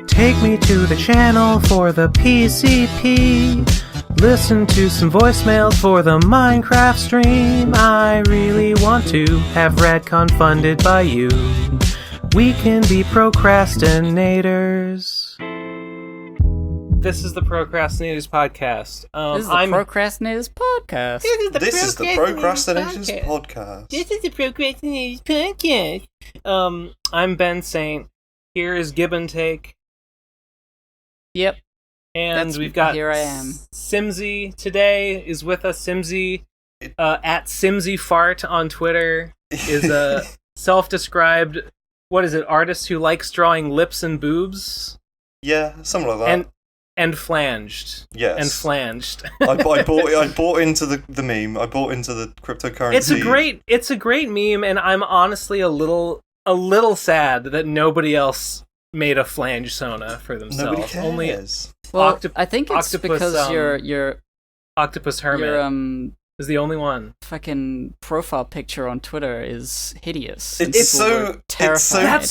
Take me to the channel for the PCP. Listen to some voicemails for the Minecraft stream. I really want to have Radcon funded by you. We can be procrastinators. This is the Pro Crastinators podcast. This is the Procrastinators podcast. This is the Procrastinators podcast. This is the Procrastinators podcast. I'm Ben Saint. Here is Give and Take. Yep. And we've got here I am. Simsie today is with us. Simsie, at Simsie Fart on Twitter, is a self-described, what is it, artist who likes drawing lips and boobs? Yeah, something like that. And flanged. Yes. And flanged. I bought into the meme. I bought into the cryptocurrency. It's a great meme, and I'm honestly a little sad that nobody else made a flange sona for themselves. Nobody cares. Well, I think it's because your Octopus Hermit is the only one. Fucking profile picture on Twitter is hideous. It's so terrified.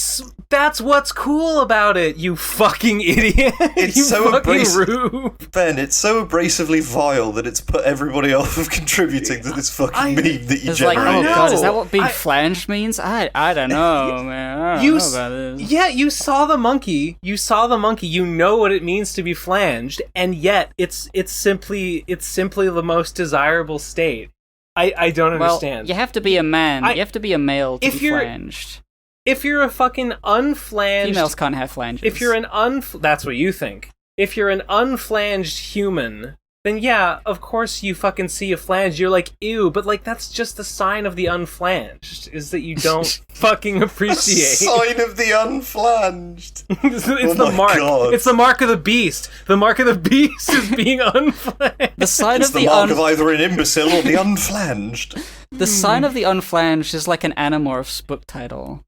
That's what's cool about it, you fucking idiot. It's you so fucking rude. Ben, it's so abrasively vile that it's put everybody off of contributing to this fucking meme that you it's generated. Like, oh god, is that what being flanged means? I don't know, man. I don't know about this. Yeah, you saw the monkey. You know what it means to be flanged, and yet it's simply the most desirable state. I don't understand. Well, you have to be a man. You have to be a male to be flanged. If you're a fucking unflanged... Females can't have flanges. If you're that's what you think. If you're an unflanged human, then yeah, of course you fucking see a flange, you're like, ew, but like that's just the sign of the unflanged, is that you don't fucking appreciate. Sign of the unflanged. It's the mark. God. It's the mark of the beast. The mark of the beast is being unflanged. The sign it's of the mark of either an imbecile or the unflanged. The sign of the unflanged is like an Animorphs book title.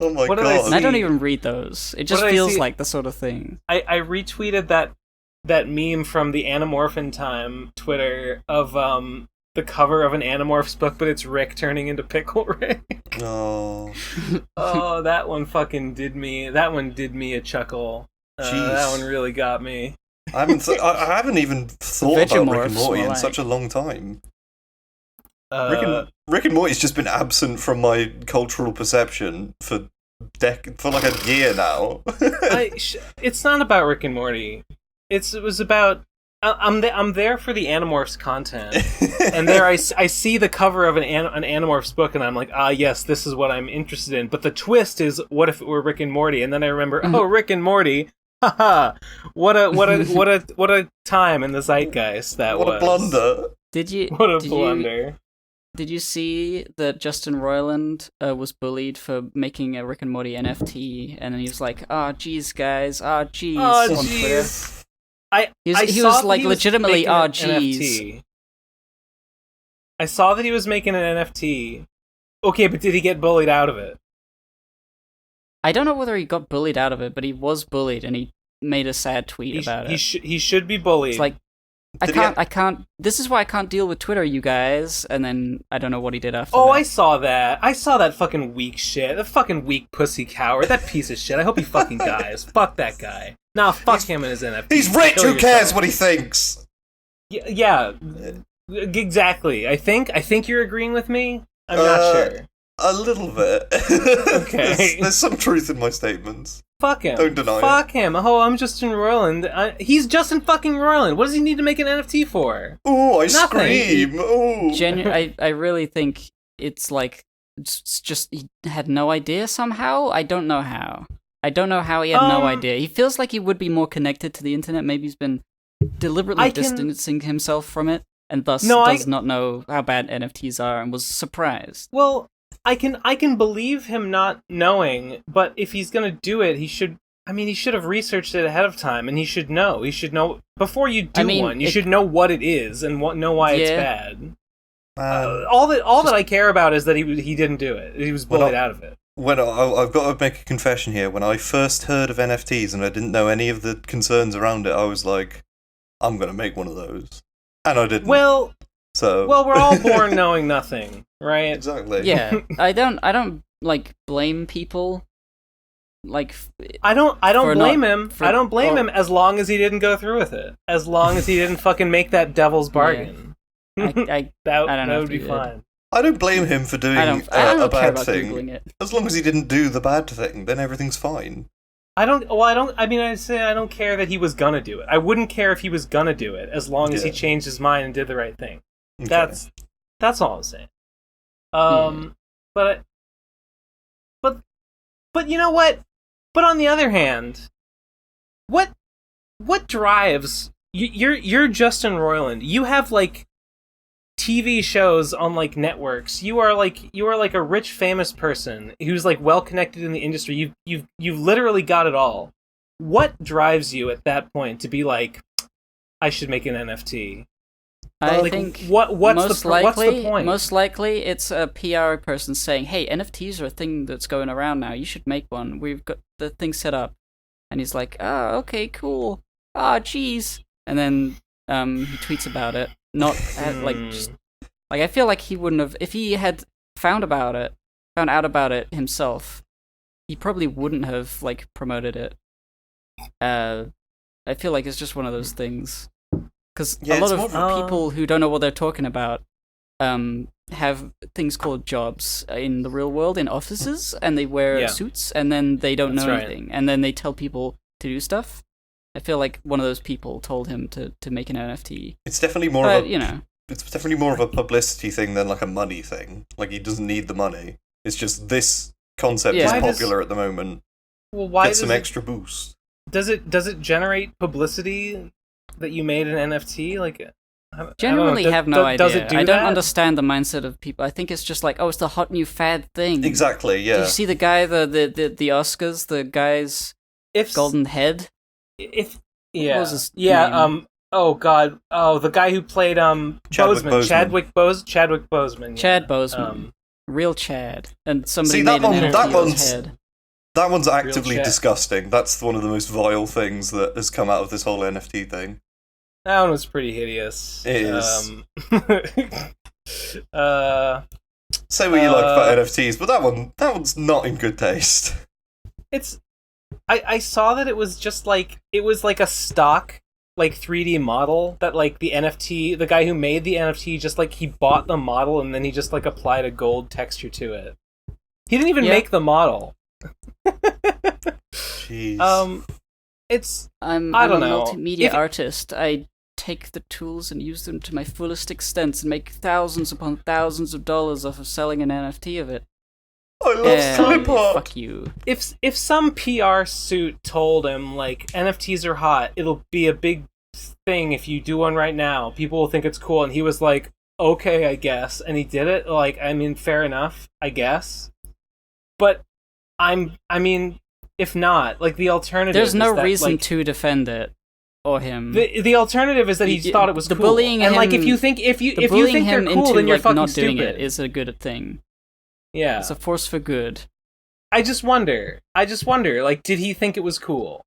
Oh my god. And I don't even read those. It just feels like the sort of thing. I retweeted that meme from the Animorphin Time Twitter of the cover of an Animorphs book, but it's Rick turning into Pickle Rick. Oh. Oh, that one fucking did me a chuckle. That one really got me. I haven't even thought about Rick and Morty in such a long time. Rick and Morty's just been absent from my cultural perception for like a year now. It's not about Rick and Morty. It was about I'm there for the Animorphs content, and there I see the cover of an Animorphs book, and I'm like, yes, this is what I'm interested in. But the twist is, what if it were Rick and Morty? And then I remember, Rick and Morty. Haha! What a time in the zeitgeist that was. What a blunder! What a blunder! Did you see that Justin Roiland was bullied for making a Rick and Morty NFT, and then he was like, geez, guys, geez, on Twitter. He was like, legitimately, geez. I saw that he was making an NFT. Okay, but did he get bullied out of it? I don't know whether he got bullied out of it, but he was bullied, and he made a sad tweet about it. He should be bullied. It's like, I can't. This is why I can't deal with Twitter, you guys. And then I don't know what he did after. I saw that. I saw that fucking weak shit. That fucking weak pussy coward. That piece of shit. I hope he fucking dies. Fuck that guy. Nah, fuck him and his NFT. He's rich. Who cares what he thinks? Yeah. Exactly. I think you're agreeing with me. I'm not sure. A little bit. Okay. There's some truth in my statements. Fuck him. Don't deny it. Fuck him. Oh, I'm Justin Roiland. He's Justin fucking Roiland. What does he need to make an NFT for? Ooh, Nothing. Scream. Ooh. I really think it's like, it's just, he had no idea somehow? I don't know how. I don't know how he had no idea. He feels like he would be more connected to the internet. Maybe he's been deliberately distancing himself from it, and thus does not know how bad NFTs are, and was surprised. Well, I can believe him not knowing, but if he's gonna do it, he should have researched it ahead of time, and he should know. He should know before you do one. You should know what it is and know why it's bad. All that I care about is that he didn't do it. He was bullied out of it. I've got to make a confession here. When I first heard of NFTs and I didn't know any of the concerns around it, I was like, I'm gonna make one of those, and I didn't. Well, we're all born knowing nothing, right? Exactly. Yeah, I don't like blame people like I don't for blame not- him. for- I don't blame or- him as long as he didn't go through with it. As long as he didn't fucking make that devil's bargain. I that I don't know would if be he did. fine. I don't blame him for doing I don't a care bad about thing. Googling it. As long as he didn't do the bad thing, then everything's fine. I mean, I say I don't care that he was gonna do it. I wouldn't care if he was gonna do it, as long as he Yeah. changed his mind and did the right thing. Okay. That's all I'm saying. But you know what? But on the other hand, what drives you're Justin Roiland. You have like TV shows on like networks. You are like a rich famous person who's like well connected in the industry. You've literally got it all. What drives you at that point to be like, I should make an NFT? I Like, think what's the point? Most likely, it's a PR person saying, "Hey, NFTs are a thing that's going around now. You should make one. We've got the thing set up." And he's like, "Oh, okay, cool. Ah, jeez." And then he tweets about it. Not like just like I feel like he wouldn't have if he had found out about it himself. He probably wouldn't have like promoted it. I feel like it's just one of those things. Because a lot of people who don't know what they're talking about have things called jobs in the real world in offices, and they wear suits, and then they don't know anything, and then they tell people to do stuff. I feel like one of those people told him to make an NFT. It's definitely more of a it's definitely more of a publicity thing than like a money thing. Like he doesn't need the money. It's just this concept is popular at the moment. Well, why get some extra boost? Does it generate publicity that you made an NFT? Like, generally have no idea. Does it do I don't that? understand the mindset of people. I think it's just like, oh, it's the hot new fad thing. Exactly. Yeah. Did you see the guy, the Oscars, the guy's golden head? What was his name? Oh god. Oh, the guy who played Boseman. Chadwick Boseman. Chad Boseman. Real Chad. And somebody See, made an NFT of his head. That one's actively disgusting. That's one of the most vile things that has come out of this whole NFT thing. That one was pretty hideous. It is. Say what you like about NFTs, but that one's not in good taste. I saw that it was just like a stock like 3D model that like the guy who made the NFT just like he bought the model and then he just like applied a gold texture to it. He didn't even make the model. Jeez. I'm I don't a know. multimedia artist. I take the tools and use them to my fullest extent and make thousands upon thousands of dollars off of selling an NFT of it. I love clip art. Fuck you. If some PR suit told him like NFTs are hot, it'll be a big thing if you do one right now. People will think it's cool, and he was like, okay, I guess, and he did it. Like, I mean, fair enough, I guess. But I mean, if not, like the alternative. There's no is that, reason like, to defend it or him. The alternative is that he thought it was the cool. bullying and him, like if you think they're cool, then you're like, fucking not stupid. doing it is a good thing. Yeah, it's a force for good. I just wonder. Like, did he think it was cool?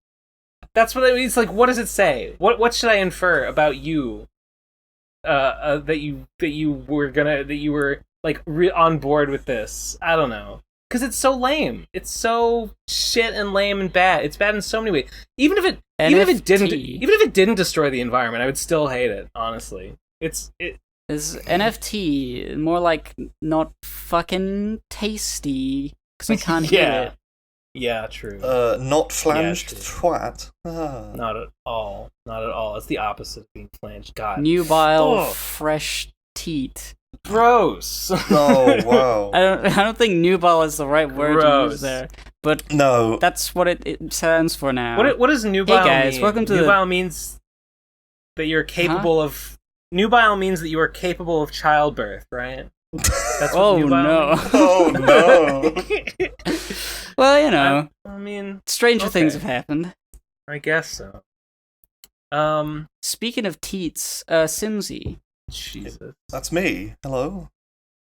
That's what it's like. What does it say? What should I infer about you? That you were like on board with this. I don't know, because it's so lame. It's so shit and lame and bad. It's bad in so many ways. Even if it didn't destroy the environment, I would still hate it. Honestly, Is NFT more like not fucking tasty because I can't hear it. Yeah, true. Not flanged twat. Not at all. Not at all. It's the opposite of being flanged. God. Nubile fresh teat. Gross. Oh wow. I don't think nubile is the right word to use there, but no, that's what it stands for now. What does nubile hey guys, mean? Welcome to nubile means that you're capable of. Nubile means that you are capable of childbirth, right? That's what no. Means. Oh no. Well, you know. I mean, stranger things have happened. I guess so. Speaking of teats, Simsie. Jesus. That's me. Hello.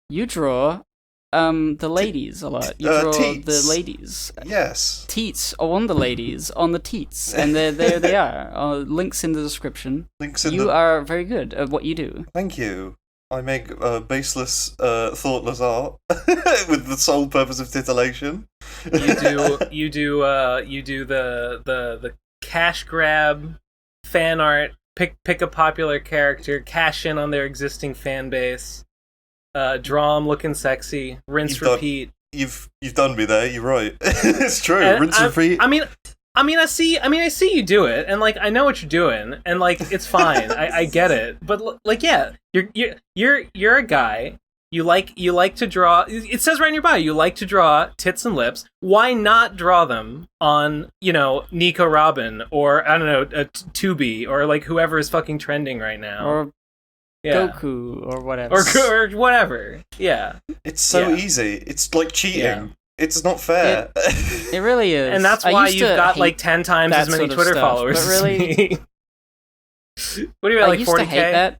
You draw the ladies a lot. You draw teats. the ladies. Yes. Teats on the ladies, on the teats. And there they are. Links in the description. You are very good at what you do. Thank you. I make baseless, thoughtless art with the sole purpose of titillation. you do the cash grab fan art, pick a popular character, cash in on their existing fan base, draw them looking sexy, rinse, repeat. You've done me there. You're right. It's true. Rinse, repeat. I see you do it, and like I know what you're doing, and like it's fine. I get it, but like yeah, you're a guy. You like to draw. It says right in your bio. You like to draw tits and lips. Why not draw them on Nico Robin or I don't know Tubi or like whoever is fucking trending right now or Goku or whatever or whatever. Yeah, it's so easy. It's like cheating. Yeah. It's not fair. It really is, and that's why you've got like 10 times as many Twitter followers. But really, as me. What do you like? 40K? I used to hate that.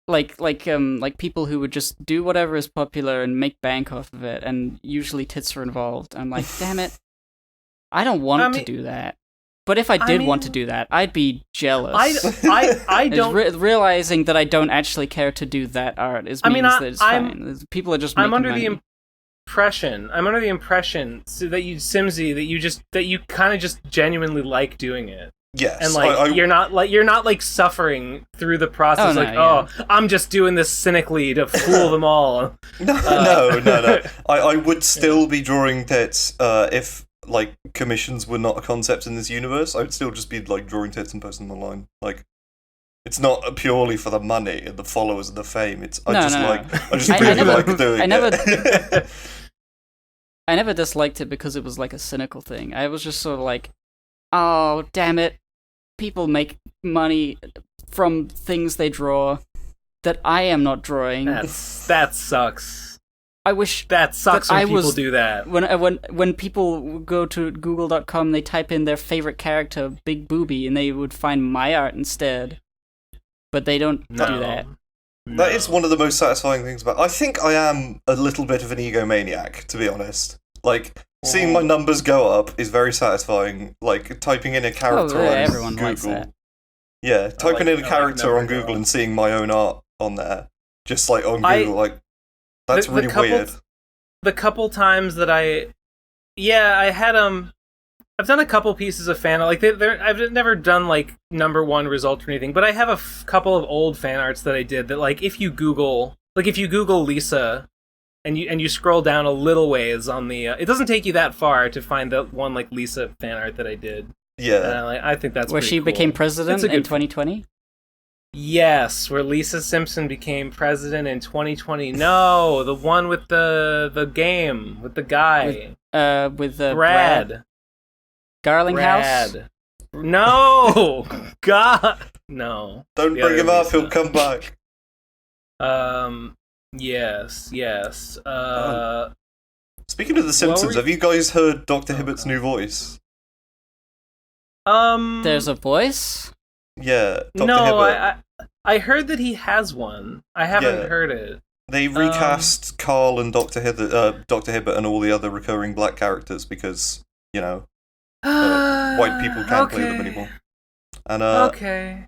Like people who would just do whatever is popular and make bank off of it, and usually tits are involved. I'm like, damn it, I don't want to do that. But if I did want to do that, I'd be jealous. I don't realizing that I don't actually care to do that art means that it's fine. People are just making money. I'm under the impression that you kind of just genuinely like doing it. Yes, and like you're not like suffering through the process. I'm just doing this cynically to fool them all. No. I would still be drawing tits if like commissions were not a concept in this universe. I would still just be like drawing tits and posting them online. Like it's not purely for the money and the followers and the fame. I just really like doing it. I never disliked it because it was like a cynical thing. I was just sort of like, oh damn it. People make money from things they draw that I am not drawing. That sucks. I wish that sucks when people do that. When people go to Google.com, they type in their favorite character, Big Booby, and they would find my art instead. But they don't do that. That is one of the most satisfying things about. I think I am a little bit of an egomaniac, to be honest. Like. Seeing my numbers go up is very satisfying. Like typing in a character on Google. Yeah, typing in a character on Google and seeing my own art on there, just like on Google, that's really weird. The couple times that I had I've done a couple pieces of fan art. Like I've never done like #1 result or anything, but I have a couple of old fan arts that I did that like if you Google Lisa. And you scroll down a little ways on the... it doesn't take you that far to find the one, like, Lisa fan art that I did. Yeah. I think that's where she cool. became president in 2020? Yes, where Lisa Simpson became president in 2020. No, the one with the game, with the guy. With Brad. Garlinghouse? No! God! No. Don't bring him up, he'll come back. Yes. Speaking of The Simpsons, have you guys heard Dr. Hibbert's new voice? There's a voice? Yeah, Dr. Hibbert. I heard that he has one. I haven't heard it. They recast Carl and Dr. Hibbert and all the other recurring black characters because, white people can't play them anymore. And okay.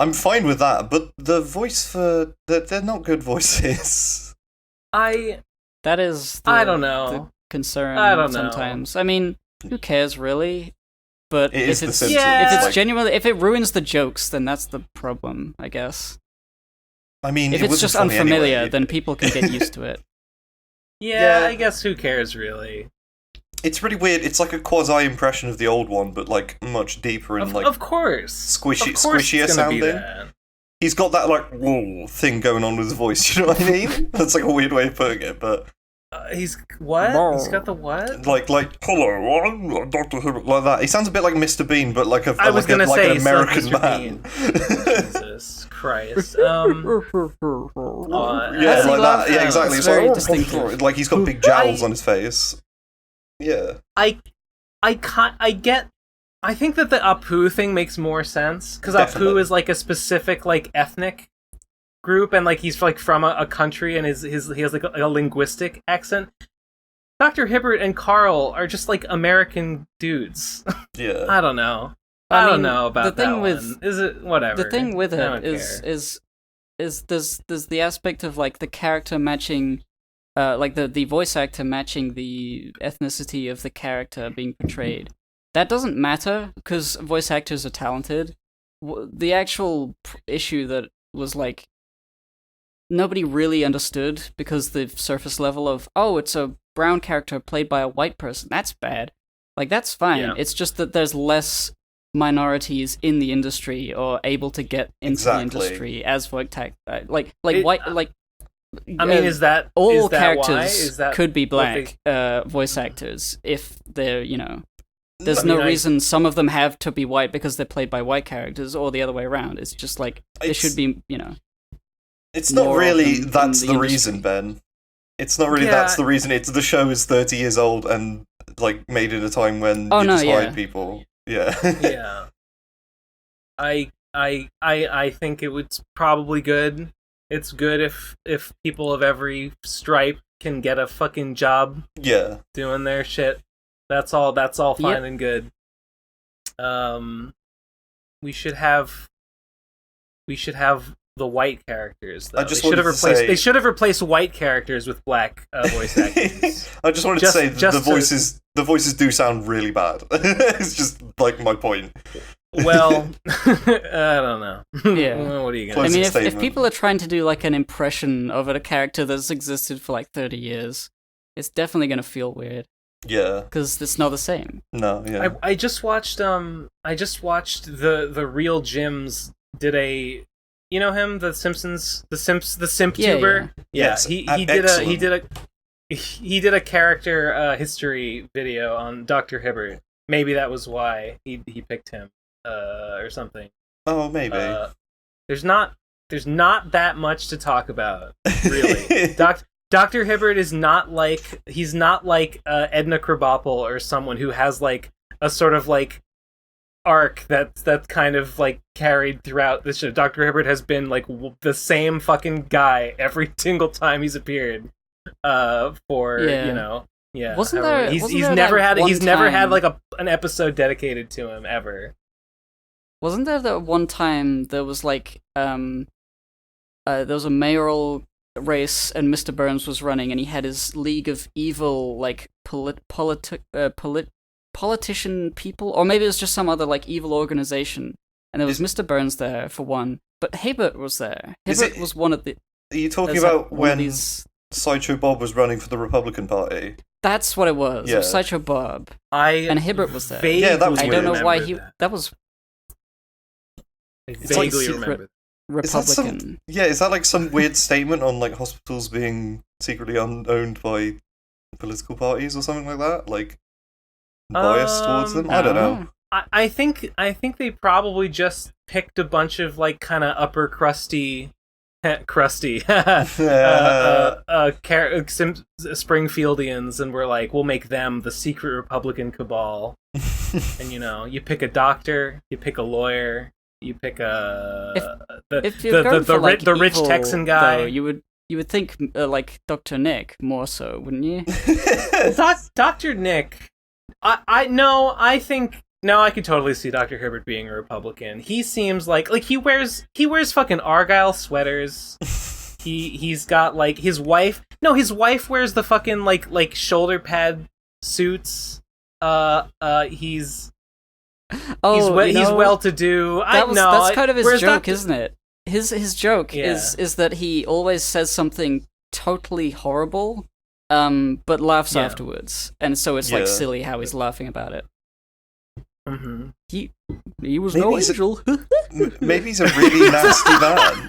I'm fine with that, but the voice for... They're not good voices. That is I don't know. The concern I don't sometimes. Know. I mean, who cares, really? But if it's genuinely... If it ruins the jokes, then that's the problem, I guess. I mean, if it's just unfamiliar, then people can get used to it. Yeah, I guess who cares, really? It's really weird. It's like a quasi-impression of the old one, but like much deeper and of course, squishier sounding. He's got that like whoa thing going on with his voice. You know what I mean? That's like a weird way of putting it, but he's what? He's got the what? Like hello, I'm Dr. Hibbert, like that. He sounds a bit like Mr. Bean, but like an American man. Jesus Christ. Yeah, like that. Yeah, exactly. It's very like distinctive. Like he's got big jowls on his face. Yeah. I think that the Apu thing makes more sense because Apu is like a specific like ethnic group and like he's like from a country and he has like a linguistic accent. Dr. Hibbert and Carl are just like American dudes. Yeah. I don't know. I don't know about the thing that with one. Is it whatever? The thing with it is there's the aspect of like the character matching like the voice actor matching the ethnicity of the character being portrayed. That doesn't matter because voice actors are talented. The actual issue that was like nobody really understood because the surface level of it's a brown character played by a white person. That's bad. Like that's fine. Yeah. It's just that there's less minorities in the industry or able to get into the industry as voice actors. I mean, is that all characters could be black voice actors if they're There's no reason some of them have to be white because they're played by white characters or the other way around. It's just like it should be It's not really that's the reason, Ben. It's not really that's the reason. It's the show is 30 years old and like made at a time when hired people. Yeah. Yeah. I think it was probably good. It's good if people of every stripe can get a fucking job. Yeah. Doing their shit. That's all fine and good. We should have the white characters, though. They should have replaced white characters with black voice actors. I just wanted to say the voices do sound really bad. It's just like my point. Well, I don't know. Yeah. What are you gonna do? I mean, if people are trying to do like an impression of a character that's existed for like 30 years, it's definitely gonna feel weird. Yeah, because it's not the same. No, yeah. I just watched the real Jims did a, him, the Simpsons, the simp tuber. Yeah. Yes, he did a character history video on Dr. Hibbert. Maybe that was why he picked him or something. Oh, maybe. There's not that much to talk about, really. Dr. Hibbert is not like Edna Krabappel or someone who has like a sort of like arc that's kind of like carried throughout the show. Dr. Hibbert has been like the same fucking guy every single time he's appeared. Wasn't there? He's never had like an episode dedicated to him ever. Wasn't there that one time there was like there was a mayoral race and Mr. Burns was running and he had his League of Evil like politician people, or maybe it was just some other like evil organization, and there was Mr. Burns there for one, but Hibbert was there. Hibbert was one of the... Are you talking about when Sideshow Bob was running for the Republican Party? That's what it was. Yeah. It was Sideshow Bob. And Hibbert was there. Yeah, that was I don't know why he... That was... I vaguely remember. Republican. Is that like some weird statement on like hospitals being secretly owned by political parties or something like that? Like biased towards them? I don't know. I think they probably just picked a bunch of like kind of upper crusty Springfieldians and we're like, we'll make them the secret Republican cabal. And you pick a doctor, you pick a lawyer, you pick the rich Texan guy. Though, you would think like Dr. Nick more so, wouldn't you? Dr. Nick, I could totally see Dr. Hibbert being a Republican. He seems like he wears fucking Argyle sweaters. He's got like his wife wears the fucking like shoulder pad suits. He's well to do. That's kind of his joke, isn't it? His joke is that he always says something totally horrible, but laughs afterwards, and so it's like silly how he's laughing about it. Mm-hmm. He was no angel. Maybe he's a really nasty man.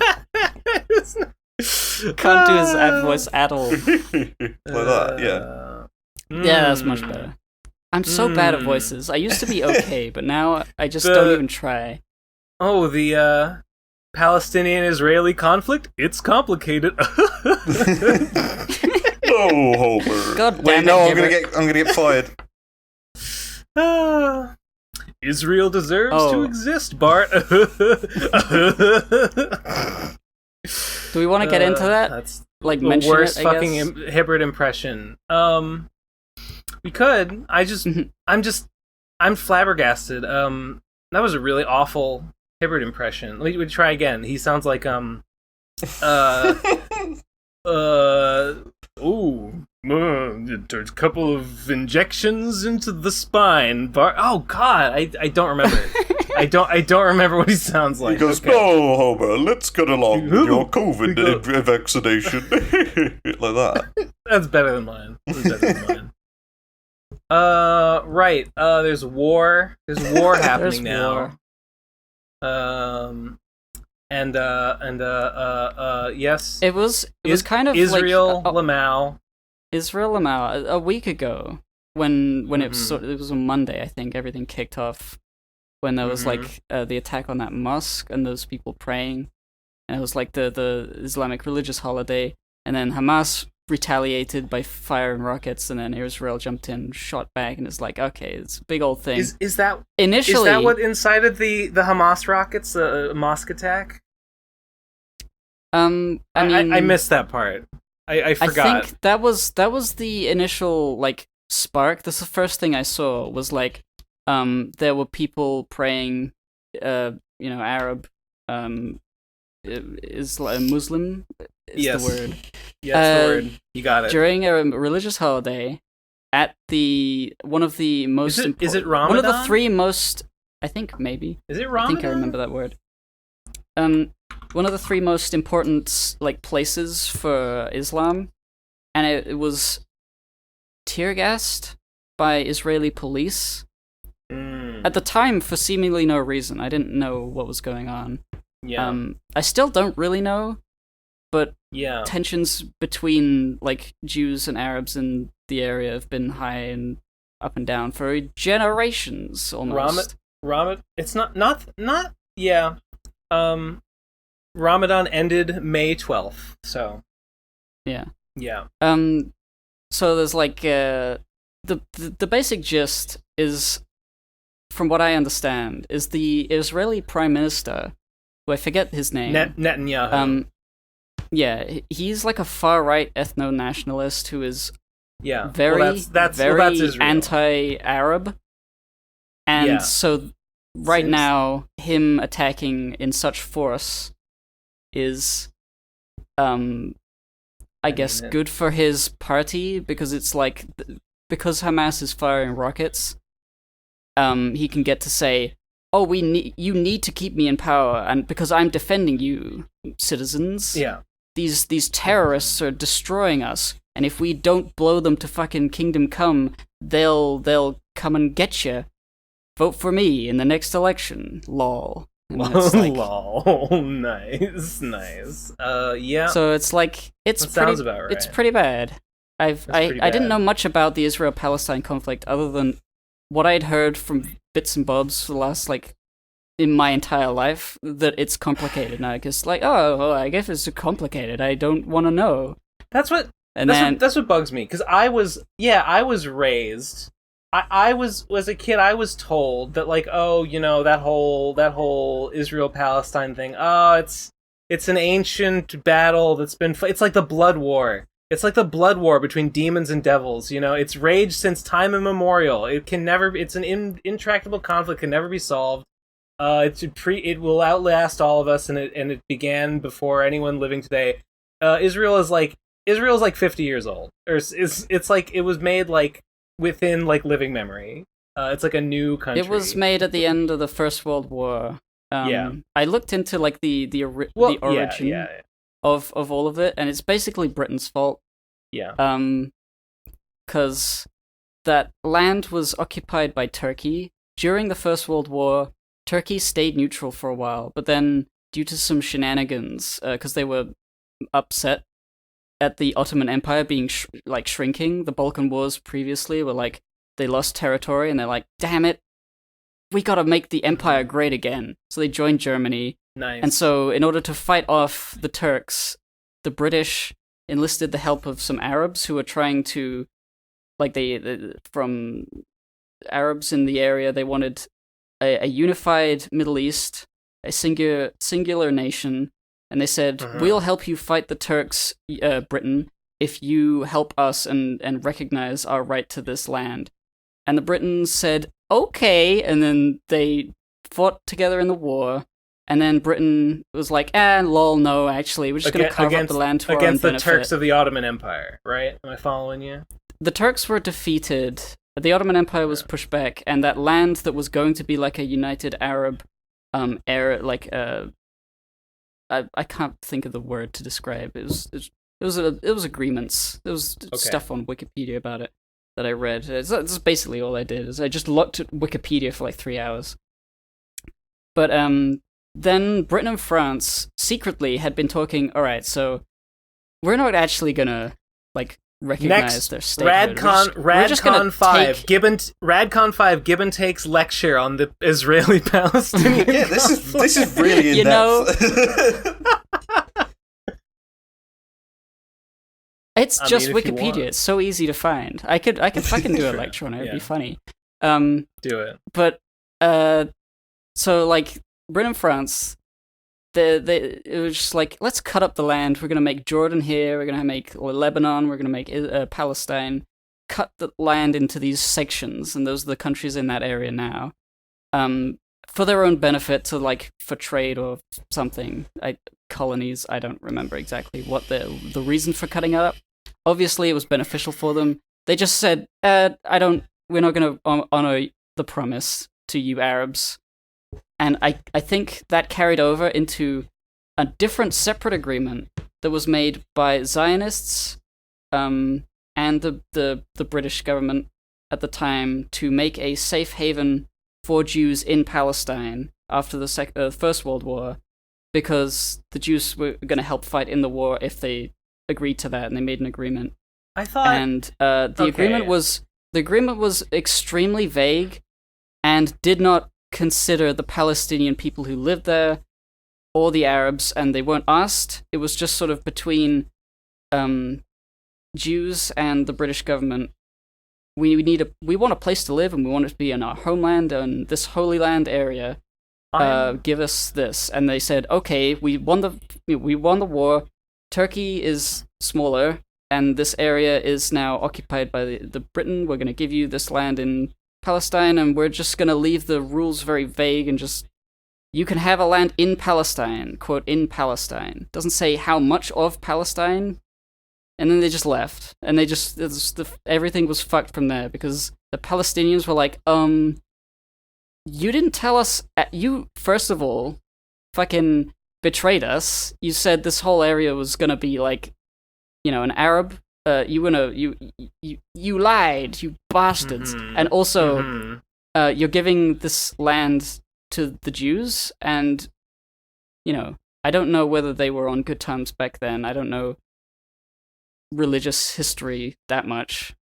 Can't do his voice at all. Like that, yeah. Yeah, that's much better. I'm so bad at voices. I used to be okay, but now I just don't even try. Oh, the Palestinian-Israeli conflict? It's complicated. Oh, Homer. God damn it, I'm gonna get fired. Israel deserves to exist, Bart. Do we want to get into that? That's like the worst fucking Hibbert impression. We could. I'm flabbergasted. That was a really awful Hibbert impression. We'd try again. He sounds like There's a couple of injections into the spine. Oh God, I don't remember. I don't remember what he sounds like. He goes, okay. "No, Homer, let's get along with your COVID vaccination." Like that. That's better than mine. Right. There's war. There's war happening now. War. Yes. It was kind of Israel like, Lamau. Israel Lamau a week ago when it was on Monday, I think everything kicked off when there was like the attack on that mosque and those people praying, and it was like the Islamic religious holiday, and then Hamas retaliated by firing rockets, and then Israel jumped in, shot back, and it's like, okay, it's a big old thing. Is that initially? Is that what incited the Hamas rockets, the mosque attack? I mean, I missed that part. I forgot. I think that was the initial like spark. That's the first thing I saw was like there were people praying, Arab, Muslim is the word. Yes, the word. You got it. During a religious holiday, at one of the most is it Ramadan? One of the three most, I think maybe. Is it Ramadan? I think I remember that word. One of the three most important like places for Islam, and it was tear gassed by Israeli police at the time for seemingly no reason. I didn't know what was going on. Yeah. I still don't really know, but yeah, tensions between like Jews and Arabs in the area have been high and up and down for generations almost. It's not. Yeah. Ramadan ended May 12th, so yeah. So there's like the basic gist is, from what I understand, is the Israeli Prime Minister, who I forget his name, Netanyahu. Yeah, he's like a far right ethno nationalist who is very that's anti-Arab, and so right now him attacking in such force is I guess good for his party, because it's like because Hamas is firing rockets, he can get to say, "Oh, you need to keep me in power, and because I'm defending you, citizens. Yeah, these terrorists are destroying us, and if we don't blow them to fucking kingdom come, they'll come and get you. Vote for me in the next election, lol." Lol, nice. Yeah. So it's like sounds about right. It's pretty bad. I didn't know much about the Israel-Palestine conflict other than what I'd heard from bits and bobs for the last in my entire life, that it's complicated. And I guess I guess it's complicated. I don't want to know. That's what bugs me, because I was raised. I was as a kid, I was told that that whole Israel-Palestine thing. Oh, it's an ancient battle that's been. It's like the blood war. It's like the blood war between demons and devils. It's raged since time immemorial. It can never. It's an intractable conflict. Can never be solved. It will outlast all of us, and it began before anyone living today. Israel's like 50 years old, or it's like it was made within living memory. It's like a new country. It was made at the end of the First World War. I looked into the origin of all of it, and it's basically Britain's fault. Yeah. Because that land was occupied by Turkey during the First World War. Turkey stayed neutral for a while, but then due to some shenanigans, because they were upset at the Ottoman Empire being shrinking. The Balkan Wars previously were they lost territory, and they're like, damn it, we gotta make the empire great again. So they joined Germany. Nice. And so in order to fight off the Turks, the British enlisted the help of some Arabs who were trying to, from Arabs in the area, they wanted a unified Middle East, a singular nation. And they said, we'll help you fight the Turks, Britain, if you help us and recognize our right to this land. And the Britons said, okay, and then they fought together in the war. And then Britain was like, lol, no, actually, we're just going to carve up the land to our own against the benefit. Turks of the Ottoman Empire, right? Am I following you? The Turks were defeated. The Ottoman Empire was pushed back, and that land that was going to be like a united Arab era, like I can't think of the word to describe. It was agreements. There was stuff on Wikipedia about it that I read. That's basically all I did. Is I just looked at Wikipedia for like 3 hours. But then Britain and France secretly had been talking. All right, so we're not actually gonna like recognize their statehood. Radcon 5. Radcon 5. Gibbon takes lecture on the Israeli-Palestinian. Yeah, this is really in depth. It's just Wikipedia. It's so easy to find. I could fucking do a lecture on it. It'd be funny. Do it. But so like Britain and France, it was just like, let's cut up the land. We're gonna make Jordan here. We're gonna make Lebanon. We're gonna make Palestine. Cut the land into these sections, and those are the countries in that area now, for their own benefit, to like for trade or something. Colonies. I don't remember exactly what the reason for cutting it up. Obviously, it was beneficial for them. They just said, we're not going to honor the promise to you Arabs. And I think that carried over into a different separate agreement that was made by Zionists and the British government at the time to make a safe haven for Jews in Palestine after the First World War, because the Jews were going to help fight in the war if they agreed to that, and they made an agreement. I thought, and the agreement was extremely vague, and did not consider the Palestinian people who lived there or the Arabs, and they weren't asked. It was just sort of between Jews and the British government. We want a place to live, and we want it to be in our homeland and this Holy Land area. Give us this. And they said, okay, we won the war. Turkey is smaller, and this area is now occupied by the Britain. We're going to give you this land in Palestine, and we're just going to leave the rules very vague, and just, you can have a land in Palestine, quote, in Palestine. Doesn't say how much of Palestine. And then they just left, and everything was fucked from there, because the Palestinians were like, you didn't tell us. You, first of all, fucking betrayed us. You said this whole area was gonna be like, an Arab. You lied, you bastards. Mm-hmm. And also, you're giving this land to the Jews, and I don't know whether they were on good terms back then. I don't know religious history that much,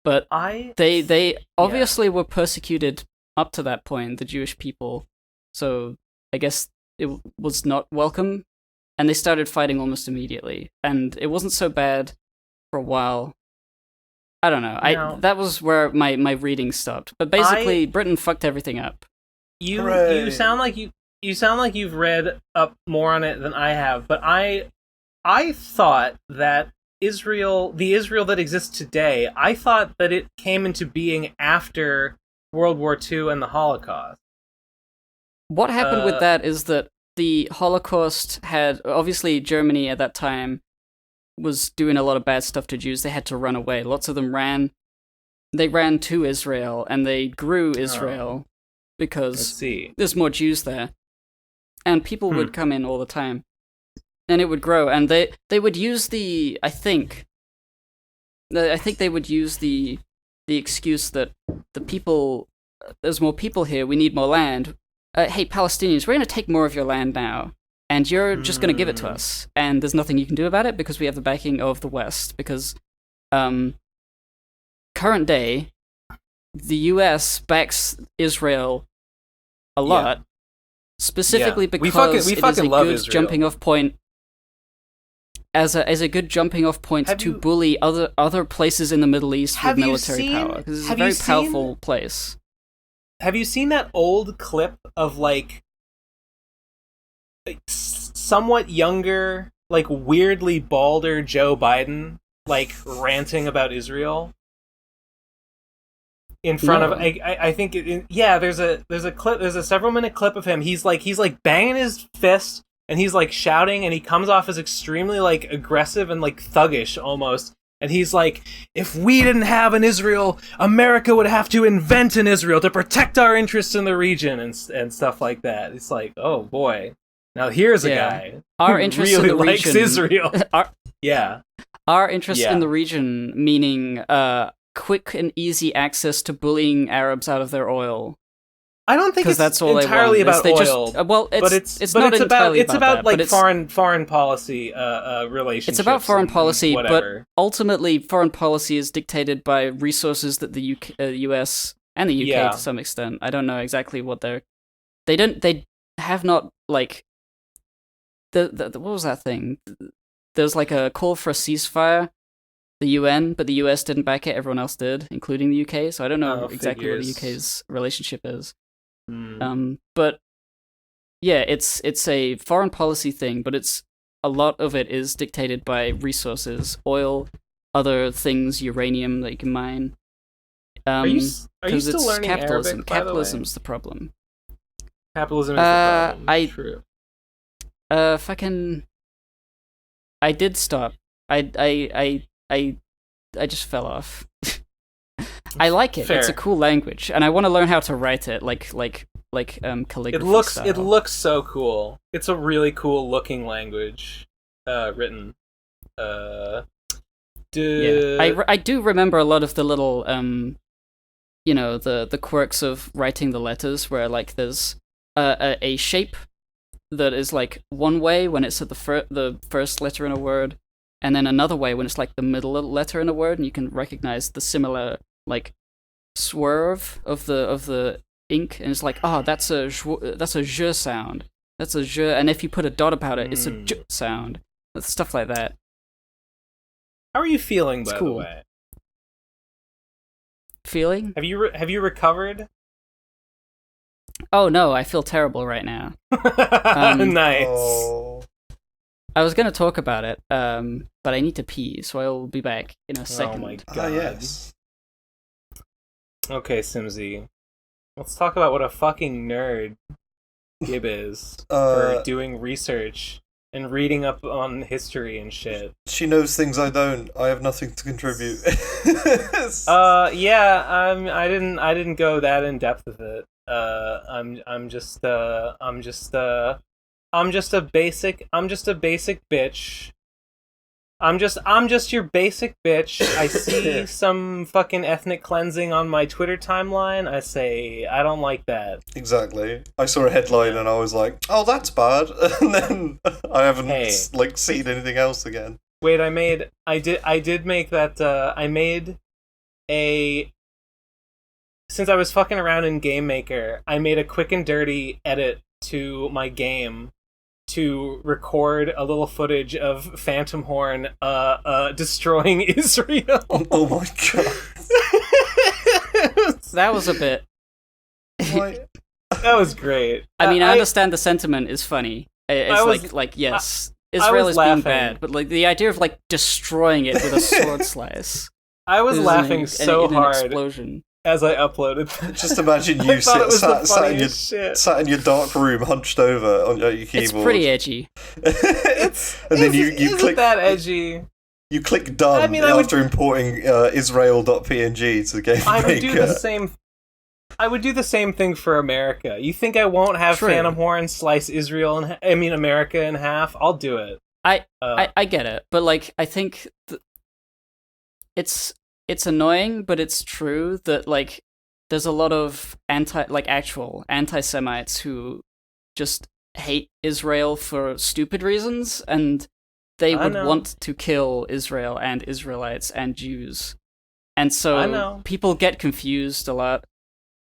but they obviously were persecuted up to that point, the Jewish people, so I guess it was not welcome, and they started fighting almost immediately, and it wasn't so bad for a while. I don't know. That was where my reading stopped, but basically Britain fucked everything up. You sound like you've read up more on it than I have, but I thought that the Israel that exists today, I thought that it came into being after World War II and the Holocaust. What happened with that is that the Holocaust had, obviously Germany at that time was doing a lot of bad stuff to Jews. They had to run away. Lots of them ran to Israel, and they grew Israel because there's more Jews there. And people would come in all the time. And it would grow, and they would use I think they would use the excuse that there's more people here, we need more land. Hey, Palestinians, we're going to take more of your land now, and you're just going to give it to us, and there's nothing you can do about it because we have the backing of the West, because current day, the US backs Israel a lot, specifically because it is a good jumping off point. As a good jumping off point to bully other places in the Middle East with military power, because it's a very powerful place. Have you seen that old clip of like somewhat younger, like weirdly balder Joe Biden, like ranting about Israel? in front No. of I think there's a clip, there's a several minute clip of him. He's like banging his fist and he's like shouting and he comes off as extremely like aggressive and like thuggish almost. And he's like, if we didn't have an Israel, America would have to invent an Israel to protect our interests in the region and stuff like that. It's like, oh boy, now here's a guy our who interest really in the likes region, Israel. Our interest in the region, meaning quick and easy access to bullying Arabs out of their oil. I don't think it's that's all entirely about oil. It's not entirely about that, like but foreign policy relationships. It's about foreign policy, whatever. but ultimately foreign policy is dictated by resources that the US and the UK to some extent. I don't know exactly what they have not like the what was that thing? There's like a call for a ceasefire, the UN, but the US didn't back it. Everyone else did, including the UK. So I don't know exactly what the UK's relationship is. But yeah, it's a foreign policy thing, but a lot of it is dictated by resources, oil, other things, uranium that you can mine. Are you still learning capitalism? Arabic, by the way? Capitalism's the problem. Capitalism is the problem. True. I did stop. I just fell off. I like it. Fair. It's a cool language, and I want to learn how to write it, like calligraphy style. It looks so cool. It's a really cool looking language, written. I do remember a lot of the little the quirks of writing the letters, where like there's a shape that is like one way when it's at the first letter in a word, and then another way when it's like the middle letter in a word, and you can recognize the similar like swerve of the ink, and it's like, oh, that's a je sound, that's a je, and if you put a dot about it, it's a j sound, stuff like that. How are you feeling, It's by cool. the way? Feeling? Have you recovered? Oh no, I feel terrible right now. Nice. Oh. I was gonna talk about it, but I need to pee, so I will be back in a second. Oh my god. Ah, yes. Okay, Simsy. Let's talk about what a fucking nerd Gib is Uh, for doing research and reading up on history and shit. She knows things I don't. I have nothing to contribute. I didn't go that in depth with it. I'm just a basic bitch. I'm just your basic bitch. I see some fucking ethnic cleansing on my Twitter timeline. I say, I don't like that. Exactly. I saw a headline and I was like, "Oh, that's bad," and then I haven't seen anything else again. Wait, I did make that. I made a. Since I was fucking around in Game Maker, I made a quick and dirty edit to my game to record a little footage of Phantom Horn destroying Israel. Oh my god. That was a bit. Why? That was great. I mean, I understand the sentiment is funny. It's yes, Israel is laughing. being bad, but like the idea of like destroying it with a sword slice. I was laughing so hard explosion. as I uploaded that. Just imagine you sat in your dark room, hunched over on your keyboard. It's pretty edgy. And then you click that edgy. You click done after importing Israel.png to Game Maker. I would do the same thing for America. You think I won't have Phantom Horn slice America in half? I'll do it. I get it, but like I think it's annoying, but it's true that like there's a lot of actual anti-Semites who just hate Israel for stupid reasons, and they would want to kill Israel and Israelites and Jews. And so people get confused a lot.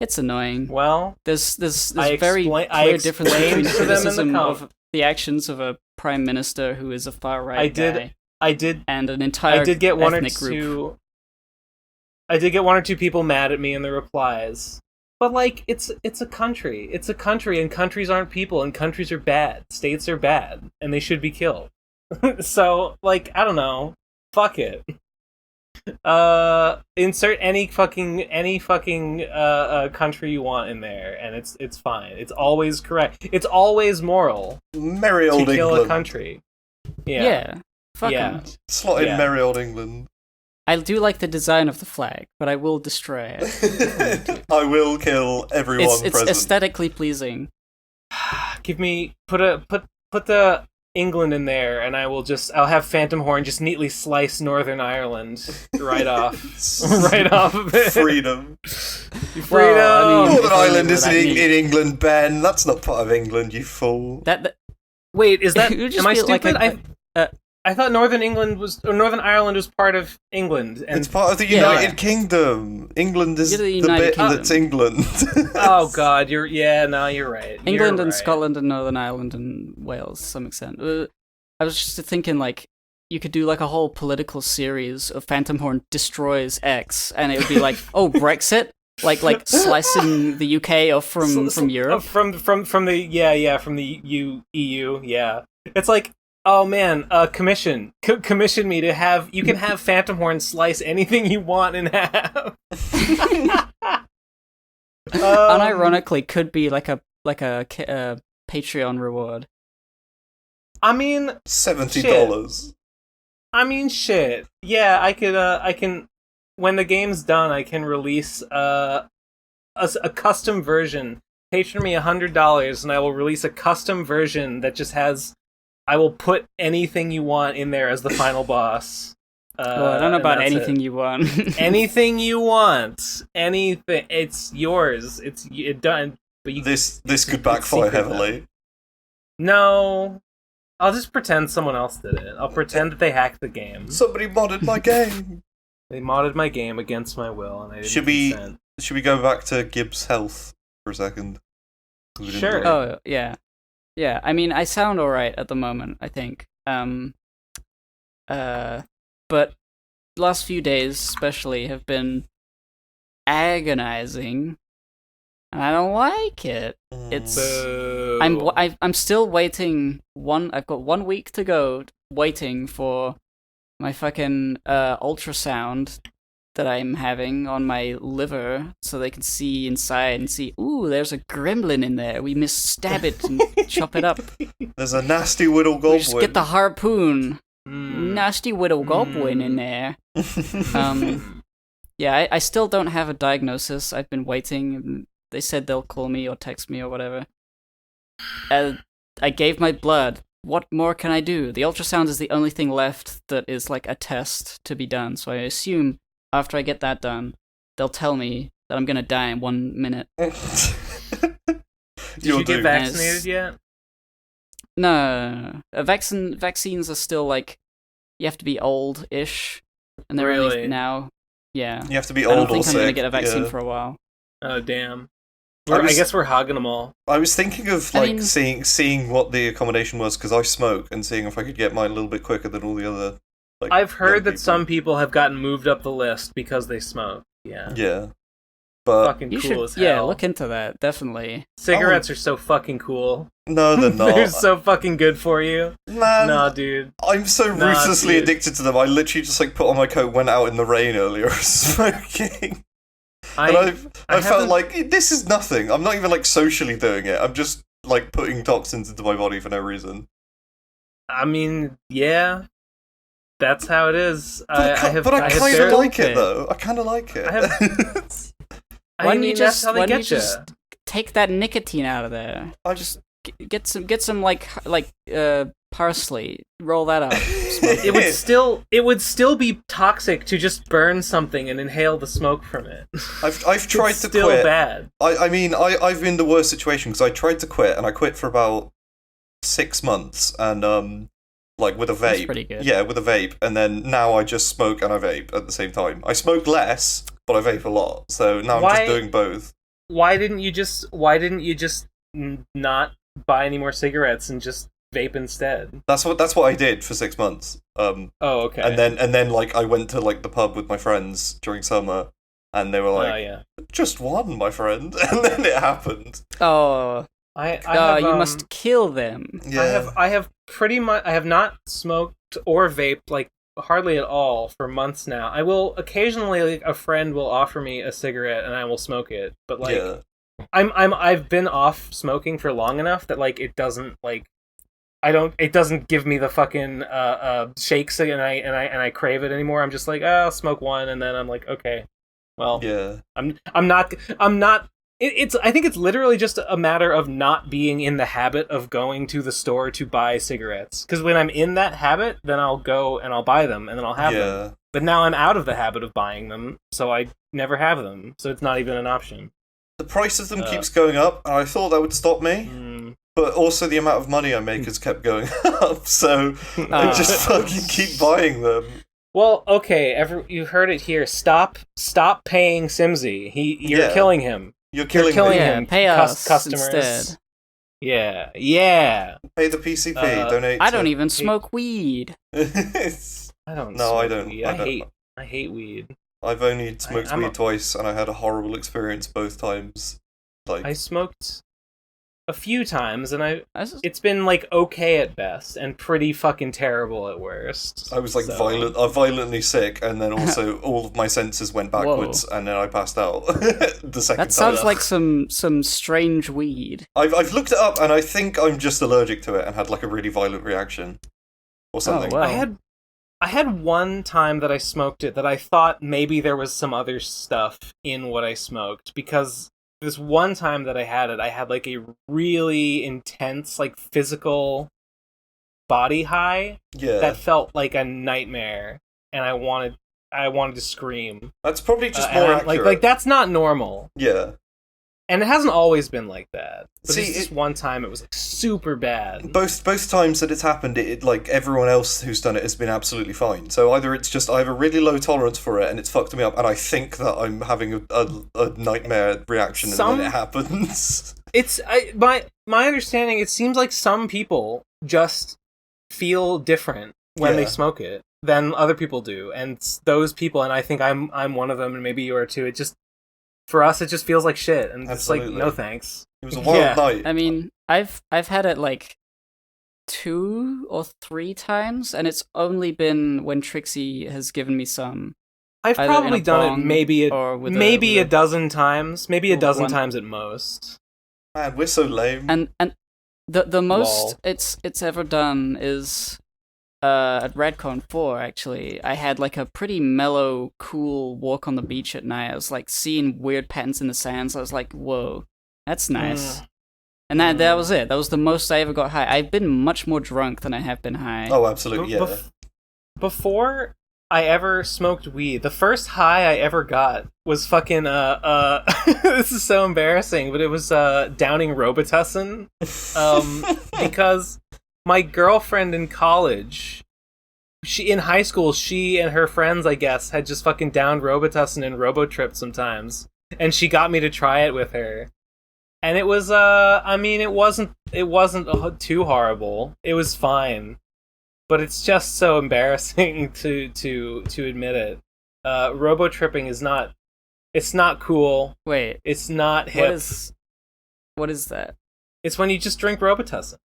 It's annoying. Well, there's very clear difference between criticism of the actions of a prime minister who is a far right guy. And an entire ethnic group. I did get one or two people mad at me in the replies. But like it's a country. It's a country, and countries aren't people, and countries are bad. States are bad, and they should be killed. So, like, I don't know. Fuck it. Insert any fucking country you want in there, and it's fine. It's always correct. It's always moral Merry old to kill England. a country. Yeah. Fuck 'em. Slot in merry old England. I do like the design of the flag, but I will destroy it. I will kill everyone It's present. aesthetically pleasing. Give me put the England in there, and I'll have Phantom Horn just neatly slice Northern Ireland right off of it. Freedom. Freedom. Well, I mean, Northern Ireland that isn't means- in England, Ben. That's not part of England, you fool. Wait, is that? It would just Am I be like stupid? I thought Northern Ireland was part of England. And It's part of the United Kingdom. England is You're the the United bit Kingdom. that's England. oh God, you're right. England You're and right. Scotland and Northern Ireland and Wales to some extent. I was just thinking, like, you could do like a whole political series of Phantom Horn destroys X, and it would be like, oh, Brexit, like slicing the UK off from Europe. from the EU, yeah. It's like, oh man, commission me to have. You can have Phantom Horn slice anything you want in half. Unironically, could be like a Patreon reward. I mean, $70. I mean, shit. Yeah, I can. When the game's done, I can release a custom version. Patron me $100, and I will release a custom version that just has. I will put anything you want in there as the final boss. I don't know about anything you want. Anything you want. Anything. It's yours. It's done. But This could backfire heavily. No. I'll just pretend someone else did it. I'll pretend that they hacked the game. Somebody modded my game. They modded my game against my will, and I didn't consent. Should we go back to Gibbs' health for a second? Sure. Oh, yeah. Yeah, I mean, I sound alright at the moment, I think. But last few days, especially, have been agonizing, and I don't like it. It's Boo. I'm still waiting. I've got 1 week to go, waiting for my fucking ultrasound that I'm having on my liver, so they can see inside and see. Ooh, there's a gremlin in there. We must stab it and chop it up. There's a nasty whittle goblin. We just get the harpoon. Nasty little goblin in there. Yeah, I still don't have a diagnosis. I've been waiting. They said they'll call me or text me or whatever. I gave my blood. What more can I do? The ultrasound is the only thing left that is like a test to be done. So I assume after I get that done, they'll tell me that I'm gonna die in 1 minute. Did you get vaccinated yet? No. Vaccines are still like, you have to be old-ish, and they're Really? only now. Yeah. You have to be I old don't think or I'm gonna sick. get a vaccine Yeah. for a while. Oh damn. I I guess we're hogging them all. I was thinking of I like mean- seeing what the accommodation was because I smoke and seeing if I could get mine a little bit quicker than all the other. Like, I've heard young that people. some people have gotten moved up the list because they smoke. Yeah. Yeah, but Fucking You cool as should, hell. yeah, look into that, definitely. Cigarettes are so fucking cool. no, they're They're not. so fucking good for you. Man, Nah, dude. I'm so Nah, ruthlessly dude. addicted to them. I literally just like put on my coat, went out in the rain earlier, smoking. And I I felt haven't- like this is nothing. I'm not even like socially doing it. I'm just like putting toxins into my body for no reason. I mean, yeah. That's how it is. But I kind of barely- like it though. I kind of like it. I have- I Why don't mean, you that's just how they why don't you get you. just take that nicotine out of there? I just Get some like parsley. Roll that up. Smoke It would still be toxic to just burn something and inhale the smoke from it. I've tried It's to still quit. bad. I mean, I've been in the worst situation because I tried to quit and I quit for about 6 months and like with a vape. That's pretty good. Yeah, with a vape, and then now I just smoke and I vape at the same time. I smoke less, but I vape a lot. So now I'm Why- just doing both. Why didn't you just not buy any more cigarettes and just vape instead? That's what I did for 6 months. Oh, okay. And then like I went to like the pub with my friends during summer, and they were like, oh yeah. "Just one, my friend," and then it happened. Oh, I have, you must kill them. Yeah, I have pretty much. I have not smoked or vaped like hardly at all for months now. I will occasionally, like, a friend will offer me a cigarette and I will smoke it, but like I've been off smoking for long enough that like it doesn't like it doesn't give me the fucking shakes and I crave it anymore. I'm just like, I'll smoke one, and then I'm like, okay, well, I'm not. I think it's literally just a matter of not being in the habit of going to the store to buy cigarettes. Because when I'm in that habit, then I'll go and I'll buy them, and then I'll have them. But now I'm out of the habit of buying them, so I never have them. So it's not even an option. The price of them keeps going up, and I thought that would stop me. But also the amount of money I make has kept going up, so I just fucking keep buying them. Well, okay, you heard it here. Stop paying Simsie. You're killing him. You're killing him. Pay us customers. Instead. Yeah. Pay the PCP. Donate. I don't even smoke weed. I don't. No, I don't. Weed. I hate weed. I've only smoked weed twice, and I had a horrible experience both times. Like I smoked a few times, and it's been like okay at best, and pretty fucking terrible at worst. I was like violently sick, and then also all of my senses went backwards, and then I passed out the second time. That sounds like some strange weed. I've looked it up, and I think I'm just allergic to it, and had like a really violent reaction or something. Oh, wow. I had one time that I smoked it that I thought maybe there was some other stuff in what I smoked, because this one time that I had like a really intense, like, physical body high that felt like a nightmare, and I wanted to scream. That's probably just more accurate. Like that's not normal. Yeah. And it hasn't always been like that. But this one time it was like super bad. Both times that it's happened, it like everyone else who's done it has been absolutely fine. So either it's just I have a really low tolerance for it and it's fucked me up, and I think that I'm having a nightmare reaction and then it happens. My understanding, it seems like some people just feel different when they smoke it than other people do, and those people, and I think I'm one of them, and maybe you are too. For us, it just feels like shit, and Absolutely. It's like, no thanks. It was a wild night. I mean, I've had it like 2 or 3 times, and it's only been when Trixie has given me some. I've probably done it maybe a dozen times, maybe a dozen times at most. Man, we're so lame. And the most it's ever done is at Redcon 4, actually. I had like a pretty mellow, cool walk on the beach at night. I was like seeing weird patterns in the sands. I was like, whoa, that's nice. And that was it. That was the most I ever got high. I've been much more drunk than I have been high. Oh, absolutely, yeah. Before I ever smoked weed, the first high I ever got was fucking this is so embarrassing, but it was downing Robitussin. Because my girlfriend in college, in high school, she and her friends, I guess, had just fucking downed Robitussin and Robotripped sometimes, and she got me to try it with her, and it was, I mean, it wasn't too horrible. It was fine, but it's just so embarrassing to admit it. Robotripping is not. It's not cool. Wait, it's not hip. What is that? It's when you just drink Robitussin.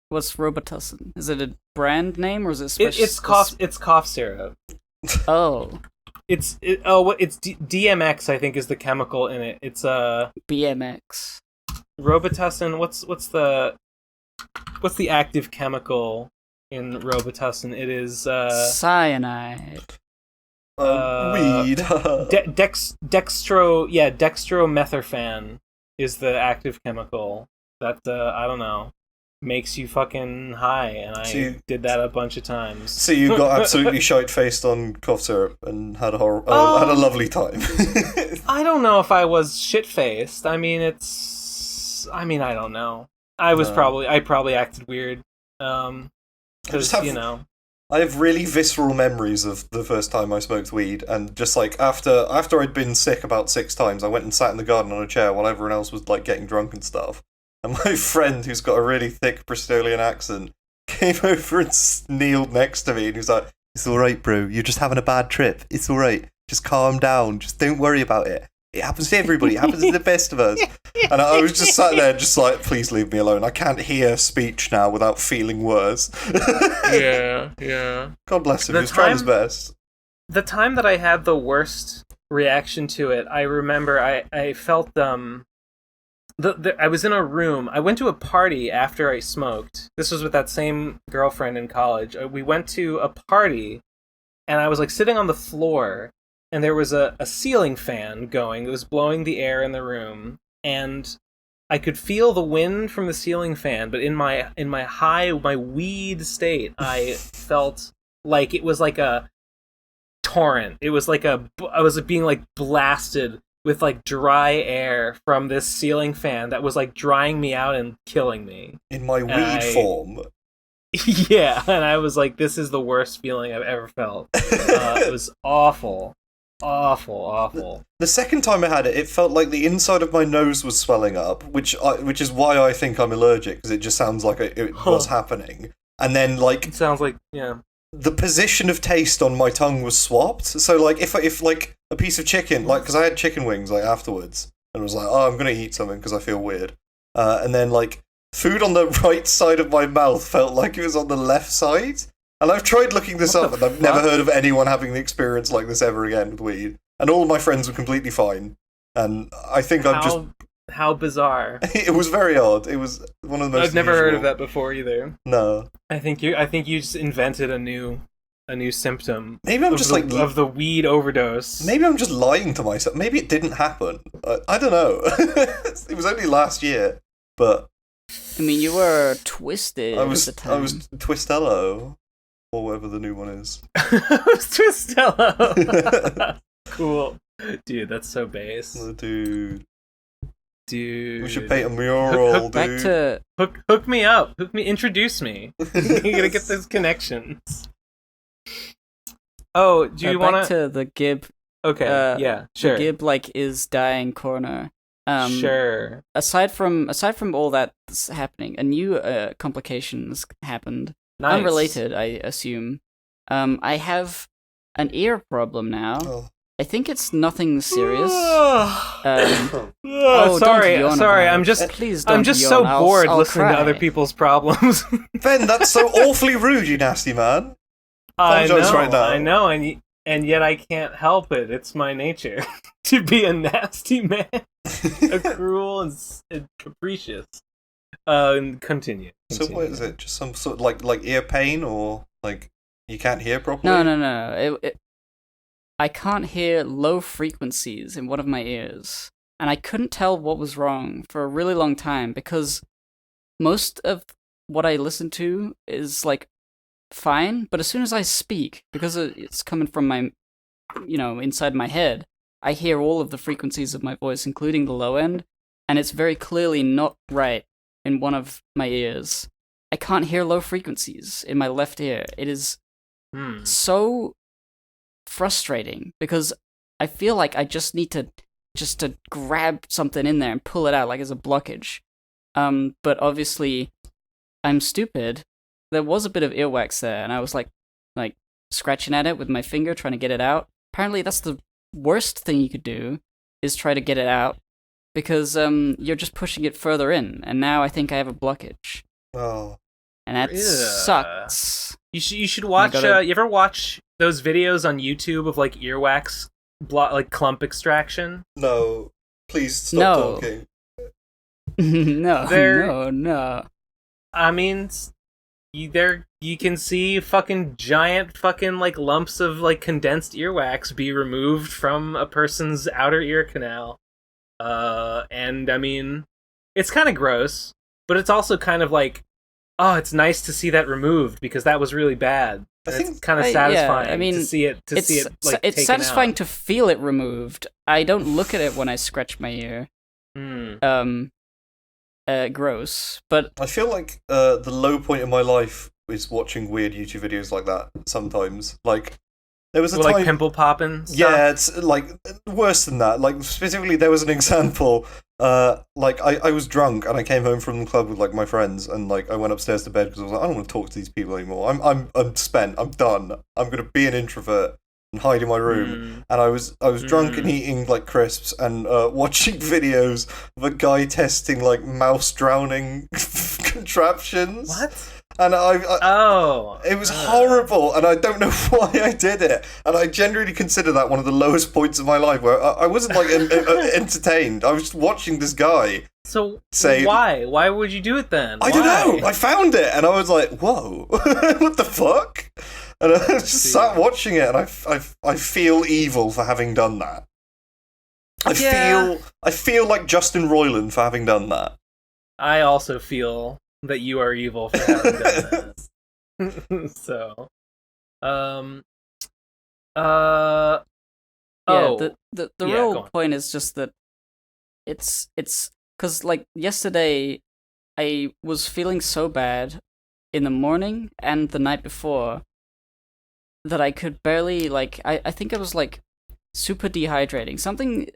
What's Robitussin? Is it a brand name or is it special? It's cough syrup. Oh. It's DMX, I think, is the chemical in it. It's BMX. Robitussin. What's the active chemical in Robitussin? It is cyanide. Weed. Dextrometherphan is the active chemical that I don't know, makes you fucking high, and I did that a bunch of times. So you got absolutely shite-faced on cough syrup and had a lovely time. I don't know if I was shit-faced. I mean, I don't know. I probably acted weird. Because, I have really visceral memories of the first time I smoked weed, and just like after I'd been sick about 6 times, I went and sat in the garden on a chair while everyone else was like getting drunk and stuff. And my friend, who's got a really thick Bristolian accent, came over and kneeled next to me, and he was like, "It's all right, bro. You're just having a bad trip. It's all right. Just calm down. Just don't worry about it. It happens to everybody. It happens to the best of us. And I was just sat there, just like, please leave me alone. I can't hear speech now without feeling worse. Yeah. God bless him. He was trying his best. The time that I had the worst reaction to it, I remember I felt I was in a room. I went to a party after I smoked. This was with that same girlfriend in college. We went to a party, and I was like sitting on the floor, and there was a ceiling fan going. It was blowing the air in the room, and I could feel the wind from the ceiling fan. But in my weed state, I felt like it was like a torrent. It was like I was being like blasted with like dry air from this ceiling fan that was like drying me out and killing me. In my weed form. Yeah, and I was like, this is the worst feeling I've ever felt. It was awful. Awful. The second time I had it, it felt like the inside of my nose was swelling up, which is why I think I'm allergic, because it just sounds like it was happening. And then, like... It sounds like, yeah. The position of taste on my tongue was swapped. So, like, if like, a piece of chicken, like, because I had chicken wings, like, afterwards, and was like, oh, I'm going to eat something because I feel weird. And then, like, food on the right side of my mouth felt like it was on the left side. And I've tried looking this up, and I've never heard of anyone having the experience like this ever again with weed. And all of my friends were completely fine. And I think I'm just... How bizarre. It was very odd. It was one of the most I've never unusual. heard of that before either. No. I think you just invented a new symptom. Maybe I'm just of the weed overdose. Maybe I'm just lying to myself. Maybe it didn't happen. I don't know. It was only last year, but... I mean, you were twisted at the time. I was Twistello. Or whatever the new one is. Twistello. Cool. Dude, that's so base. Oh, dude. We should paint a mural, dude. Hook me up. Introduce me. You gotta get those connections. Oh, do you want back to the Gib? Okay, yeah, sure. The Gib, like, is dying corner. Sure. Aside from all that's happening, a new complications happened. Nice. Unrelated, I assume. I have an ear problem now. Oh. I think it's nothing serious. Sorry. I'm just so bored listening to other people's problems. Ben, that's so awfully rude, you nasty man. I know, right now. I know, and yet I can't help it. It's my nature to be a nasty man, a cruel and capricious. Continue. So what is it? Just some sort of like ear pain, or like you can't hear properly? No. I can't hear low frequencies in one of my ears, and I couldn't tell what was wrong for a really long time because most of what I listen to is like fine, but as soon as I speak, because it's coming from my, inside my head, I hear all of the frequencies of my voice, including the low end, and it's very clearly not right in one of my ears. I can't hear low frequencies in my left ear. It is so frustrating because I feel like I just need to grab something in there and pull it out like as a blockage. But obviously I'm stupid. There was a bit of earwax there, and I was like scratching at it with my finger trying to get it out. Apparently that's the worst thing you could do, is try to get it out, because you're just pushing it further in, and now I think I have a blockage. Oh. And that sucks. You should watch. You ever watch those videos on YouTube of like earwax, like clump extraction? No, please stop talking. No. I mean, you can see fucking giant fucking like lumps of like condensed earwax be removed from a person's outer ear canal. And I mean, it's kind of gross, but it's also kind of like, oh, it's nice to see that removed because that was really bad. It's kind of satisfying. Yeah, I mean, to see it. Like, it's satisfying to feel it removed. I don't look at it when I scratch my ear. Gross. But I feel like the low point in my life is watching weird YouTube videos like that. Sometimes, like there was a time, like pimple popping. Yeah, it's like worse than that. Like specifically, there was an example. Like I was drunk and I came home from the club with like my friends, and like I went upstairs to bed because I was like, I don't want to talk to these people anymore. I'm spent. I'm done. I'm gonna be an introvert. and hide in my room. And I was drunk and eating like crisps and watching videos of a guy testing like mouse drowning contraptions. What? And it was horrible, and I don't know why I did it. And I genuinely consider that one of the lowest points of my life, where I wasn't like entertained. I was just watching this guy. So say, why? Why would you do it then? I don't know. I found it, and I was like, "Whoa, what the fuck?" And I just sat watching it, and I feel evil for having done that. I feel like Justin Roiland for having done that. I also feel that you are evil for having done that. So, the real point is just that it's because like yesterday I was feeling so bad in the morning and the night before that I could barely like I think I was like super dehydrating. Something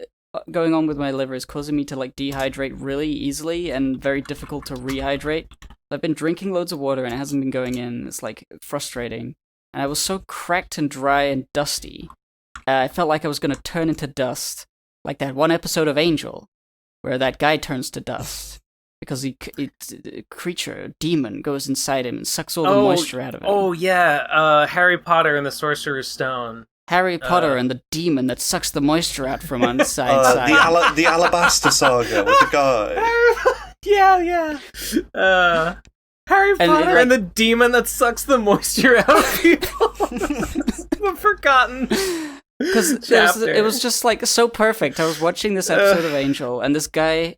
going on with my liver is causing me to like dehydrate really easily and very difficult to rehydrate. I've been drinking loads of water and it hasn't been going in. It's like frustrating. And I was so cracked and dry and dusty. I felt like I was going to turn into dust. Like that one episode of Angel where that guy turns to dust because a demon goes inside him and sucks all the moisture out of him. Oh yeah, Harry Potter and the Sorcerer's Stone. Harry Potter and the demon that sucks the moisture out from inside. The Alabaster Saga with the guy. Yeah. Harry Potter and the demon that sucks the moisture out of people. The forgotten. Because it was just like so perfect. I was watching this episode of Angel, and this guy,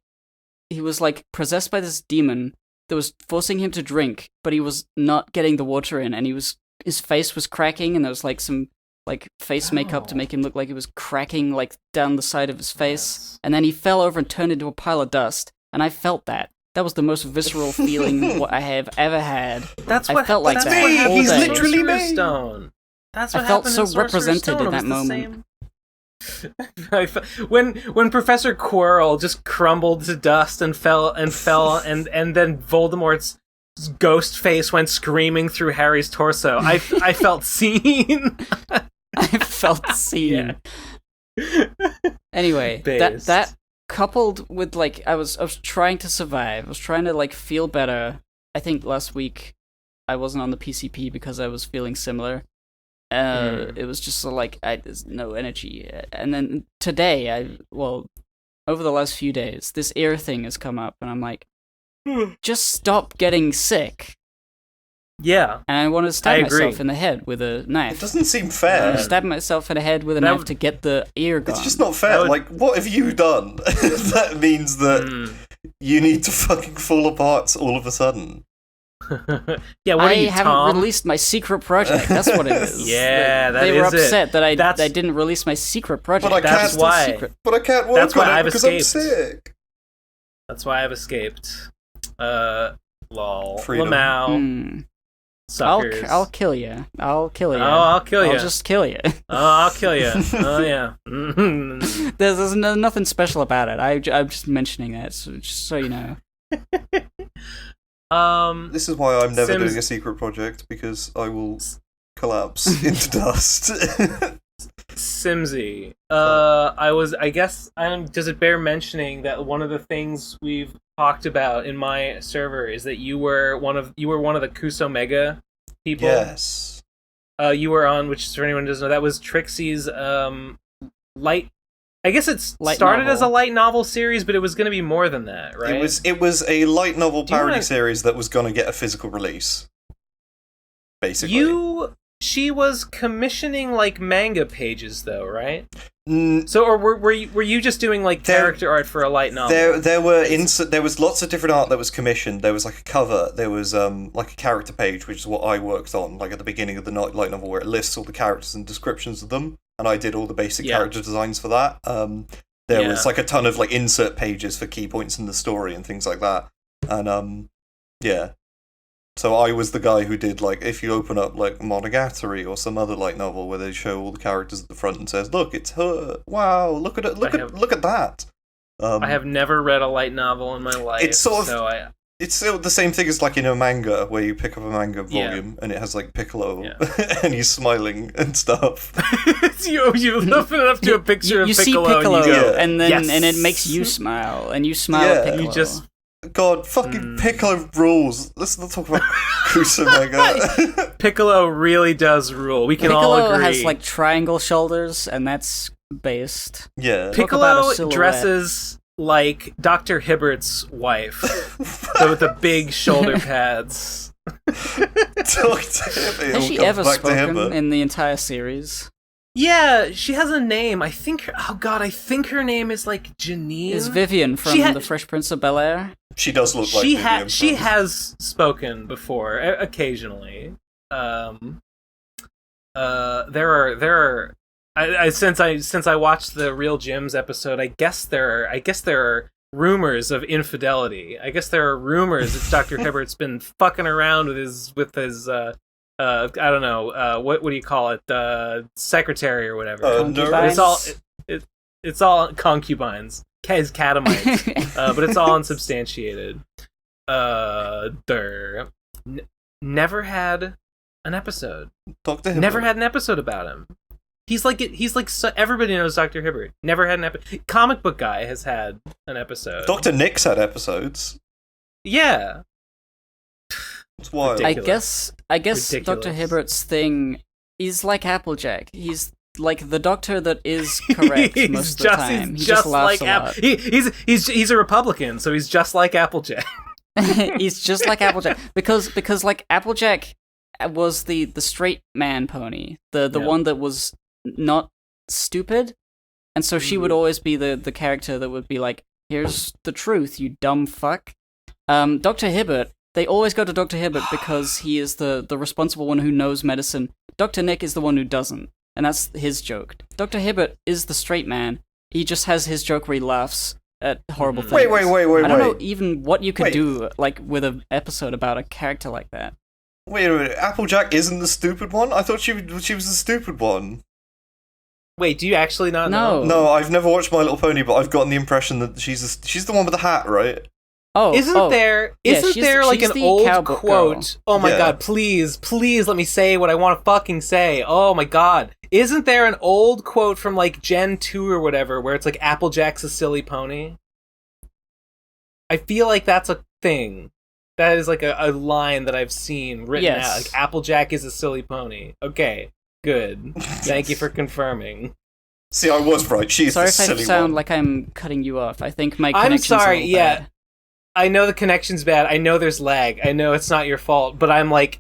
he was like possessed by this demon that was forcing him to drink, but he was not getting the water in, and his face was cracking, and there was like some like face makeup to make him look like he was cracking like down the side of his face, and then he fell over and turned into a pile of dust, and I felt that. That was the most visceral feeling I have ever had. I felt like that all He's day. literally me. Stone. That's what I felt happened so represented in that moment. When Professor Quirrell just crumbled to dust and fell and then Voldemort's ghost face went screaming through Harry's torso. I felt seen. I felt seen. Yeah. Anyway, that coupled with like I was trying to survive. I was trying to like feel better. I think last week I wasn't on the PCP because I was feeling similar. It was just like there's no energy. And then today, over the last few days, this ear thing has come up, and I'm like, just stop getting sick. Yeah. And I want to stab myself in the head with a knife. It doesn't seem fair. Stab myself in the head with a knife to get the ear gone. It's just not fair. Like, what have you done? That means that you need to fucking fall apart all of a sudden. Yeah, what are you, I haven't released my secret project. That's what it is. Yeah, they were upset that I didn't release my secret project. But that's why. But I can't work that's why on it I've because escaped. I'm sick. That's why I've escaped. Lol. Freedom. Lamau. Suckers. I'll kill you. I'll kill you. Oh, I'll kill you. I'll just kill you. Oh, I'll kill you. Oh, yeah. There's nothing special about it. I'm just mentioning that, just so you know. This is why I'm never doing a secret project, because I will collapse into dust. Simsy. Does it bear mentioning that one of the things we've talked about in my server is that you were one of the Kuso Mega people? Yes. You were on, which for anyone who doesn't know, that was Trixie's light. I guess it started as a light novel series, but it was going to be more than that, right? It was a light novel parody series that was going to get a physical release. Basically. She was commissioning like manga pages, though, right? So, or were you just doing like character art for a light novel? There was lots of different art that was commissioned. There was like a cover. There was like a character page, which is what I worked on, like at the beginning of the light novel, where it lists all the characters and descriptions of them, and I did all the basic character designs for that. There was like a ton of like insert pages for key points in the story and things like that, and yeah. So I was the guy who did, like, if you open up, like, Monogatari or some other light novel where they show all the characters at the front and says, look, it's her. Wow, look at it. Look at that. I have never read a light novel in my life. It's sort of, It's still the same thing as like in a manga where you pick up a manga volume and it has like Piccolo and he's smiling and stuff. you open it up to a picture of you Piccolo. See Piccolo and you go, and then yes. and it makes you smile and you smile at Piccolo. You just God, fucking Piccolo rules. Let's not talk about Kuso manga. Piccolo really does rule. We can all agree. Piccolo has like triangle shoulders, and that's based. Yeah. Piccolo dresses like Dr. Hibbert's wife, with the big shoulder pads. Has she ever spoken in the entire series? Yeah, she has a name. I think her name is like Janine. Is Vivian from The Fresh Prince of Bel-Air? She does look like Vivian. She has spoken before, occasionally. There are. Since I watched the Real Gyms episode, I guess there are rumors of infidelity. I guess there are rumors that Dr. Hibbert's been fucking around with his I don't know, what do you call it? Secretary or whatever. It's all concubines. His catamites. But it's all unsubstantiated. Never had an episode. Dr. Hibbert. Never had an episode about him. He's like everybody knows Dr. Hibbert. Never had an episode. Comic book guy has had an episode. Dr. Nick's had episodes. Yeah. It's wild. Ridiculous. I guess Dr. Hibbert's thing is like Applejack. He's like the doctor that is correct most of the time. He just laughs a lot. He's a Republican, so he's just like Applejack. He's just like Applejack because like Applejack was the straight man pony, the one that was not stupid, and so she would always be the character that would be like, here's the truth, you dumb fuck. Dr. Hibbert, they always go to Dr. Hibbert because he is the responsible one who knows medicine. Dr. Nick is the one who doesn't, and that's his joke. Dr. Hibbert is the straight man. He just has his joke where he laughs at horrible things. Wait. I don't know even what you could do like with an episode about a character like that. Wait a minute, Applejack isn't the stupid one? I thought she was the stupid one. Wait, do you actually not know? No, I've never watched My Little Pony, but I've gotten the impression that she's the one with the hat, right? Isn't there like an old quote? Girl. Oh my god, please let me say what I want to fucking say. Oh my god. Isn't there an old quote from like Gen 2 or whatever where it's like Applejack's a silly pony? I feel like that's a thing. That is like a line that I've seen written out. Like Applejack is a silly pony. Okay, good. Thank you for confirming. See, I was right. She's the silly one. Sorry if I sound like I'm cutting you off. I think my connection's I'm sorry, a little bad. I know the connection's bad. I know there's lag. I know it's not your fault. But I'm like,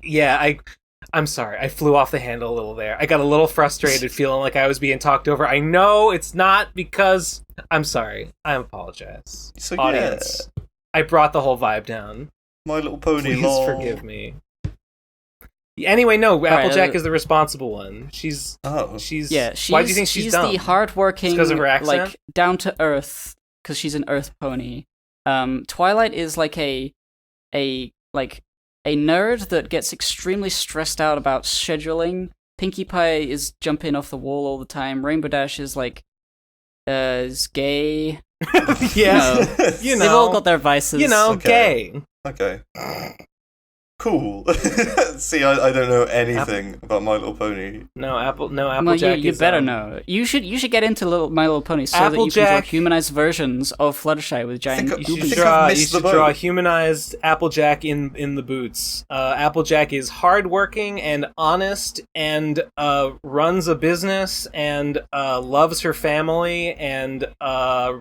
I'm sorry. I flew off the handle a little there. I got a little frustrated feeling like I was being talked over. I know it's not because... I'm sorry. I apologize. So, audience, I brought the whole vibe down. My Little Pony, please forgive me. Anyway, no, Applejack is the responsible one. She's why do you think she's dumb? She's the hardworking, because of her accent? like down to earth, because she's an earth pony. Twilight is like a nerd that gets extremely stressed out about scheduling. Pinkie Pie is jumping off the wall all the time. Rainbow Dash is like is gay. Yeah, they've all got their vices. Gay. Okay. Cool. See, I don't know anything about My Little Pony. No, Applejack. You better know. You should get into My Little Pony so that you can draw humanized versions of Fluttershy with giant. You should draw humanized Applejack in the boots. Applejack is hardworking and honest and runs a business and loves her family and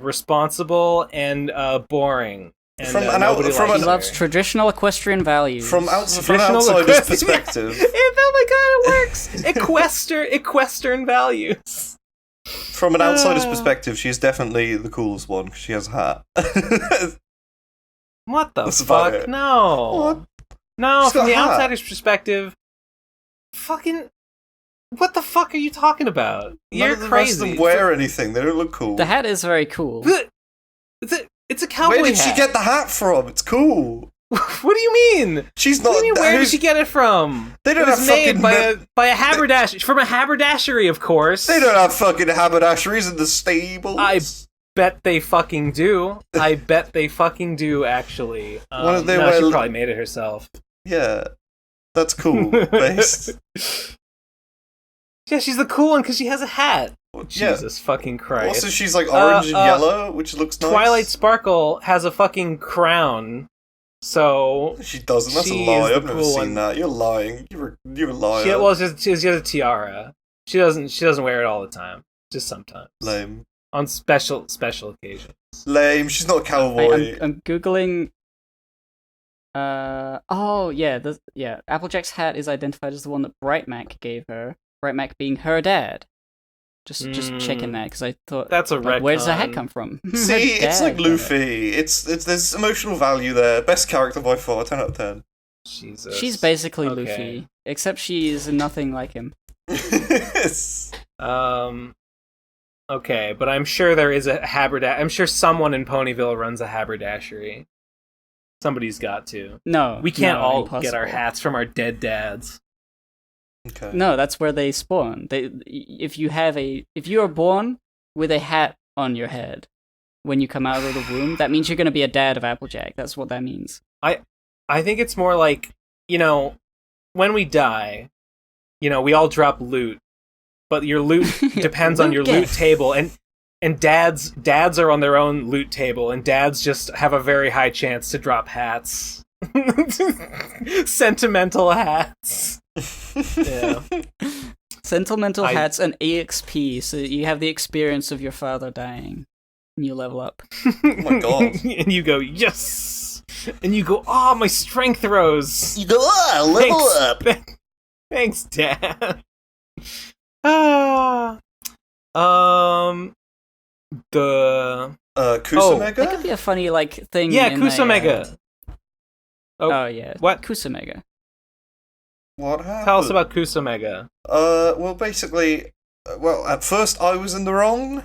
responsible and boring. And, he loves traditional equestrian values. From an outsider's perspective. Oh my god, it works! Equestrian values. From an outsider's perspective, she's definitely the coolest one because she has a hat. What the fuck? No. What? No, from the outsider's perspective, fucking... What the fuck are you talking about? You're crazy. None of the rest of them wear anything. They don't look cool. The hat is very cool. It's a cowboy hat. Where did she get the hat from? It's cool. What do you mean? She's not. What do you mean, where did she get it from? They don't have made by a haberdashery, from a haberdashery, of course. They don't have fucking haberdasheries in the stables. bet they fucking do. I bet they fucking do, actually. She probably made it herself. Yeah, that's cool. Based. Yeah, she's the cool one because she has a hat. Yeah. Jesus fucking Christ. Also, she's like orange and yellow, which looks nice. Twilight Sparkle has a fucking crown, so... She doesn't, that's a lie. I've never seen that. You're lying. You're a liar. She has a tiara. She doesn't wear it all the time. Just sometimes. Lame. On special occasions. Lame. She's not a cowboy. I'm googling. Applejack's hat is identified as the one that Brightmac gave her. Brightmac being her dad. Just checking that because I thought that's a retcon. Where does the hat come from? See, it's like Luffy. It's there's emotional value there. Best character by far. 10 out of 10. Jesus. She's basically Luffy, except she is nothing like him. Okay, but I'm sure there is a I'm sure someone in Ponyville runs a haberdashery. Somebody's got to. No, we can't all impossible. Get our hats from our dead dads. Okay. No, that's where they spawn. If you are born with a hat on your head when you come out of the womb, that means you're going to be a dad of Applejack. That's what that means. I think it's more like, when we die, we all drop loot, but your loot depends on your loot table, and dads are on their own loot table, and dads just have a very high chance to drop hats. Sentimental hats. Yeah. Sentimental hats and EXP, so you have the experience of your father dying, and you level up. Oh my god. And you go, yes! And you go, my strength rose! You go, level up! Thanks, Dad. The... Kusamega? That could be a funny, thing. Yeah, Kusamega. Oh, yeah. What? Kusamega. What happened? Tell us about Kusamega. Well, basically, at first I was in the wrong,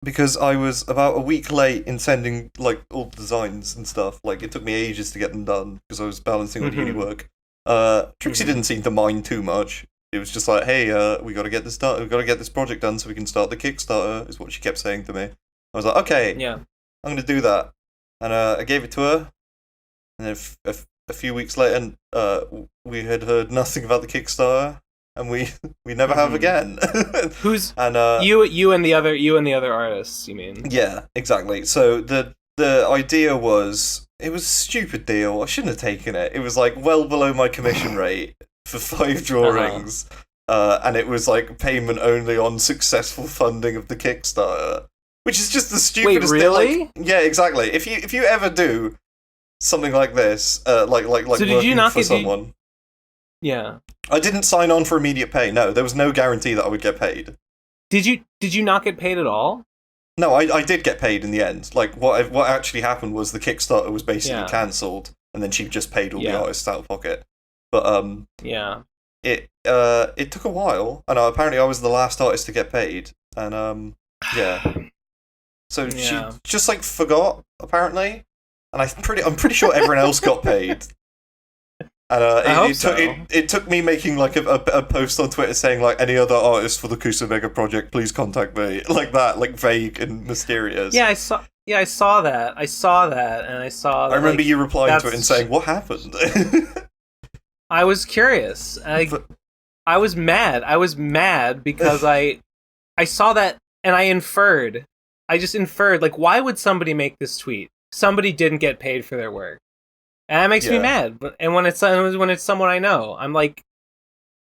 because I was about a week late in sending, all the designs and stuff. It took me ages to get them done, because I was balancing on uni work. Trixie didn't seem to mind too much. It was just like, hey, we gotta get this done, we gotta get this project done so we can start the Kickstarter, is what she kept saying to me. I was like, okay, yeah, I'm gonna do that. And I gave it to her, and then a few weeks later, we had heard nothing about the Kickstarter, and we never have again. Who's and you and the other artists? You mean? Yeah, exactly. So the idea was, it was a stupid deal. I shouldn't have taken it. It was well below my commission rate for 5 drawings, and it was payment only on successful funding of the Kickstarter, which is just the stupidest. Wait, really? Yeah, exactly. If you ever do something like this, so did you not for someone. Yeah. I didn't sign on for immediate pay. No, there was no guarantee that I would get paid. Did you not get paid at all? No, I did get paid in the end. What actually happened was the Kickstarter was basically cancelled, and then she just paid all the artists out of pocket. But it took a while, and apparently I was the last artist to get paid, and so she just forgot apparently. And I'm pretty sure everyone else got paid. And it took me making a post on Twitter saying any other artist for the Kusamega project, please contact me, that, vague and mysterious. Yeah, I saw that. I remember you replying to it and saying, "What happened?" I was curious. I was mad. I was mad because I saw that and I just inferred why would somebody make this tweet? Somebody didn't get paid for their work, and that makes me mad. And when it's someone I know, I'm like,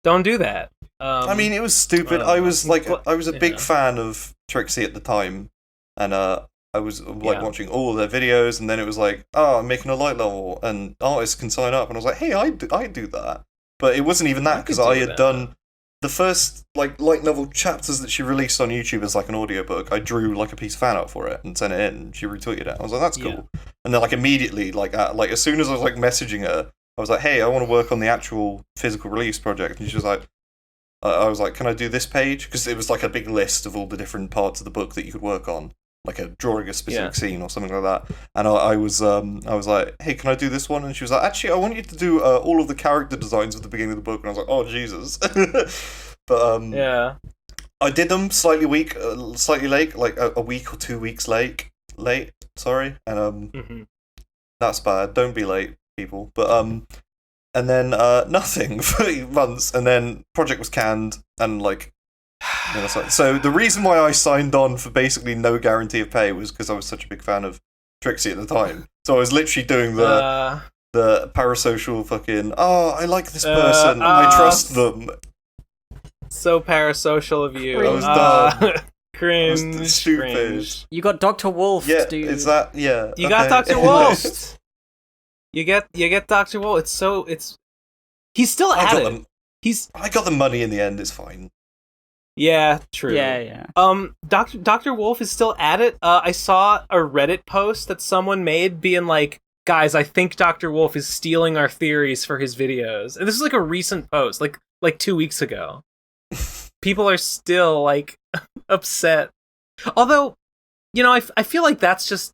don't do that. I mean, it was stupid. I was a big fan of Trixie at the time, and I was watching all their videos, and then it was I'm making a light level, and artists can sign up, and I was like, hey, I do that. But it wasn't even that, because I had done the first light novel chapters that she released on YouTube as an audiobook. I drew a piece of fan art for it and sent it in, and she retweeted it. I was like, that's cool. And then immediately as soon as I was messaging her, I was like, hey, I want to work on the actual physical release project. And she was like, I was like, can I do this page? Because it was a big list of all the different parts of the book that you could work on, drawing a specific scene or something like that. And I was like, hey, can I do this one? And she was like, actually, I want you to do all of the character designs at the beginning of the book. And I was like, oh Jesus. But I did them slightly late, like a week or 2 weeks late. Sorry, and that's bad. Don't be late, people. But and then nothing for months, and then project was canned, and like. So the reason why I signed on for basically no guarantee of pay was because I was such a big fan of Trixie at the time. So I was literally doing the parasocial fucking. Oh, I like this person. I trust them. So parasocial of you. I was dumb. Cringe. I was stupid. Cringe. You got Dr. Wolf. Yeah, dude. is that You got Dr. Wolf. You get Dr. Wolf. He's still at it. I got the money in the end. It's fine. Yeah, true. Yeah. Dr. Wolf is still at it. I saw a Reddit post that someone made being like, guys, I think Dr. Wolf is stealing our theories for his videos. And this is like a recent post, like 2 weeks ago. People are still like upset. Although, I feel like that's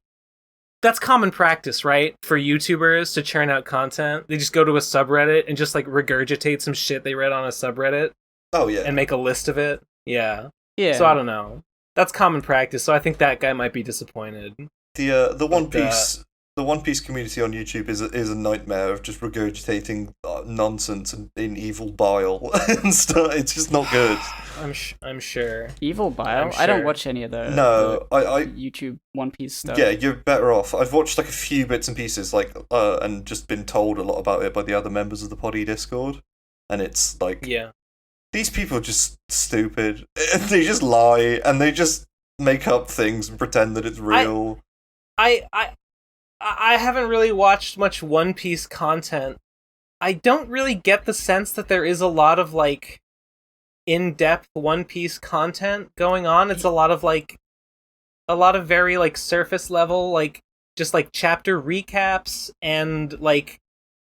common practice, right? For YouTubers to churn out content. They just go to a subreddit and just like regurgitate some shit they read on a subreddit. Oh yeah. And make a list of it. Yeah. Yeah. So I don't know. That's common practice, so I think that guy might be disappointed. The One Piece community on YouTube is a nightmare of just regurgitating nonsense in evil bile and stuff. It's just not good. I'm sure. Evil bile? Sure. I don't watch any of the I YouTube One Piece stuff. Yeah, you're better off. I've watched like a few bits and pieces, like and just been told a lot about it by the other members of the Poddy Discord, and it's like these people are just stupid. They just lie and they just make up things and pretend that it's real. I haven't really watched much One Piece content. I don't really get the sense that there is a lot of like in-depth One Piece content going on. It's a lot of very like surface level, like just like chapter recaps and like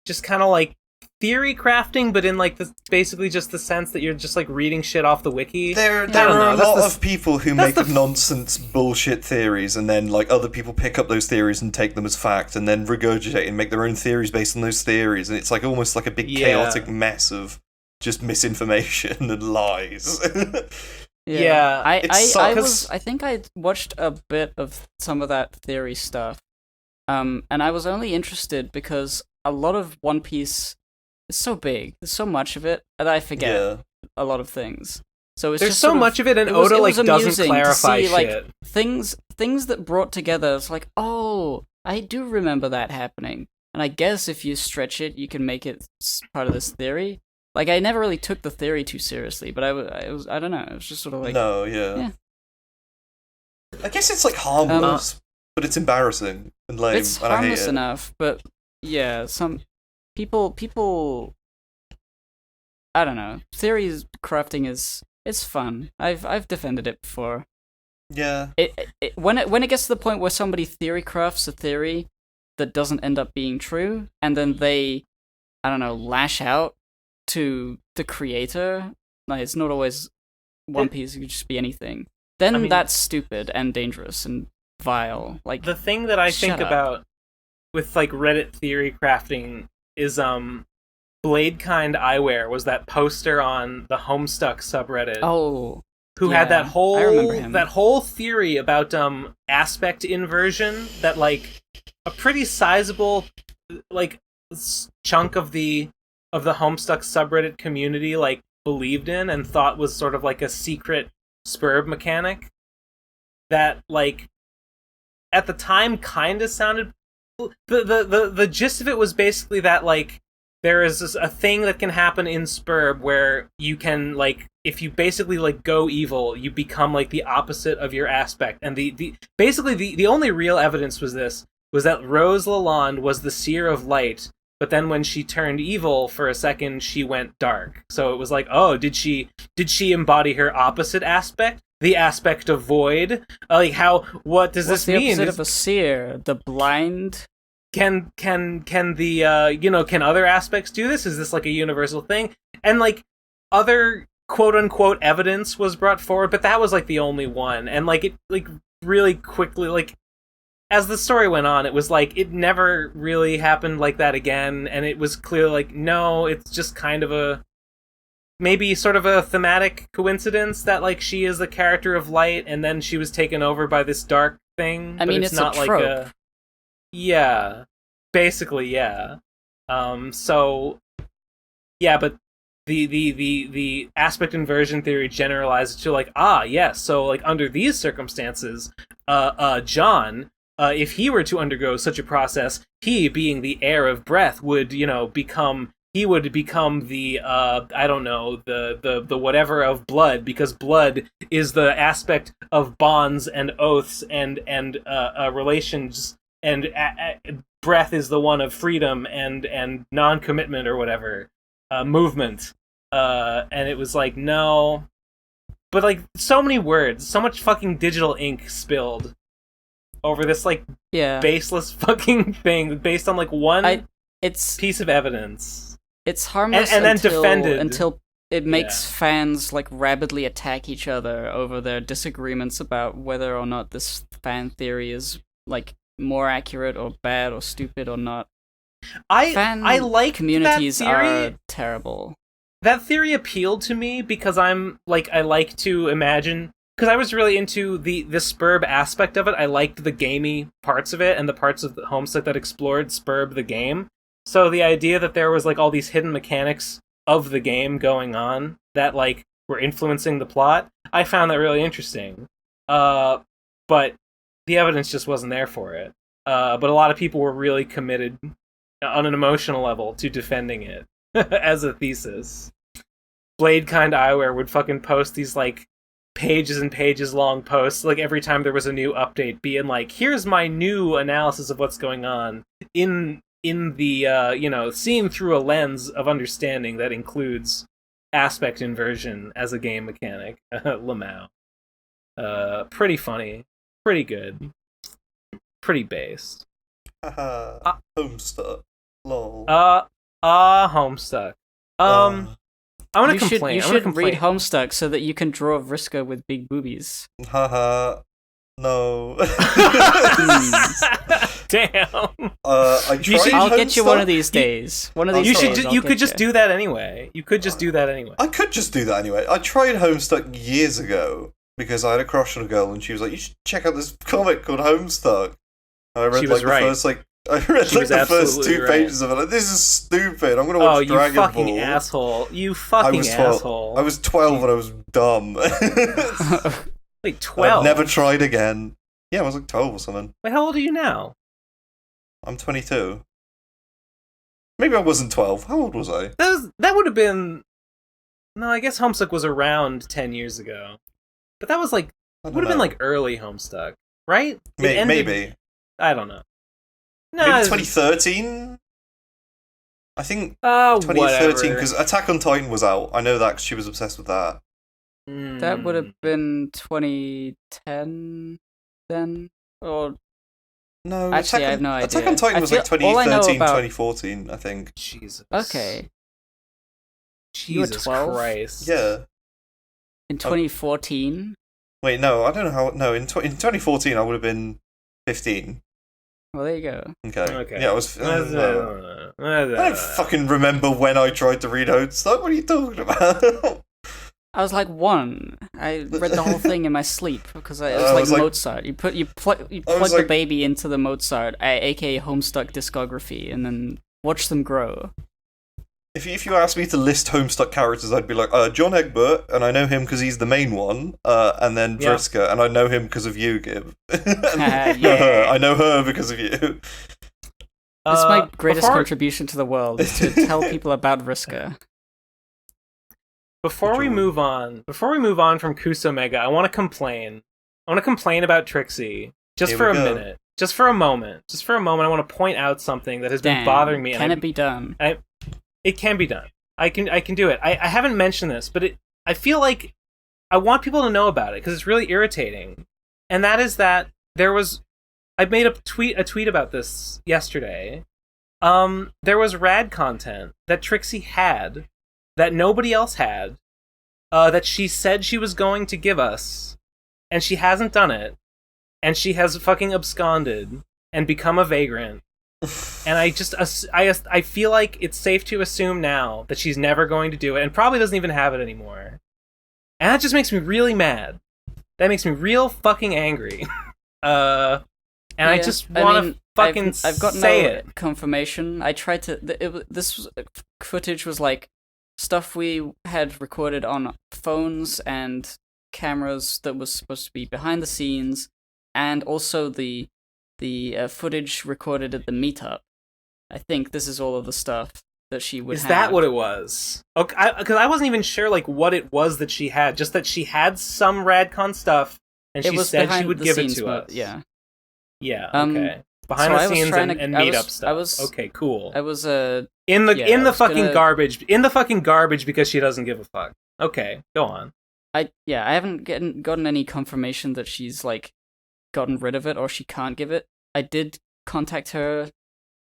just kind of like theory crafting, but in like basically just the sense that you're just like reading shit off the wiki. There are a lot of people who make nonsense bullshit theories, and then like other people pick up those theories and take them as fact, and then regurgitate and make their own theories based on those theories, and it's like almost like a big chaotic mess of just misinformation and lies. I think I watched a bit of some of that theory stuff, and I was only interested because a lot of One Piece. It's so big. There's so much of it that I forget a lot of things. So there's so much of it, and Oda like doesn't clarify shit. Like, things that brought together. It's like, oh, I do remember that happening. And I guess if you stretch it, you can make it part of this theory. Like I never really took the theory too seriously, but I don't know. It was just sort of like I guess it's like harmless, but it's embarrassing and lame. It's and harmless I hate enough, but some. People, I don't know. Theory crafting it's fun. I've defended it before. Yeah. When it gets to the point where somebody theory crafts a theory that doesn't end up being true, and then they, I don't know, lash out to the creator. Like it's not always One Piece. It could just be anything. Then that's stupid and dangerous and vile. Like the thing that I think about with like Reddit theory crafting is Bladekind Eyewear was that poster on the Homestuck subreddit. Oh, who had that whole I remember him. That whole theory about aspect inversion that like a pretty sizable like chunk of the Homestuck subreddit community like believed in and thought was sort of like a secret spurb mechanic that like at the time kind of sounded. The gist of it was basically that like there is a thing that can happen in Spurb where you can like if you basically like go evil, you become like the opposite of your aspect. And the only real evidence was that Rose Lalonde was the seer of light, but then when she turned evil for a second, she went dark. So it was like, oh, did she embody her opposite aspect? The aspect of void, like what does this mean? What's the opposite of a seer? The blind. Can the can other aspects do this? Is this like a universal thing? And like other quote unquote evidence was brought forward, but that was like the only one. And like it like really quickly like as the story went on, it was like it never really happened like that again. And it was clear like no, it's just kind of maybe sort of a thematic coincidence that like she is the character of light, and then she was taken over by this dark thing. I mean, it's not a trope. Yeah, basically, yeah. So, yeah, but the aspect inversion theory generalizes to like, yes, so like under these circumstances, John, if he were to undergo such a process, he, being the heir of breath, would, become the I don't know, the whatever of blood, because blood is the aspect of bonds and oaths and relations, and breath is the one of freedom and non-commitment or whatever, movement. And it was like, no, but like so many words, so much fucking digital ink spilled over this like baseless fucking thing based on like one piece of evidence. It's harmless and then defended until it makes fans like rabidly attack each other over their disagreements about whether or not this fan theory is like more accurate or bad or stupid or not. I like communities that theory. Are terrible. That theory appealed to me because I'm like, I like to imagine, because I was really into the Spurb aspect of it. I liked the gamey parts of it and the parts of the Homestuck that explored Spurb the game. So the idea that there was like all these hidden mechanics of the game going on that like were influencing the plot, I found that really interesting. But the evidence just wasn't there for it. But a lot of people were really committed on an emotional level to defending it as a thesis. Blade Kind Eyewear would fucking post these like pages and pages long posts like every time there was a new update, being like, here's my new analysis of what's going on in the seeing through a lens of understanding that includes aspect inversion as a game mechanic. Lamau. Pretty funny, pretty good, pretty based. Homestuck. Lol. Homestuck. I'm gonna complain. You should read Homestuck so that you can draw Vriska with big boobies. Haha. No. Damn. I tried I'll get you one of these days. One of these days. You could just do that anyway. You could just do that anyway. I could just do that anyway. I tried Homestuck years ago because I had a crush on a girl, and she was like, "You should check out this comic called Homestuck." And I read the first two pages of it. Like, this is stupid. I'm gonna watch Dragon Ball. You fucking asshole! You fucking asshole! I was 12 and I was dumb. Wait, 12? I've never tried again. Yeah, I was like 12 or something. Wait, how old are you now? I'm 22. Maybe I wasn't 12. How old was I? That would have been... No, I guess Homestuck was around 10 years ago. But that was like... Would have been like early Homestuck, right? Maybe. I don't know. No, maybe 2013? I think 2013, because Attack on Titan was out. I know that because she was obsessed with that. That would have been 2010 then? Or... No, actually, I have no idea. Attack on Titan was like 2013, 2014, I think. Jesus. Okay. Jesus Christ. Yeah. In 2014? Wait, no, I don't know how... No, in 2014 I would have been 15. Well, there you go. Okay. Yeah, I was... I don't fucking remember when I tried to read Homestuck. What are you talking about? I was like 1. I read the whole thing in my sleep because it was like Mozart. You plug the baby into the Mozart, aka Homestuck discography, and then watch them grow. If you asked me to list Homestuck characters, I'd be like, John Egbert, and I know him because he's the main one, and then Vriska, and I know him because of you, Gib. I know her because of you. That's my greatest contribution to the world, is to tell people about Vriska. Before we move on from Kuso Mega, I want to complain. I want to complain about Trixie just for a minute, just for a moment. I want to point out something that has been bothering me. Can it be done? It can be done. I can do it. I haven't mentioned this, but I feel like I want people to know about it because it's really irritating. And that is that I made a tweet about this yesterday. There was rad content that Trixie had that nobody else had, that she said she was going to give us, and she hasn't done it, and she has fucking absconded and become a vagrant, And I feel like it's safe to assume now that she's never going to do it, and probably doesn't even have it anymore. And that just makes me really mad. That makes me real fucking angry. And I just want to fucking I've got say no it. confirmation. I tried to. This footage was like stuff we had recorded on phones and cameras that was supposed to be behind the scenes, and also the footage recorded at the meetup. I think this is all of the stuff that she would have. Is that what it was? Okay, because I wasn't even sure like what it was that she had. Just that she had some RadCon stuff, and she said she would give it to us. Yeah. Yeah. Okay. Behind the scenes and meetup stuff. Okay. Cool. I was in the fucking garbage. In the fucking garbage because she doesn't give a fuck. Okay. Go on. I haven't gotten any confirmation that she's like gotten rid of it or she can't give it. I did contact her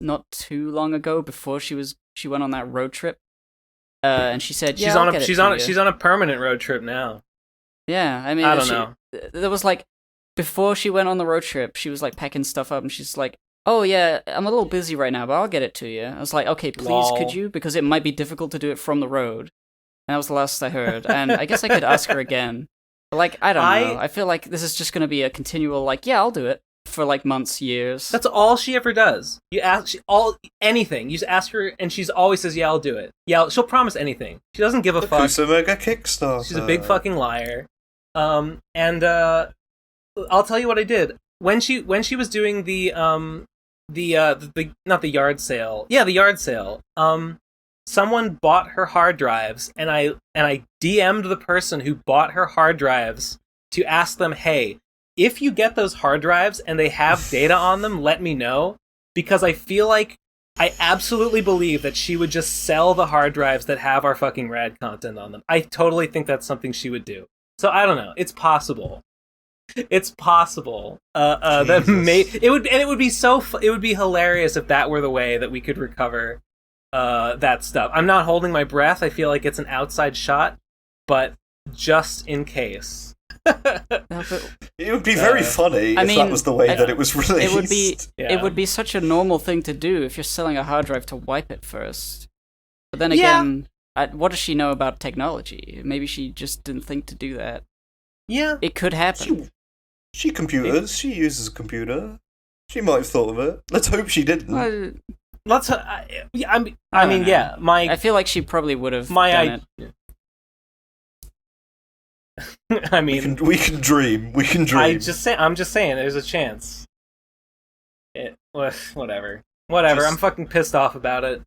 not too long ago before she went on that road trip, and she said she's on a permanent road trip now. Yeah, I mean, I don't know. There was like before she went on the road trip, she was like packing stuff up, and she's like, "Oh yeah, I'm a little busy right now, but I'll get it to you." I was like, "Okay, please, could you? Because it might be difficult to do it from the road." And that was the last I heard. And I guess I could ask her again. But like, I don't know. I feel like this is just going to be a continual like, yeah, I'll do it for like months, years. That's all she ever does. You ask anything. You just ask her, and she's always says, "Yeah, I'll do it." Yeah, she'll promise anything. She doesn't give a fuck. Kuso mega Kickstarter. She's a big fucking liar. And I'll tell you what I did when she was doing the not the yard sale. Yeah, the yard sale. Someone bought her hard drives, and I DM'd the person who bought her hard drives to ask them, "Hey, if you get those hard drives and they have data on them, let me know." Because I feel like I absolutely believe that she would just sell the hard drives that have our fucking rad content on them. I totally think that's something she would do. So I don't know. It's possible. It's possible. It would be hilarious if that were the way that we could recover that stuff. I'm not holding my breath. I feel like it's an outside shot, but just in case. It would be very funny if that was the way that it was released. It would be such a normal thing to do if you're selling a hard drive to wipe it first. But then again, what does she know about technology? Maybe she just didn't think to do that. Yeah, it could happen. She computers. She uses a computer. She might have thought of it. Let's hope she didn't. I mean, yeah. I feel like she probably would have done it. I mean, we can dream. We can dream. I'm just saying. There's a chance. Whatever. I'm fucking pissed off about it.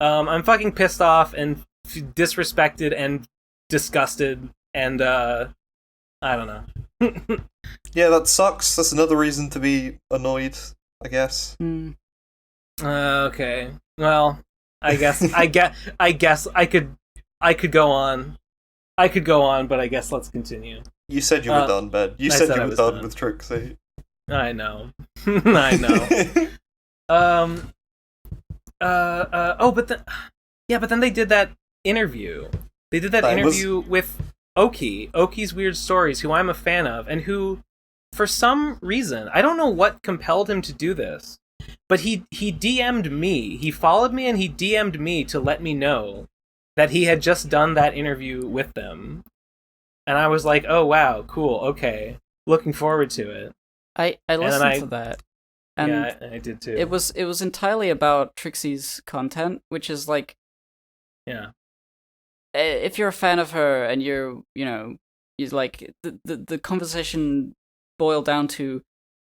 I'm fucking pissed off and disrespected and disgusted and I don't know. Yeah, that sucks. That's another reason to be annoyed, I guess. Okay. Well, I guess I could go on. But I guess let's continue. You said you were done, Ben. You said you were done with Trixie. I know. I know. But then they did that interview. They did that interview with Oki. Oki's Weird Stories, who I'm a fan of, and who, for some reason, I don't know what compelled him to do this, but he DM'd me. He followed me and he DM'd me to let me know that he had just done that interview with them. And I was like, oh wow, cool, okay. Looking forward to it. I listened to that. And yeah, I did too. It was entirely about Trixie's content, which is like, yeah. If you're a fan of her and you're like the conversation boiled down to,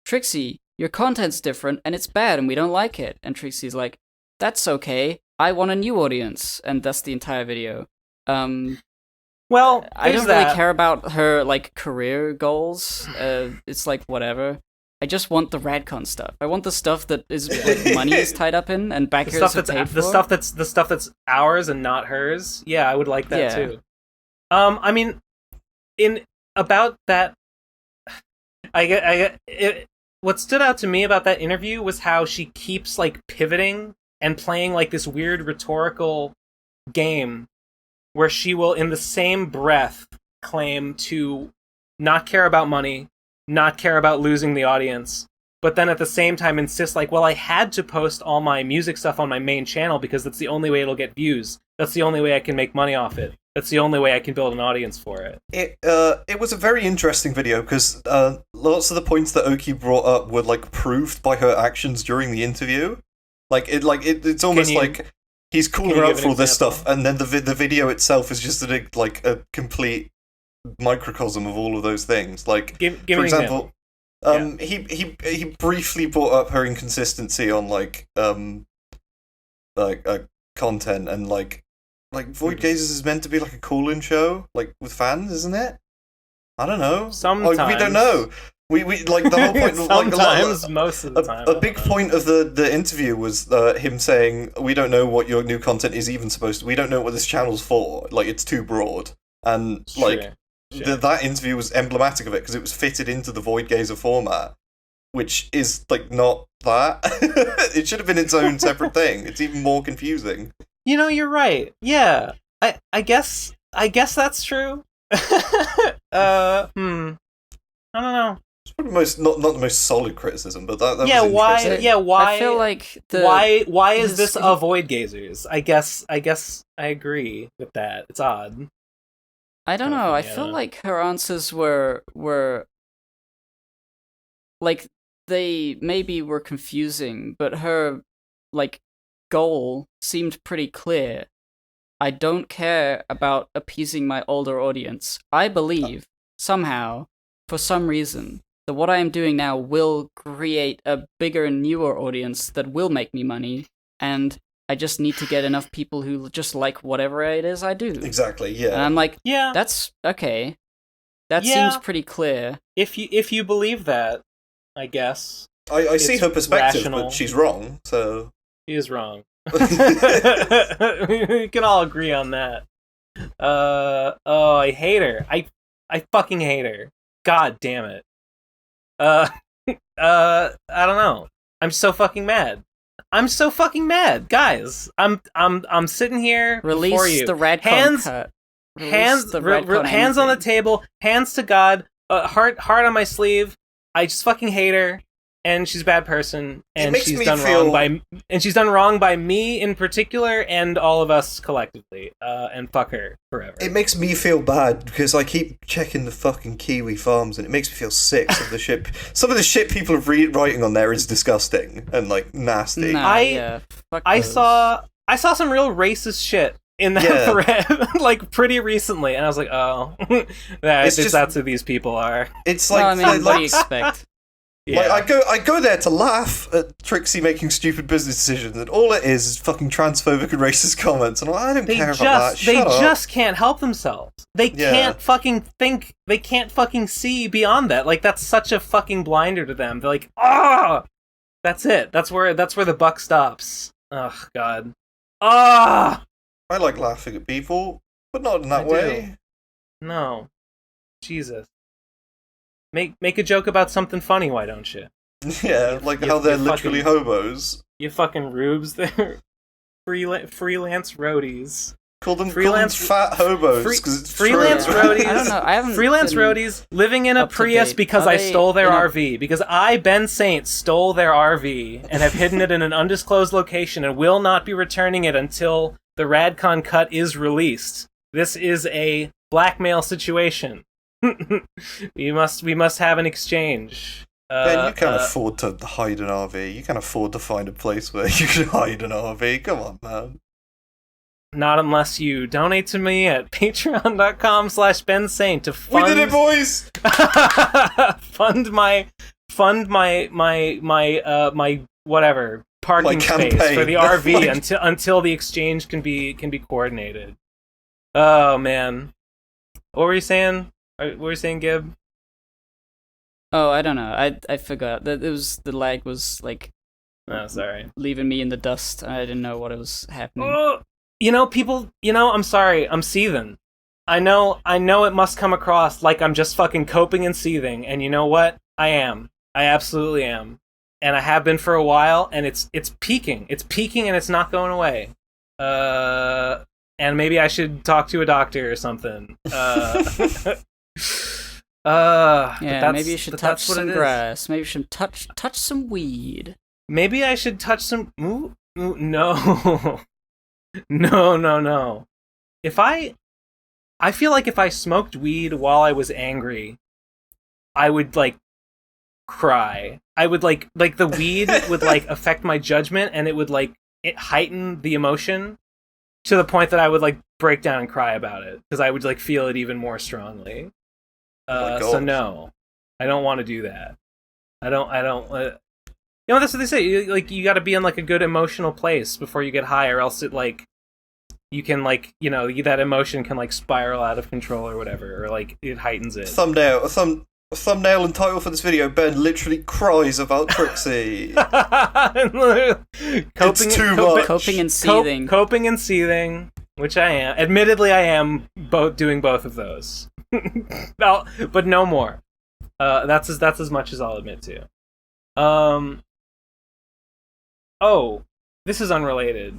Trixie, your content's different and it's bad and we don't like it. And Trixie's like, that's okay. I want a new audience, and that's the entire video. Well, I don't really care about her like career goals. It's like whatever. I just want the Radcon stuff. I want the stuff that is like, money is tied up in and backers have paid for. The stuff that's ours and not hers. Yeah, I would like that too. I mean, about that, what stood out to me about that interview was how she keeps like pivoting and playing like this weird rhetorical game where she will, in the same breath, claim to not care about money, not care about losing the audience, but then at the same time insist like, well, I had to post all my music stuff on my main channel because that's the only way it'll get views. That's the only way I can make money off it. That's the only way I can build an audience for it. It was a very interesting video because lots of the points that Oki brought up were like proved by her actions during the interview. It's almost like he's calling her out for all this stuff, and then the video itself is just a complete microcosm of all of those things. Like, for example, he briefly brought up her inconsistency on content and like Void Gazers is meant to be like a call-in show, like with fans, isn't it? I don't know. Sometimes we don't know. We like the whole point. Sometimes, most of the time. A big point of the interview was him saying, "We don't know what your new content is even supposed to. We don't know what this channel's for. Like it's too broad." And that interview was emblematic of it because it was fitted into the Void Gazer format, which is like not that. It should have been its own separate thing. It's even more confusing. You know, you're right. Yeah, I guess that's true. I don't know. It's probably not the most solid criticism, but that yeah, was why? interesting. Yeah, why? I feel like why is this a Void Gazers? I guess I agree with that. It's odd. I don't know. I feel like her answers were like they maybe were confusing, but her like goal seemed pretty clear. I don't care about appeasing my older audience. I believe somehow, for some reason, that what I am doing now will create a bigger and newer audience that will make me money, and I just need to get enough people who just like whatever it is I do. Exactly, yeah. And I'm like, yeah, that's okay. That seems pretty clear. If you believe that, I guess. I see her perspective, rational. but she's wrong, so... She is wrong. We can all agree on that. I hate her. I fucking hate her. God damn it. I don't know. I'm so fucking mad. Guys. I'm sitting here Release before you. The red cut. Hands on the table, hands to God, heart on my sleeve. I just fucking hate her, and she's a bad person, and she's done wrong by me in particular, and all of us collectively. And fuck her forever. It makes me feel bad because I keep checking the fucking Kiwi farms, and it makes me feel sick of the shit. Some of the shit people are writing on there is disgusting and like nasty. Nah, I saw some real racist shit in that thread, like pretty recently, and I was like, "Oh, that's who these people are." It's like, what do you expect? Yeah. Like, I go there to laugh at Trixie making stupid business decisions, and all it is fucking transphobic and racist comments, and I don't care about that. They just can't help themselves. They can't fucking think. They can't fucking see beyond that. Like that's such a fucking blinder to them. They're like, ah, that's it. That's where the buck stops. Oh God, ah. I like laughing at people, but not in that way. No. Jesus. Make a joke about something funny, why don't you? Yeah, like how they're literally hobos. You fucking rubes. They're freelance roadies. Call them fat hobos, because it's freelance true. roadies. I don't know. I haven't freelance roadies living in a Prius because I stole their RV. Because I, Ben Saint, stole their RV and have hidden it in an undisclosed location and will not be returning it until the Radcon cut is released. This is a blackmail situation. we must have an exchange. Ben, you can't afford to hide an RV. You can't afford to find a place where you can hide an RV. Come on, man. Not unless you donate to me at patreon.com/bensaint to fund... We did it, boys! fund my whatever parking space for the RV until the exchange can be coordinated. Oh man, what were you saying? What were you saying, Gib? Oh, I don't know. I forgot that the lag was like. Oh, sorry. Leaving me in the dust. I didn't know what was happening. People. I'm sorry. I'm seething. I know it must come across like I'm just fucking coping and seething, and you know what? I am. I absolutely am. And I have been for a while, and it's peaking. It's peaking, and it's not going away. And maybe I should talk to a doctor or something. Yeah, maybe you should touch some grass. Maybe you should touch some weed. Maybe I should touch some. Ooh, no, no. I feel like if I smoked weed while I was angry, I would like cry. I would like the weed would like affect my judgment, and it would like heighten the emotion to the point that I would like break down and cry about it because I would like feel it even more strongly. So no, I don't want to do that. I don't. You know, that's what they say. You got to be in like a good emotional place before you get high, or else it like you can like that emotion can like spiral out of control or whatever, or like it heightens it. Thumbnail and title for this video: Ben literally cries about Trixie. It's too much. Coping and seething. Coping and seething, which I am. Admittedly, I am doing both of those. But no more. That's as much as I'll admit to. Oh, this is unrelated,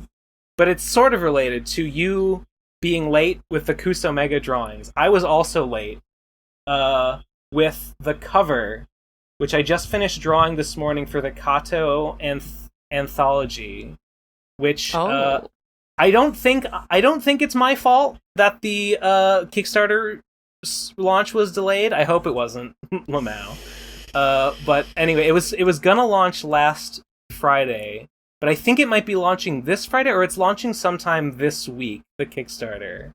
but it's sort of related to you being late with the Kuso Mega drawings. I was also late with the cover, which I just finished drawing this morning for the Kato Anthology, which I don't think it's my fault that the Kickstarter launch was delayed. I hope it wasn't Lamau. But anyway, it was gonna launch last Friday, but I think it might be launching this Friday, or it's launching sometime this week, the Kickstarter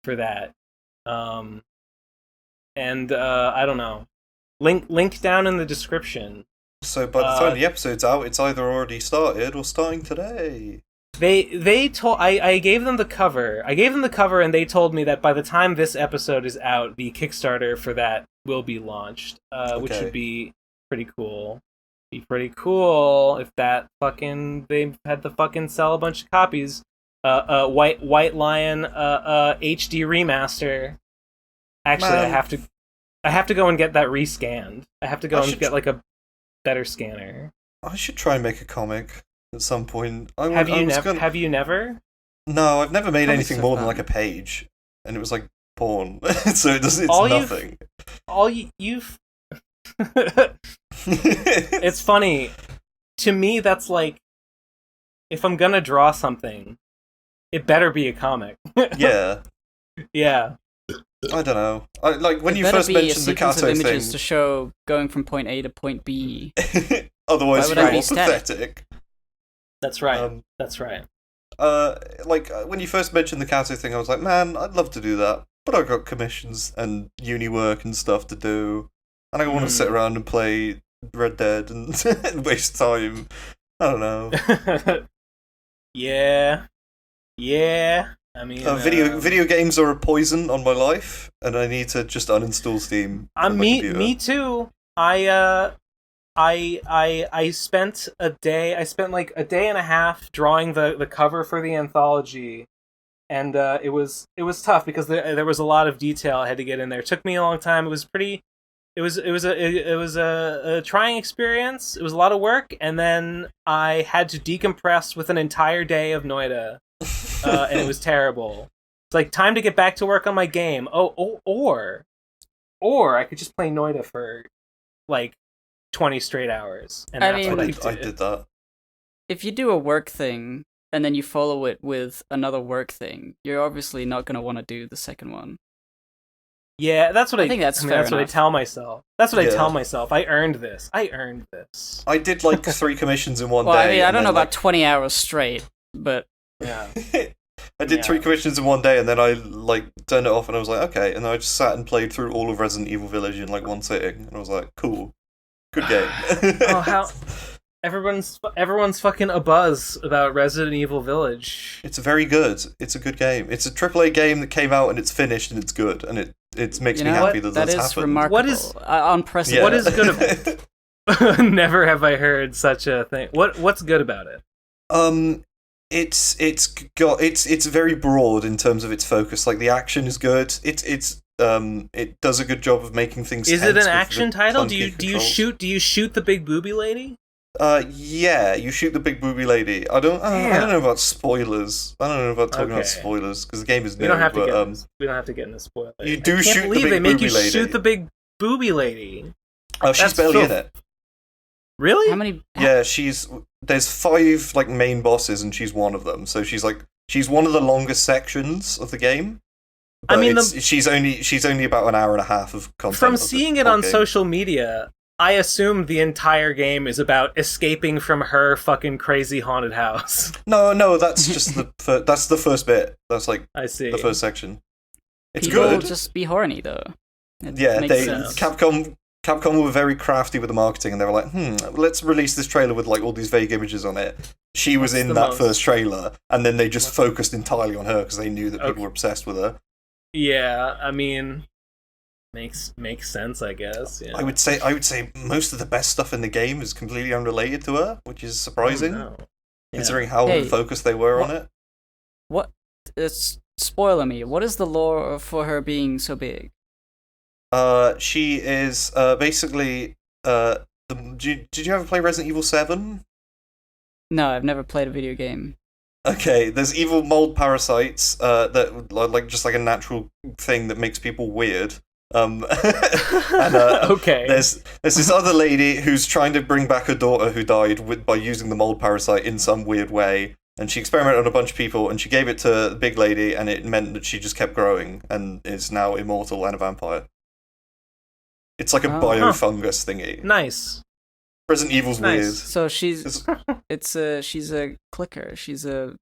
for that. And I don't know. Link down in the description. So by the time the episode's out, it's either already started or starting today. They told I gave them the cover. I gave them the cover, and they told me that by the time this episode is out, the Kickstarter for that will be launched, which would be pretty cool. Be pretty cool if that fucking they had to fucking sell a bunch of copies. White Lion HD remaster. Actually, man. I have to go and get that rescanned. I have to go and get like a better scanner. I should try and make a comic at some point. Have you never? No, I've never made anything more than like a page, and it was like porn, so it's nothing. You've It's funny. To me, that's like, if I'm gonna draw something, it better be a comic. Yeah. Yeah. I don't know. Like when you first mentioned the Kato thing, images to show going from point A to point B. Otherwise, you're more pathetic. That's right. That's right. Like when you first mentioned the Kato thing, I was like, man, I'd love to do that, but I've got commissions and uni work and stuff to do, and I want to sit around and play Red Dead and waste time. I don't know. Yeah. I mean, video games are a poison on my life, and I need to just uninstall Steam. Me too. I spent a day. I spent like a day and a half drawing the cover for the anthology, and it was tough because there was a lot of detail I had to get in there. It took me a long time. It was a trying experience. It was a lot of work, and then I had to decompress with an entire day of Noida. And it was terrible. It's like time to get back to work on my game. Or I could just play Noida for like 20 straight hours. And I did that. If you do a work thing and then you follow it with another work thing, you're obviously not going to want to do the second one. Yeah, that's what I think. That's what I tell myself. That's what I tell myself. I earned this. I did like 3 commissions in one day. I mean, I don't know about 20 hours straight, but yeah. I did 3 commissions in one day, and then I like turned it off, and I was like, okay. And then I just sat and played through all of Resident Evil Village in like one sitting, and I was like, cool, good game. How everyone's fucking abuzz about Resident Evil Village. It's very good. It's a good game. It's a AAA game that came out and it's finished and it's good, and it makes me happy that that's happened. That is remarkable. What is unprecedented? Yeah. What is good about it? Never have I heard such a thing. What's good about it? It's very broad in terms of its focus. Like the action is good. It does a good job of making things. Is it an action title? Do you shoot the big booby lady? Yeah, you shoot the big booby lady. I don't know about spoilers. I don't know about talking about spoilers because the game is new. We don't have to get into spoilers. You do shoot the big booby lady. Shoot the big booby lady. Oh, she's barely in it. Really? How many? Yeah, there's 5 like main bosses, and she's one of them. So she's one of the longest sections of the game. But I mean, she's only about an hour and a half of content. From seeing it on social media, I assumed the entire game is about escaping from her fucking crazy haunted house. No, that's just that's the first bit. That's like I see. the first section. It's People good. just be horny though. Capcom were very crafty with the marketing, and they were like, let's release this trailer with like all these vague images on it. She was in that first trailer, and then they just focused entirely on her because they knew that people were obsessed with her. Yeah, I mean, makes sense, I guess. Yeah. I would say most of the best stuff in the game is completely unrelated to her, which is surprising, considering how focused they were on it. What? Spoiler me. What is the lore for her being so big? She is basically. Did you ever play Resident Evil 7? No, I've never played a video game. Okay, there's evil mold parasites that like just like a natural thing that makes people weird. And, okay. There's this other lady who's trying to bring back her daughter who died by using the mold parasite in some weird way, and she experimented on a bunch of people, and she gave it to the big lady, and it meant that she just kept growing and is now immortal and a vampire. It's like a biofungus thingy. Nice. Resident Evil's weird. So she's a clicker. She's a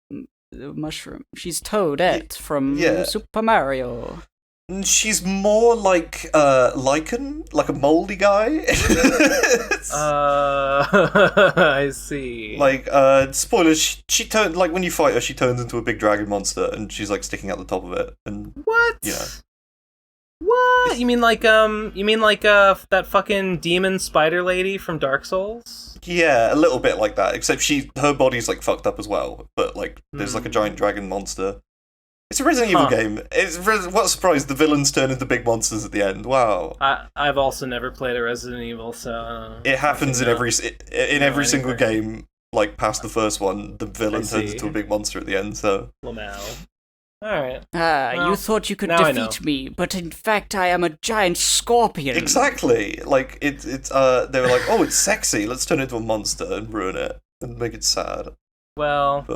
mushroom. She's Toadette from Super Mario. She's more like lichen, like a moldy guy. I see. Like spoilers. She turned like when you fight her, she turns into a big dragon monster, and she's like sticking out the top of it. And what? You know. What? You mean like that fucking demon spider lady from Dark Souls? Yeah, a little bit like that. Except her body's like fucked up as well. But like, there's like a giant dragon monster. It's a Resident Evil game. What a surprise! The villains turn into big monsters at the end. Wow. I've also never played a Resident Evil, so it happens in every single game. Like past the first one, the villain turns into a big monster at the end. So. Lamau. Alright. You thought you could defeat me, but in fact I am a giant scorpion. Exactly. Like they were like, oh, it's sexy. Let's turn it into a monster and ruin it and make it sad. Well,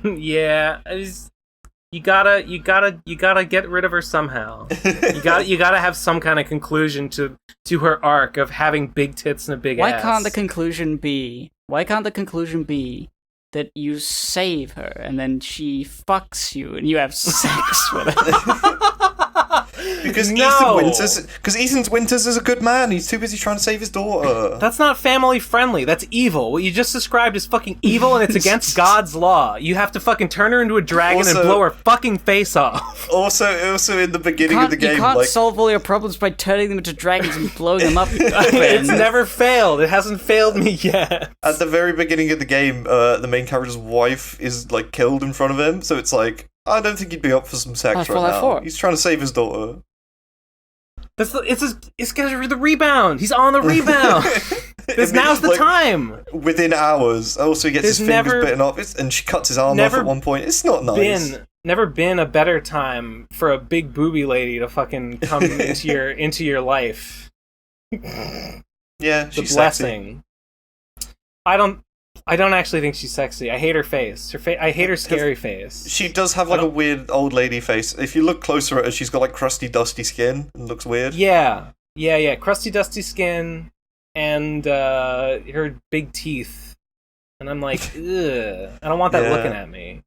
yeah. You gotta get rid of her somehow. You gotta have some kind of conclusion to her arc of having big tits and a big ass. Why can't the conclusion be that you save her and then she fucks you and you have sex with her? Because Ethan Winters is a good man. He's too busy trying to save his daughter. That's not family friendly. That's evil. What you just described is fucking evil, and it's against God's law. You have to fucking turn her into a dragon and blow her fucking face off. Also in the beginning of the game, you can't solve all your problems by turning them into dragons and blowing them up. It's never failed. It hasn't failed me yet. At the very beginning of the game, the main character's wife is like killed in front of him, so it's like, I don't think he'd be up for some sex right now. He's trying to save his daughter. It's the rebound. He's on the rebound. Now's the time. Within hours. Also, he gets his fingers bitten off, and she cuts his arm off at one point. It's not nice. Never been a better time for a big booby lady to fucking come into your life. Yeah, she's the blessing. Sexy. I don't actually think she's sexy. I hate her face. I hate her scary face. She does have like a weird old lady face. If you look closer at her, she's got like crusty, dusty skin and looks weird. Yeah. Crusty, dusty skin and her big teeth. And I'm like, ugh. I don't want that looking at me.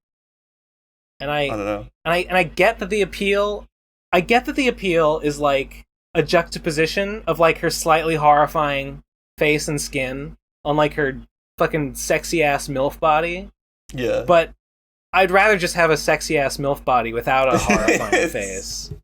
And I don't know. And I get that the appeal. I get that the appeal is like a juxtaposition of like her slightly horrifying face and skin on like her fucking sexy ass MILF body. Yeah. But I'd rather just have a sexy ass MILF body without a horrifying face.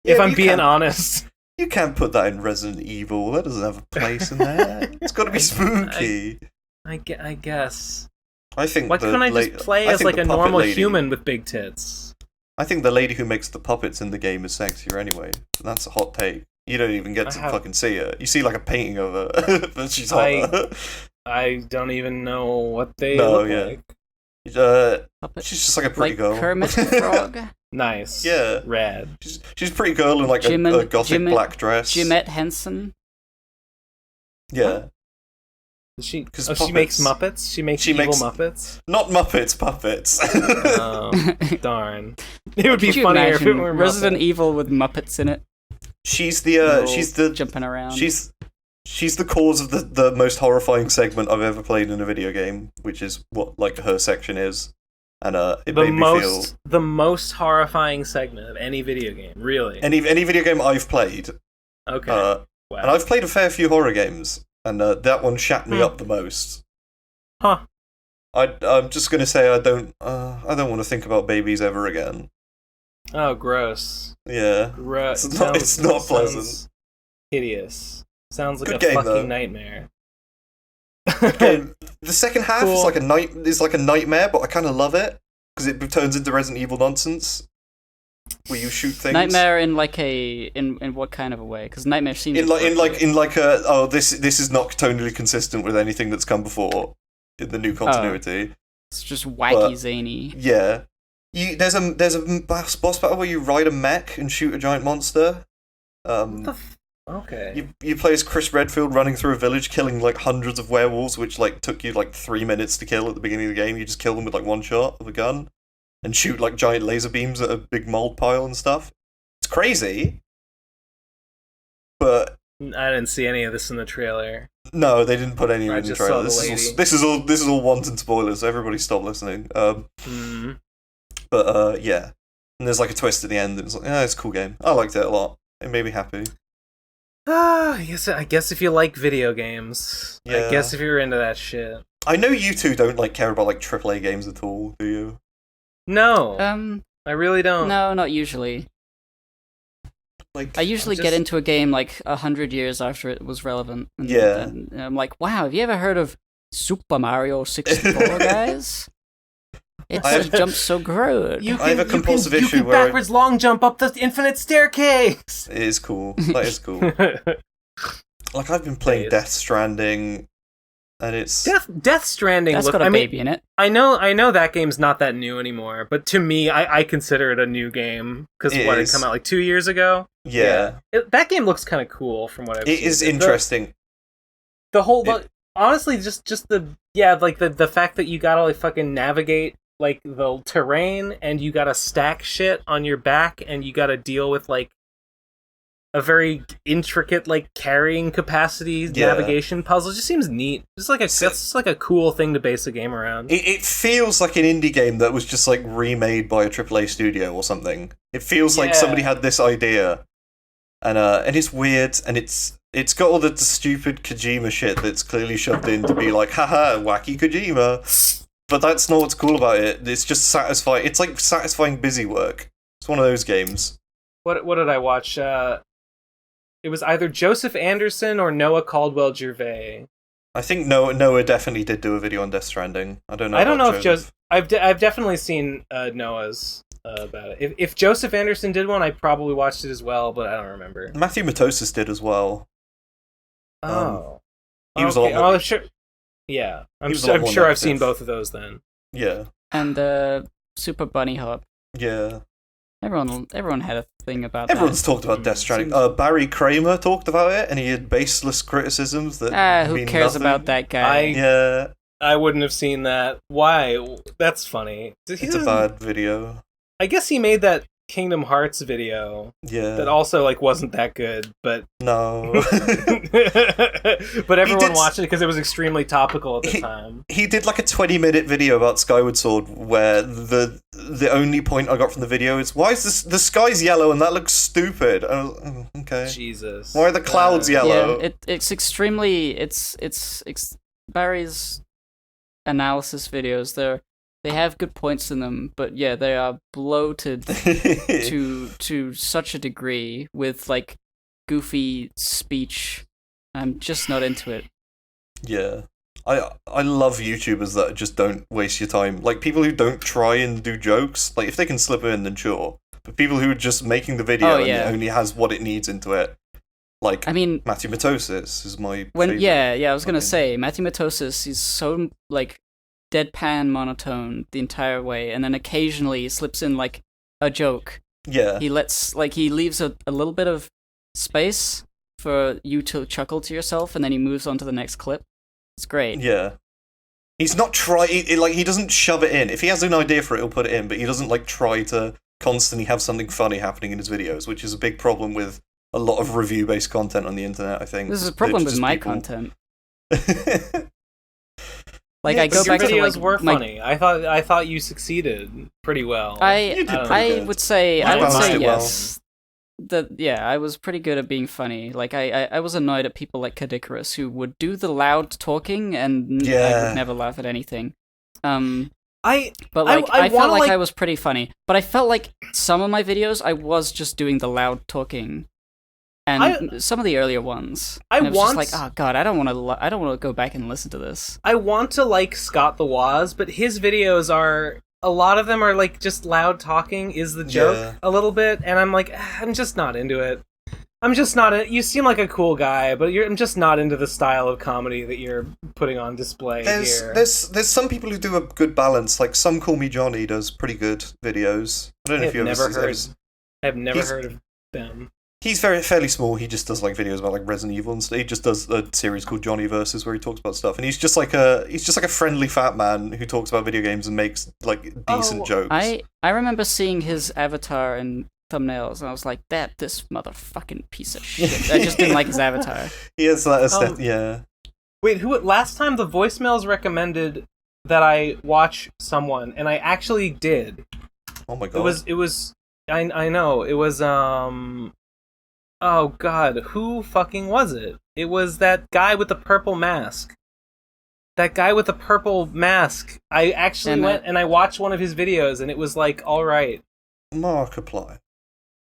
If I'm being honest. You can't put that in Resident Evil. That doesn't have a place in there. It's got to be spooky. I guess. I think. Why couldn't I just play as like a normal human with big tits? I think the lady who makes the puppets in the game is sexier anyway. That's a hot take. You don't even get to fucking see her. You see like a painting of her, but she's hot. I don't even know what they look like. She's just like a pretty girl. Kermit the Frog? Nice. Yeah. Rad. She's a pretty girl in like a gothic black dress. Jimette Henson. Yeah. She makes Muppets? She makes evil Muppets? Not Muppets, puppets. Oh, darn. It would be Could funnier if it were Resident Muppets. Evil with Muppets in it. She's the jumping around. She's the cause of the most horrifying segment I've ever played in a video game, which is what like her section is. And it made me feel the most horrifying segment of any video game, really. Any video game I've played. Okay. Wow. And I've played a fair few horror games, and that one shat me up the most. Huh. I'm just gonna say I don't want to think about babies ever again. Oh, gross. Yeah. Gross. It's not pleasant. Hideous. Sounds like Good a game, fucking though. nightmare. The second half Cool. is like a nightmare, but I kind of love it because it turns into Resident Evil nonsense, where you shoot things. Nightmare in like in what kind of a way? Because Nightmare seems in like a this is not tonally consistent with anything that's come before in the new continuity. It's just wacky, zany. Yeah, there's a boss battle where you ride a mech and shoot a giant monster. Okay. You play as Chris Redfield running through a village, killing like hundreds of werewolves, which like took you like 3 minutes to kill at the beginning of the game. You just kill them with like one shot of a gun, and shoot like giant laser beams at a big mold pile and stuff. It's crazy, but I didn't see any of this in the trailer. no, they didn't put any in the just trailer. saw the This is all wanton spoilers. So everybody stop listening. But yeah, and there's like a twist at the end. And it's like, it's a cool game. I liked it a lot. It made me happy. I guess if you like video games. Yeah. I guess if you're into that shit. I know you two don't like care about like AAA games at all, do you? No. I really don't. No, not usually. Like I usually get into a game like 100 years after it was relevant. And Yeah. then I'm like, wow, have you ever heard of Super Mario 64, guys? It jumps so good. I have a compulsive issue you can where backwards long jump up the infinite staircase. it is cool. That is cool. Like I've been playing Death Stranding, and it's Death Stranding. That's got a baby in it. I know that game's not that new anymore, but to me, I consider it a new game because it come out like 2 years ago. Yeah. That game looks kind of cool from what I've seen. It is interesting. Honestly, just the fact that you gotta like fucking navigate like the terrain and you gotta stack shit on your back and you gotta deal with like a very intricate like carrying capacity navigation puzzle. It just seems neat. That's just like a cool thing to base a game around. It feels like an indie game that was just like remade by a AAA studio or something. It feels like somebody had this idea, and it's weird, and it's got all the stupid Kojima shit that's clearly shoved in to be like, haha, wacky Kojima. But that's not what's cool about it. It's just satisfying. It's like satisfying busy work. It's one of those games. What did I watch? It was either Joseph Anderson or Noah Caldwell Gervais. I think Noah definitely did do a video on Death Stranding. I don't know. If Joseph. I've definitely seen Noah's about it. If Joseph Anderson did one, I probably watched it as well, but I don't remember. Matthew Matosis did as well. He was a lot more... sure. Yeah, I'm sure I've seen both of those then. Yeah. And Super Bunny Hop. Yeah. Everyone had a thing about Everyone's that. talked about Death Stranding. Barry Kramer talked about it, and he had baseless criticisms that who mean cares nothing. about that guy? I wouldn't have seen that. Why? That's funny. It's a bad video. I guess he made that Kingdom Hearts video. Yeah. That also like wasn't that good, but no. But everyone watched it because it was extremely topical at the time. He did like a 20-minute video about Skyward Sword where the only point I got from the video is, why is the sky's yellow and that looks stupid? And I was, okay. Jesus. Why are the clouds yellow? Yeah, it's extremely it's Barry's analysis videos. They have good points in them, but yeah, they are bloated to such a degree with like goofy speech. I'm just not into it. Yeah. I love YouTubers that just don't waste your time. Like people who don't try and do jokes, like if they can slip in, then sure. But people who are just making the video and it only has what it needs into it. Like, I mean, Matthew Matosis is my favorite. I was gonna say Matthew Matosis is so like deadpan monotone the entire way, and then occasionally he slips in like a joke, Yeah. he leaves a little bit of space for you to chuckle to yourself, and then he moves on to the next clip. It's great. Yeah. He's not he doesn't shove it in. If he has an idea for it, he'll put it in, but he doesn't try to constantly have something funny happening in his videos, which is a big problem with a lot of review-based content on the internet, I think. This is a problem with my content. I go your back to videos were funny. I thought you succeeded pretty well. I would say yes. Well. I was pretty good at being funny. I was annoyed at people like Kadikarus who would do the loud talking and I would never laugh at anything. I felt like I was pretty funny, but I felt like some of my videos I was just doing the loud talking, and some of the earlier ones. I was just like, oh god, I don't want to go back and listen to this. I want to like Scott the Woz, but his videos a lot of them are just loud talking is the joke a little bit, and I'm like, I'm just not into it. I'm just not. You seem like a cool guy, but I'm just not into the style of comedy that you're putting on display here. There's some people who do a good balance. Like Some Call Me Johnny does pretty good videos. I don't know if you've ever seen. I've never heard of them. He's fairly small. He just does videos about Resident Evil and stuff. He just does a series called Johnny Versus where he talks about stuff, and he's just like a friendly fat man who talks about video games and makes decent jokes. I remember seeing his avatar and thumbnails, and I was like, this motherfucking piece of shit. I just didn't like his avatar. He has that aesthetic, yeah. Wait, last time the voicemails recommended that I watch someone, and I actually did. Oh my god. It was I know, it was oh god, who fucking was it? It was that guy with the purple mask. I actually went and I watched one of his videos, and it was alright. Markiplier.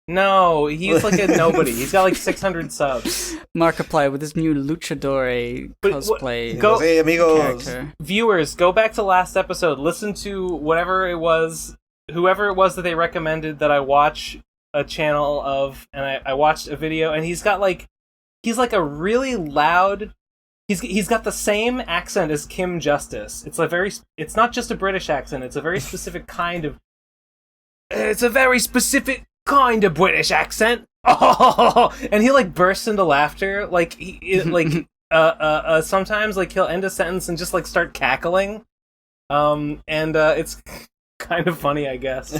No, he's a nobody. He's got 600 subs. Markiplier with his new luchador cosplay character. Viewers, go back to last episode. Listen to whoever it was that they recommended that I watch a channel of, and I watched a video, and he's got he's a really loud. He's got the same accent as Kim Justice. It's not just a British accent. It's a very specific kind of. It's a very specific kind of British accent. Oh, and he bursts into laughter. Sometimes he'll end a sentence and just start cackling. It's kind of funny, I guess.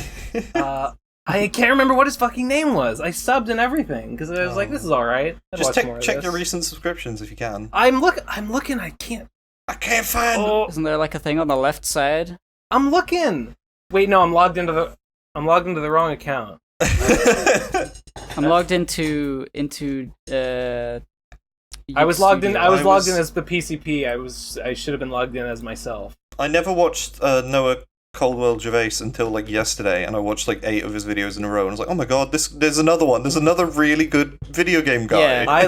I can't remember what his fucking name was. I subbed and everything because I was this is all right. Just check your recent subscriptions if you can. I'm looking. I can't find. Oh. Isn't there a thing on the left side? I'm looking. Wait, no, I'm logged into the wrong account. I'm logged into. I was logged in. I was logged in as the PCP. I should have been logged in as myself. I never watched Noah Caldwell Gervais until yesterday, and I watched 8 of his videos in a row, and I was like, oh my god, there's another one. There's another really good video game guy. Yeah, I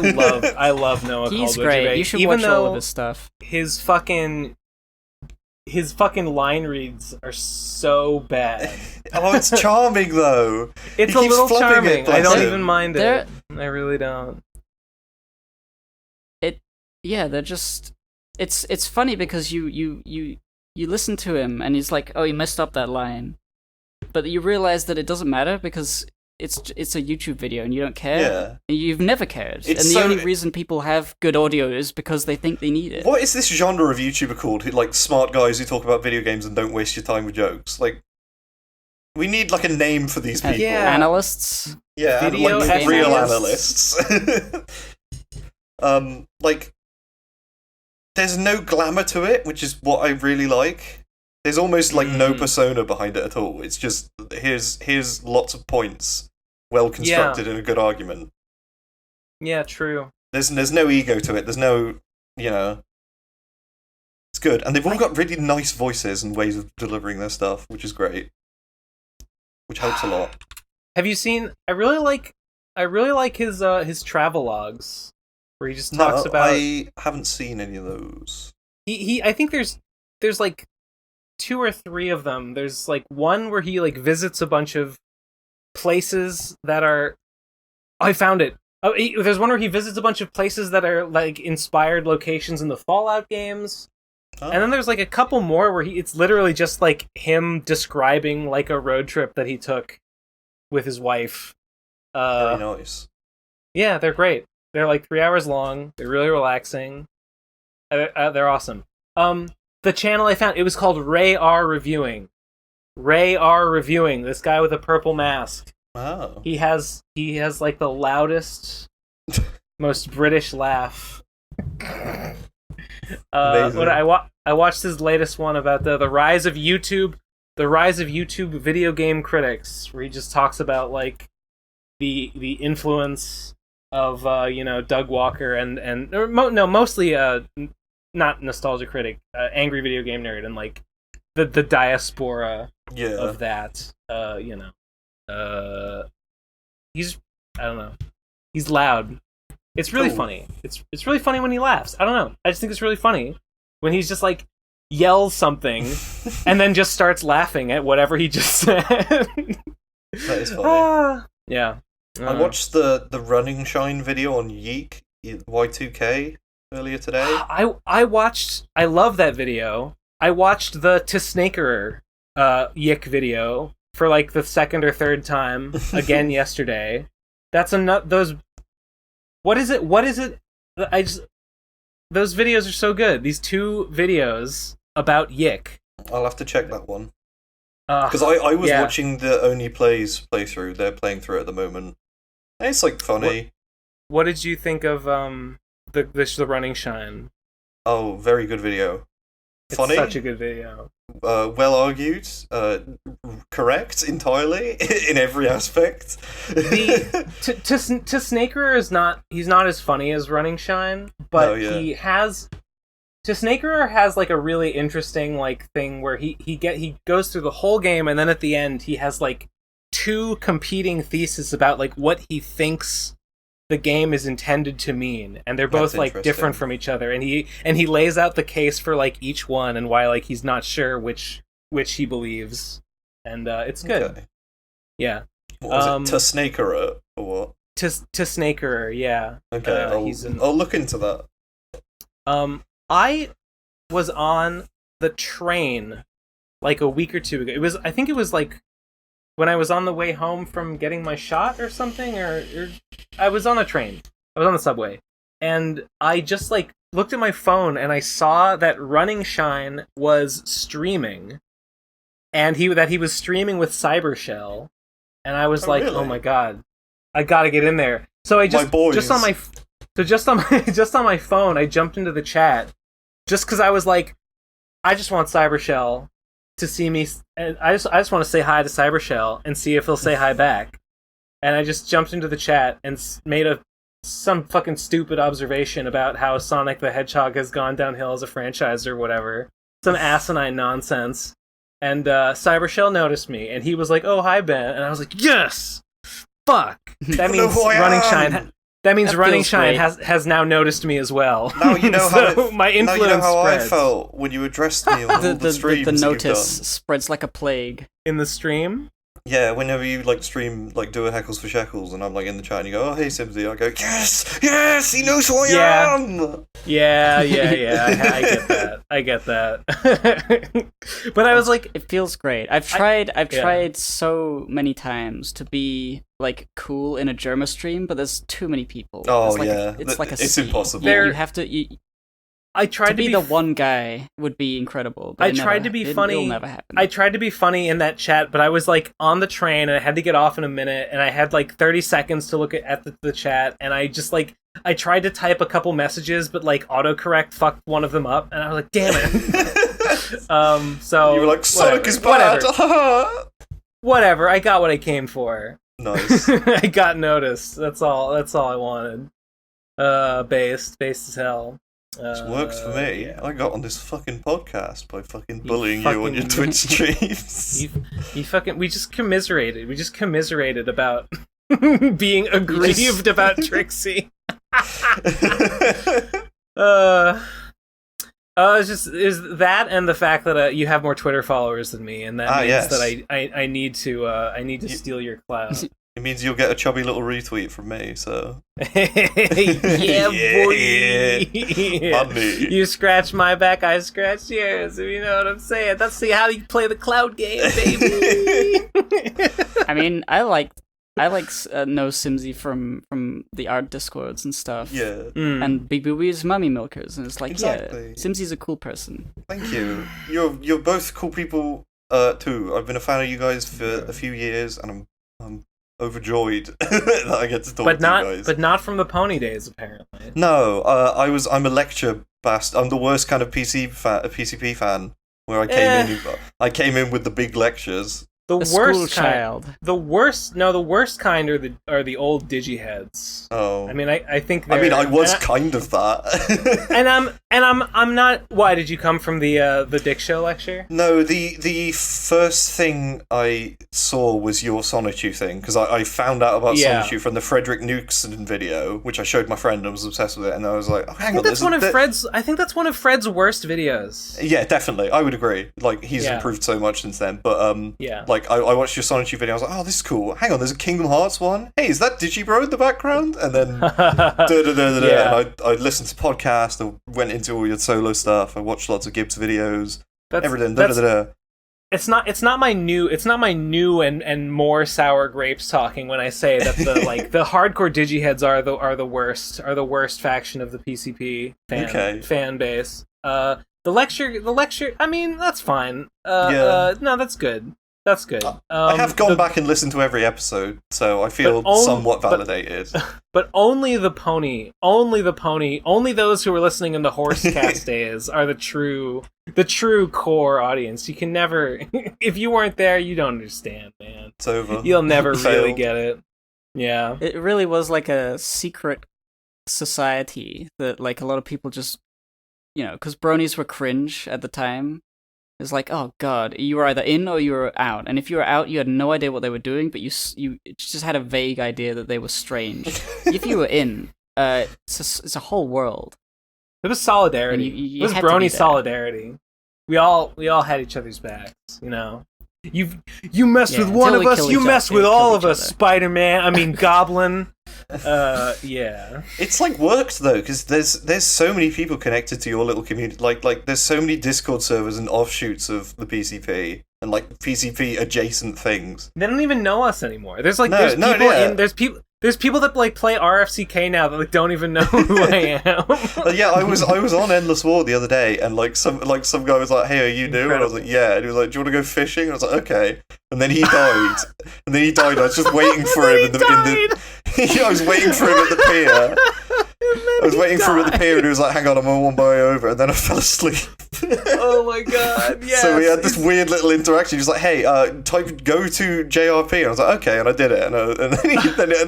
love Noah Caldwell Gervais. He's great. You should watch all of his stuff. His fucking line reads are so bad. Oh, it's charming though. It's a little charming. I don't even mind it. I really don't. They're just. It's funny because you listen to him and he's like, oh, he messed up that line, but you realize that it doesn't matter because it's a YouTube video and you don't care. Yeah. And you've never cared. And the only reason people have good audio is because they think they need it. What is this genre of YouTuber called? Smart guys who talk about video games and don't waste your time with jokes. We need a name for these people. Yeah. Analysts. Yeah, video real analysts. There's no glamour to it, which is what I really like. There's almost no persona behind it at all. It's just here's lots of points, well constructed in a good argument. Yeah, true. There's no ego to it. There's no, it's good, and they've all got really nice voices and ways of delivering their stuff, which is great, which helps a lot. Have you seen? I really like his travel logs. Where he just talks about. I haven't seen any of those. I think there's 2 or 3 of them. There's one where he visits a bunch of places that are. I found it. Oh, there's one where he visits a bunch of places that are inspired locations in the Fallout games. Oh. And then there's a couple more where it's literally just him describing a road trip that he took with his wife. Very nice. Yeah, they're great. They're like 3 hours long. They're really relaxing. They're awesome. The channel I found, it was called Ray R Reviewing. Ray R Reviewing. This guy with a purple mask. Oh. He has like the loudest, most British laugh. What I watched his latest one about the rise of YouTube, video game critics, where he just talks about like the influence of Doug Walker and mostly not nostalgia critic, angry video game nerd, and like the diaspora of that. He's, I don't know, he's loud. It's really funny. It's really funny when he laughs. I don't know. I just think it's really funny when he's just like yells something and then just starts laughing at whatever he just said. That is funny. Yeah. I watched the Running Shine video on Yeek Y2K earlier today. I love that video. I watched the To Snakerer Yik video for like the second or third time again yesterday. That's those. What is it? Those videos are so good. These 2 videos about Yik. I'll have to check that one. Because I was watching the Only Plays playthrough. They're playing through it at the moment. And it's like funny. What did you think of the Running Shine? Oh, very good video. Funny. It's such a good video. Well argued. Correct entirely in every aspect. To Snakerer is not. He's not as funny as Running Shine, but he has. To Snakerer has like a really interesting like thing where he goes through the whole game, and then at the end he has like 2 competing theses about like what he thinks the game is intended to mean, and they're both like different from each other, and he lays out the case for like each one and why like he's not sure which he believes, and it's good. Okay. Yeah. What was it? To Snakerer or what? To Snakerer, yeah. Okay, I'll look into that. I was on the train like a week or 2 ago. I think it was like when I was on the way home from getting my shot or something, or I was on a train. I was on the subway. And I just like looked at my phone and I saw that Running Shine was streaming. And he was streaming with Cybershell. And I was really? Oh my god. I gotta get in there. So I just on my phone, I jumped into the chat just because I was like, I just want Cybershell to see me, and I just want to say hi to Cybershell and see if he'll say hi back. And I just jumped into the chat and made some fucking stupid observation about how Sonic the Hedgehog has gone downhill as a franchise or whatever. Some asinine nonsense. And Cybershell noticed me, and he was like, "Oh, hi, Ben." And I was like, "Yes! Fuck!" That means Running Shine... That means Running Shine has now noticed me as well. Now you know how my influence spreads. I felt when you addressed me on all the streams. The notice spreads like a plague. In the stream? Yeah, whenever you like stream, like do a Heckles for Sheckles, and I'm like in the chat, and you go, "Oh, hey Simsie," I go, "Yes, he knows who I am." Yeah. I get that. But I was like, it feels great. I've tried so many times to be like cool in a Germa stream, but there's too many people. Oh it's impossible. You have to. I tried to be the one guy would be incredible. But I tried to be funny. It'll never happen. I tried to be funny in that chat, but I was like on the train and I had to get off in a minute, and I had like 30 seconds to look at the chat, and I just like I tried to type a couple messages, but like autocorrect fucked one of them up, and I was like, damn it. So you were like, Sonic is bad. Whatever. I got what I came for. Nice. I got noticed. That's all I wanted. Based as hell. It's worked for me. Yeah. I got on this fucking podcast by fucking bullying you on your Twitch streams. We just commiserated. We just commiserated about being aggrieved about Trixie. Is that and the fact that you have more Twitter followers than me, and that means that I need to steal your clout. It means you'll get a chubby little retweet from me, so... Yeah, boy! Money. You scratch my back, I scratch yours, if you know what I'm saying. That's how you play the cloud game, baby! I mean, I like No Simsie from the art discords and stuff. Yeah. And Big Boobies Mummy Milkers, and it's like, Exactly. yeah, Simsie's a cool person. Thank you. You're both cool people, too. I've been a fan of you guys for a few years, and I'm overjoyed that I get to talk to you guys. But not from the pony days, apparently. No, I'm a lecture bastard. I'm the worst kind of PCP fan, where I came in with the big lectures. The A worst school kind, child. The worst kind are the old digiheads. Oh, I mean, I think I was kind of that. I'm not. Why did you come from the Dick Show lecture? No, the first thing I saw was your Sonichu thing, because I found out about Sonichu from the Frederick Nukesen video, which I showed my friend and was obsessed with it, and I was like, oh, hang on, I think that's one of Fred's worst videos. Yeah, definitely, I would agree. Like, he's improved so much since then, but like, I watched your Sonichu video, I was like, oh, this is cool. Hang on, there's a Kingdom Hearts one? Hey, is that Digibro in the background? And then, and I listened to podcasts, I went into all your solo stuff, I watched lots of Gibbs videos, everything, It's not my new and more sour grapes talking when I say that the hardcore digiheads are the worst faction of the PCP fan base. The lecture, I mean, that's fine. No, that's good. That's good. I have gone back and listened to every episode, so I feel somewhat validated. But only the pony, only those who were listening in the Horsecast days are the true core audience. You can never, if you weren't there, you don't understand, man. It's over. You'll never really get it. Yeah. It really was like a secret society that like a lot of people just, because bronies were cringe at the time. It's like, oh god, you were either in or you were out, and if you were out, you had no idea what they were doing, but you just had a vague idea that they were strange. If you were in, it's a whole world. It was solidarity. You it was brony solidarity. We all had each other's backs, You mess with one of us, you mess with all of us, Spider-Man. I mean, Goblin. Yeah. It's like worked though, because there's so many people connected to your little community. Like there's so many Discord servers and offshoots of the PCP and like PCP adjacent things. They don't even know us anymore. There's people that like play RFCK now that like don't even know who I am. I was on Endless War the other day, and some guy was like, "Hey, are you new?" And I was like, "Yeah." And he was like, "Do you want to go fishing?" And I was like, "Okay." And then he died. I was just waiting for him I was waiting for him at the pier. I was waiting for him at the pier, and he was like, "Hang on, I'm on my way over." And then I fell asleep. Oh my god! Yes. So we had this weird little interaction. He was like, "Hey, go to JRP," and I was like, "Okay," and I did it. And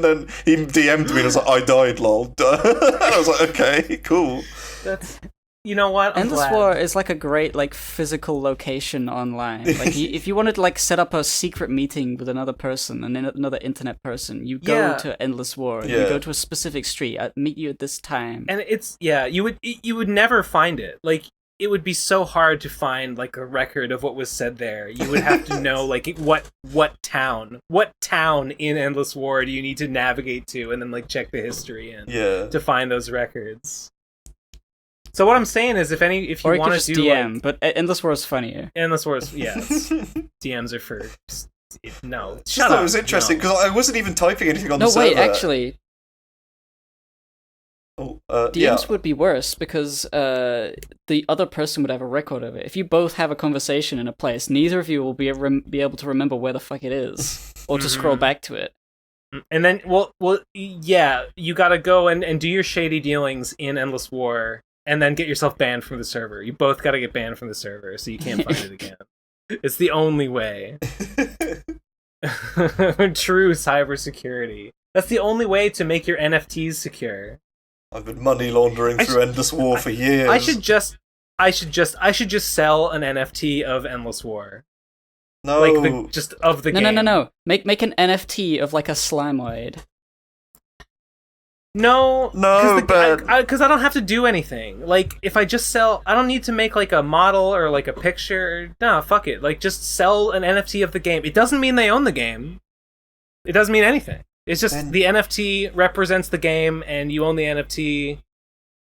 then he DM'd me, and I was like, "I died, lol." I was like, "Okay, cool." That's. You know what? Endless War is like a great like physical location online. Like if you wanted to like set up a secret meeting with another person and then another internet person, you go to Endless War. You go to a specific street. I'd meet you at this time. And it's you would never find it. Like it would be so hard to find like a record of what was said there. You would have to know like what town in Endless War do you need to navigate to, and then like check the history to find those records. So what I'm saying is, if you want to do DM, but Endless War is funnier. Endless War is DMs are for no. Shut up. It was interesting because I wasn't even typing anything on the server. No, wait, actually, DMs would be worse because the other person would have a record of it. If you both have a conversation in a place, neither of you will be able to remember where the fuck it is or to scroll back to it. And then, you gotta go and do your shady dealings in Endless War. And then get yourself banned from the server. You both got to get banned from the server, so you can't find it again. It's the only way. True cybersecurity. That's the only way to make your NFTs secure. I've been money laundering through Endless War for years. I should just sell an NFT of Endless War. No, like of the game. No. Make an NFT of like a Slimoid. No, but because I don't have to do anything. Like, if I just sell, I don't need to make like a model or like a picture. No, fuck it. Like, just sell an NFT of the game. It doesn't mean they own the game. It doesn't mean anything. It's just And- the NFT represents the game, and you own the NFT,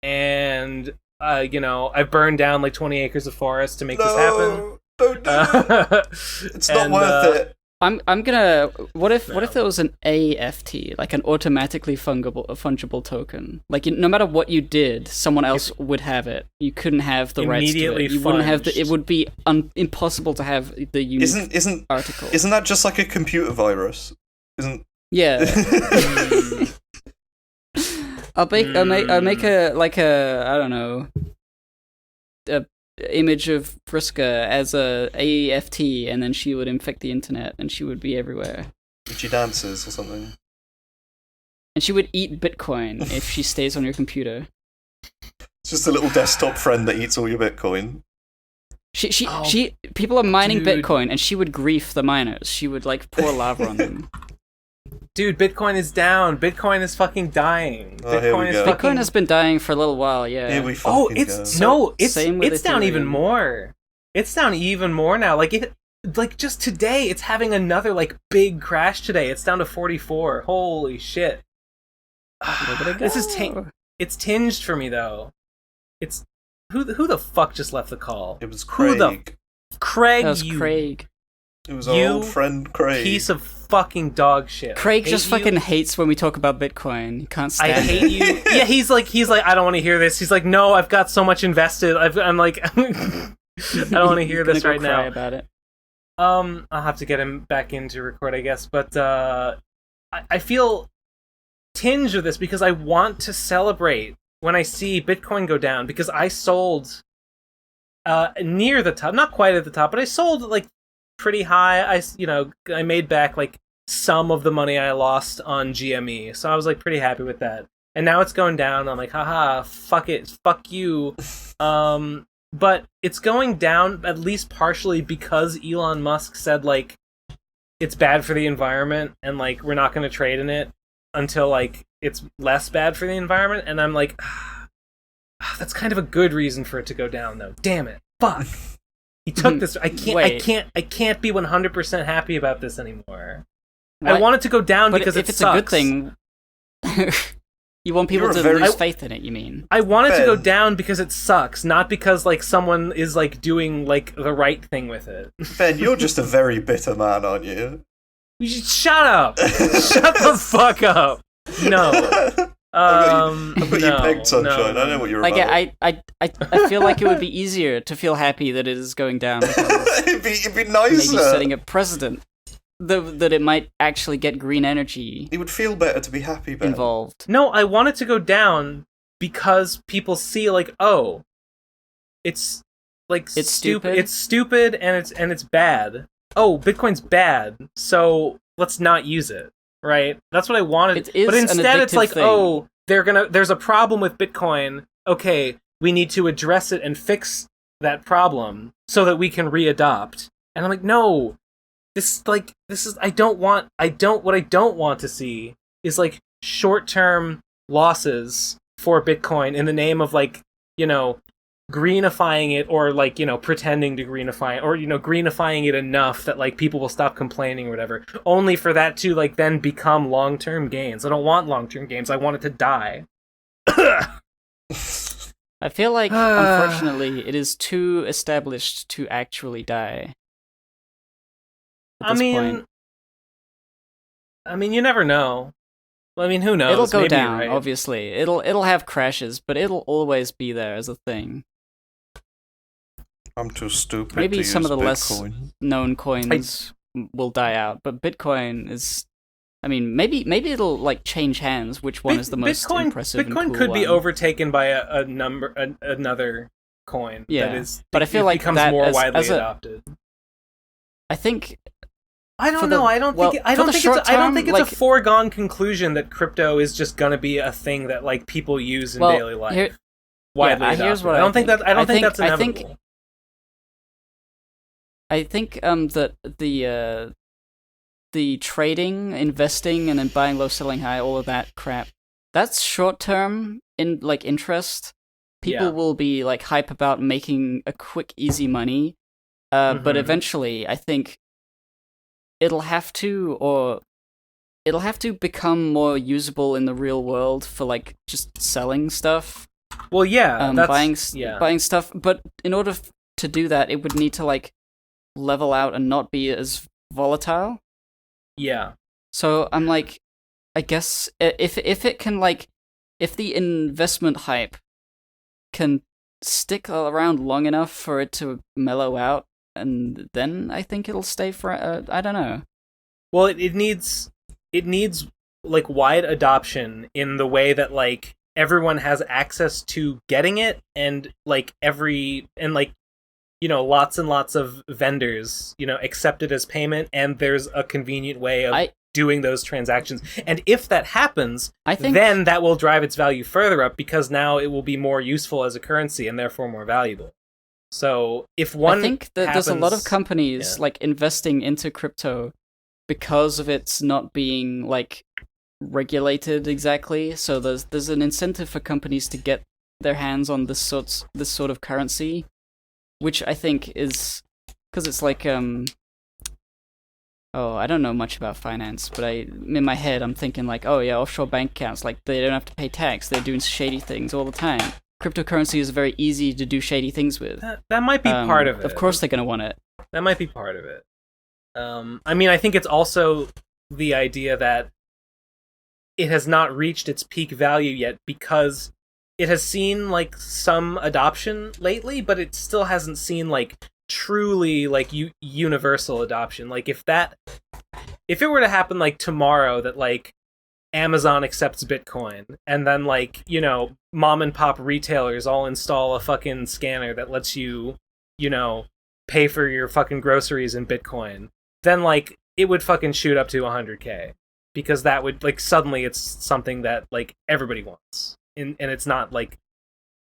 and I've burned down like 20 acres of forest to make this happen. Don't do it. It's not worth it. I'm gonna. What if there was an AFT, like an automatically fungible token? Like no matter what you did, someone else would have it. You couldn't have the rights to it. You wouldn't have the. It would be impossible to have the unique article. Isn't that just like a computer virus? Yeah. I'll make a I don't know, a image of Friska as a AFT, and then she would infect the internet, and she would be everywhere. She dances or something. And she would eat Bitcoin if she stays on your computer. It's just a little desktop friend that eats all your Bitcoin. People are mining Dude. Bitcoin, and she would grief the miners. She would like pour lava on them. Dude, Bitcoin is down. Bitcoin is fucking dying. Oh, here we Bitcoin is go. fucking... Bitcoin has been dying for a little while, yeah. Here we fucking go. Same with it's down even Ethereum. more. It's down even more now. Like just today, it's having another like big crash today. It's down to 44. Holy shit. This is it's tinged for me though. It's who the fuck just left the call? It was Craig. Craig. That was Craig. It was our old friend Craig. Piece of fucking dog shit. Craig just fucking hates when we talk about Bitcoin. He can't stand it. I hate you. Yeah, he's like, I don't want to hear this. He's like, no, I've got so much invested. I'm like, I don't want to hear this right now. About it. I'll have to get him back in to record, I guess. But I feel tinged with this because I want to celebrate when I see Bitcoin go down, because I sold near the top, not quite at the top, but I sold like pretty high. I made back like some of the money I lost on GME, so I was like pretty happy with that. And now it's going down. I'm like, haha, fuck it, fuck you. But it's going down at least partially because Elon Musk said like it's bad for the environment, and like we're not going to trade in it until like it's less bad for the environment. And I'm like, that's kind of a good reason for it to go down, though. Damn it, fuck. He took this. I can't be 100% happy about this anymore. What? I want it to go down because if it it's sucks. a good thing, you want people to lose faith in it. You mean? I want it to go down because it sucks, not because like someone is like doing like the right thing with it. Ben, you're just a very bitter man, aren't you? Shut up! Shut the fuck up! No. I've got you pegged, Sunshine. No. I know what you're like, about. I feel like it would be easier to feel happy that it is going down. it'd be nicer. Maybe setting a precedent that it might actually get green energy. It would feel better to be happy, Ben. Involved. No, I want it to go down because people see like, oh, it's like it's stupid. It's stupid and it's bad. Oh, Bitcoin's bad, so let's not use it. Right? That's what I wanted. But instead it's like, oh, there's a problem with Bitcoin. Okay, we need to address it and fix that problem so that we can readopt. And I'm like, no. What I don't want to see is like short-term losses for Bitcoin in the name of like, greenifying it, or like, pretending to greenify it, or, greenifying it enough that like people will stop complaining or whatever, only for that to like then become long-term gains. I don't want long-term gains. I want it to die. I feel like, unfortunately, it is too established to actually die. I mean, you never know. I mean, who knows? It'll go Maybe down, right. Obviously. It'll have crashes, but it'll always be there as a thing. I'm too stupid. Maybe to some use of the Bitcoin. less known coins will die out, but Bitcoin is. I mean, maybe it'll like change hands. Which one is the most impressive? Bitcoin and cool could be one. overtaken by another coin. Yeah, that is, but I feel like becomes that more as widely a, adopted. I think. I don't know. I don't think it's a foregone conclusion that crypto is just gonna be a thing that like people use in daily life. Widely adopted. Here's what I don't think that's inevitable. I think that the trading, investing, and then buying low, selling high, all of that crap, that's short term in like interest. People will be like hype about making a quick, easy money, but eventually, I think it'll have to, or it'll have to become more usable in the real world for like just selling stuff. Well, yeah, buying stuff. But in order to do that, it would need to like level out and not be as volatile. Yeah. So I'm like, I guess if it can like, if the investment hype can stick around long enough for it to mellow out, and then I think it'll stay for. I don't know. Well, it needs like wide adoption in the way that like everyone has access to getting it, and like lots and lots of vendors, accept it as payment, and there's a convenient way of doing those transactions. And if that happens, then that will drive its value further up, because now it will be more useful as a currency and therefore more valuable. So if one, I think that there's a lot of companies like investing into crypto because of its not being like regulated exactly. So there's an incentive for companies to get their hands on this sort of currency, which I think is because it's like I don't know much about finance, but in my head I'm thinking like, oh yeah, offshore bank accounts, like they don't have to pay tax, they're doing shady things all the time. Cryptocurrency is very easy to do shady things with. That might be part of it. Of course they're going to want it. That might be part of it. I mean, I think it's also the idea that it has not reached its peak value yet, because it has seen like some adoption lately, but it still hasn't seen like truly like universal adoption. Like if it were to happen like tomorrow, that like Amazon accepts Bitcoin, and then like mom and pop retailers all install a fucking scanner that lets you pay for your fucking groceries in Bitcoin, then like it would fucking shoot up to 100K, because that would like suddenly it's something that like everybody wants, and it's not like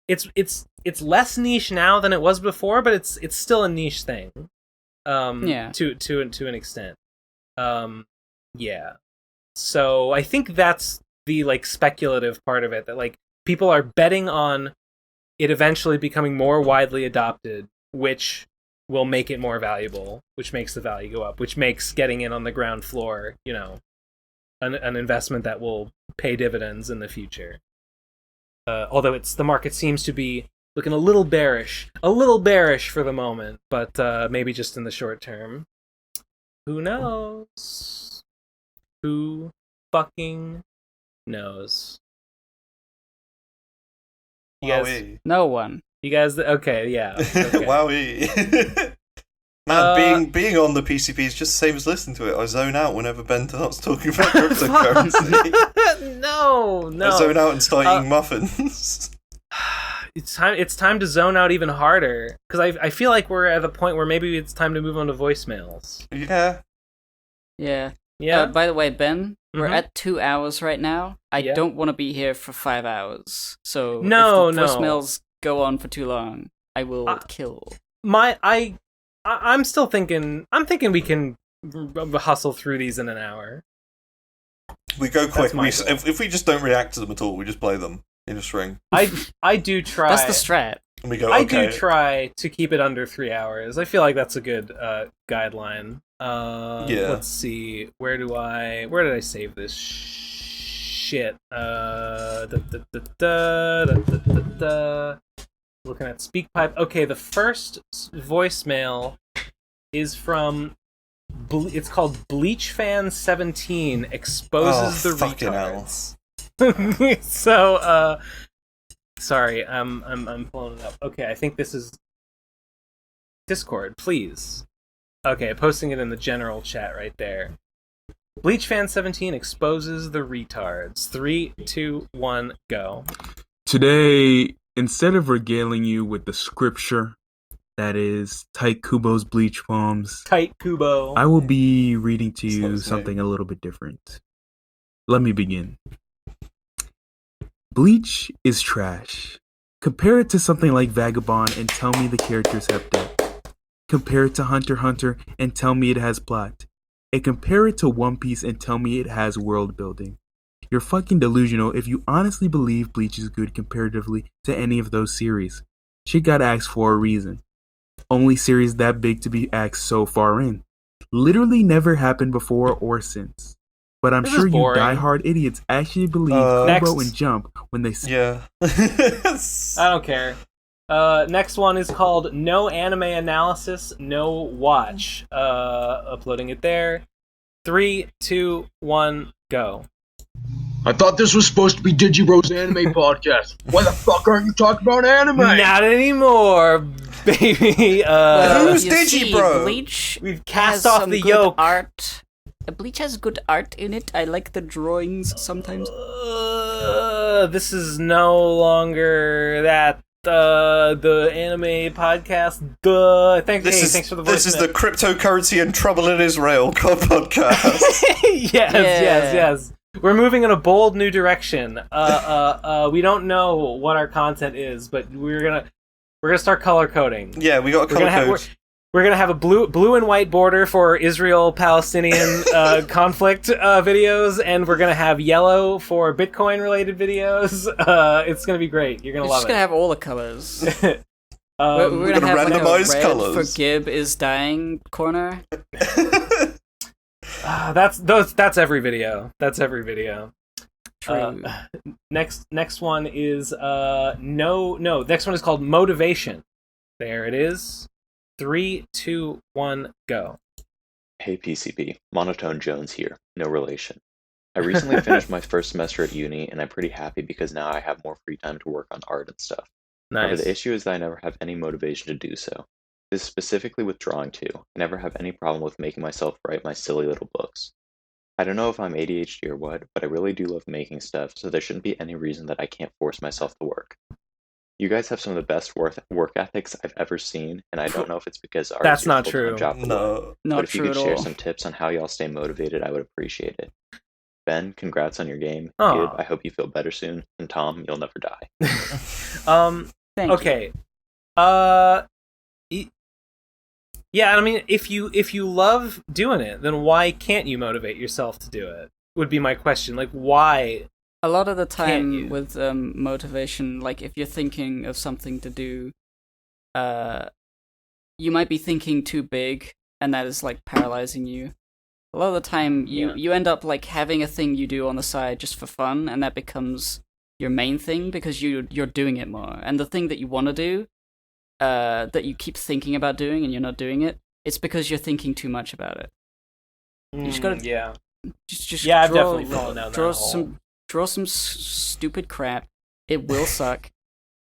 it's less niche now than it was before, but it's still a niche thing. To an extent. Yeah. So I think that's the like speculative part of it, that like people are betting on it eventually becoming more widely adopted, which will make it more valuable, which makes the value go up, which makes getting in on the ground floor, an investment that will pay dividends in the future. Although the market seems to be looking a little bearish for the moment, but maybe just in the short term. Who knows? Who fucking knows? You guys, no one. You guys, okay, yeah. Okay. Wowee. Man, being on the PCP is just the same as listening to it. I zone out whenever Ben starts talking about cryptocurrency. No. I zone out and start eating muffins. It's time to zone out even harder, because I feel like we're at the point where maybe it's time to move on to voicemails. Yeah. By the way, Ben, we're at 2 hours right now. I don't want to be here for 5 hours. So if the voicemails go on for too long, I will kill. I'm still thinking. I'm thinking we can hustle through these in an hour. We go quick. If we just don't react to them at all, we just play them in a string. I do try. That's the strat. And we go. I do try to keep it under 3 hours. I feel like that's a good guideline. Let's see. Where did I save this shit? Looking at SpeakPipe. Okay, the first voicemail is from it's called BleachFan17 exposes the retards. So sorry, I'm pulling it up. Okay, I think this is Discord, please. Okay, posting it in the general chat right there. BleachFan17 exposes the retards. 3, 2, 1, go. Today, instead of regaling you with the scripture that is Tight Kubo's bleach poems, Tight Kubo, I will be reading to you something a little bit different. Let me begin. Bleach is trash. Compare it to something like Vagabond and tell me the characters have depth. Compare it to Hunter x Hunter and tell me it has plot. And compare it to One Piece and tell me it has world building. You're fucking delusional if you honestly believe Bleach is good comparatively to any of those series. Shit got axed for a reason. Only series that big to be axed so far in. Literally never happened before or since. But I'm This sure is you boring. diehard idiots actually believe Next. Kubo and Jump when they say Yeah. I don't care. Next one is called No Anime Analysis, No Watch. Uploading it there. 3, 2, 1, go. I thought this was supposed to be Digiro's anime podcast. Why the fuck aren't you talking about anime? Not anymore, baby. Who's you see, Digibro? Bleach We've cast has off some the good yoke. art. Bleach has good art in it. I like the drawings sometimes. This is no longer that the anime podcast. Thanks for the voice. This is the cryptocurrency and trouble in Israel podcast. yes. We're moving in a bold new direction. We don't know what our content is, but we're gonna start color coding. Yeah, we got a color code. We're gonna have a blue and white border for Israel-Palestinian conflict videos, and we're gonna have yellow for Bitcoin-related videos. It's gonna be great. You're gonna We're love just gonna have all the colors. it. We're gonna have randomize like a red colours. for Gib is dying corner. That's every video. That's every video. True. Next one is no. Next one is called Motivation. There it is. 3, 2, 1, go. Hey PCP, Monotone Jones here, no relation. I recently finished my first semester at uni, and I'm pretty happy because now I have more free time to work on art and stuff. However, Nice. the issue is that I never have any motivation to do so. This is specifically with drawing too. I never have any problem with making myself write my silly little books. I don't know if I'm ADHD or what, but I really do love making stuff, so there shouldn't be any reason that I can't force myself to work. You guys have some of the best work ethics I've ever seen, and I don't know if it's because art That's is your not full-time true. job or what. No. Not But if you true could at share all. some tips on how y'all stay motivated, I would appreciate it. Ben, congrats on your game. Aw. Gib, I hope you feel better soon. And Tom, you'll never die. Thank you. Okay. Yeah, I mean, if you love doing it, then why can't you motivate yourself to do it? Would be my question. Like, why? A lot of the Can't you? time with motivation, like if you're thinking of something to do, you might be thinking too big, and that is like paralyzing you. A lot of the time, you end up like having a thing you do on the side just for fun, and that becomes your main thing because you're doing it more. And the thing that you want to do, that you keep thinking about doing and you're not doing it, it's because you're thinking too much about it. You just gotta Yeah. just Yeah, I've draw, definitely fallen down that draw hole. draw some stupid crap. It will suck,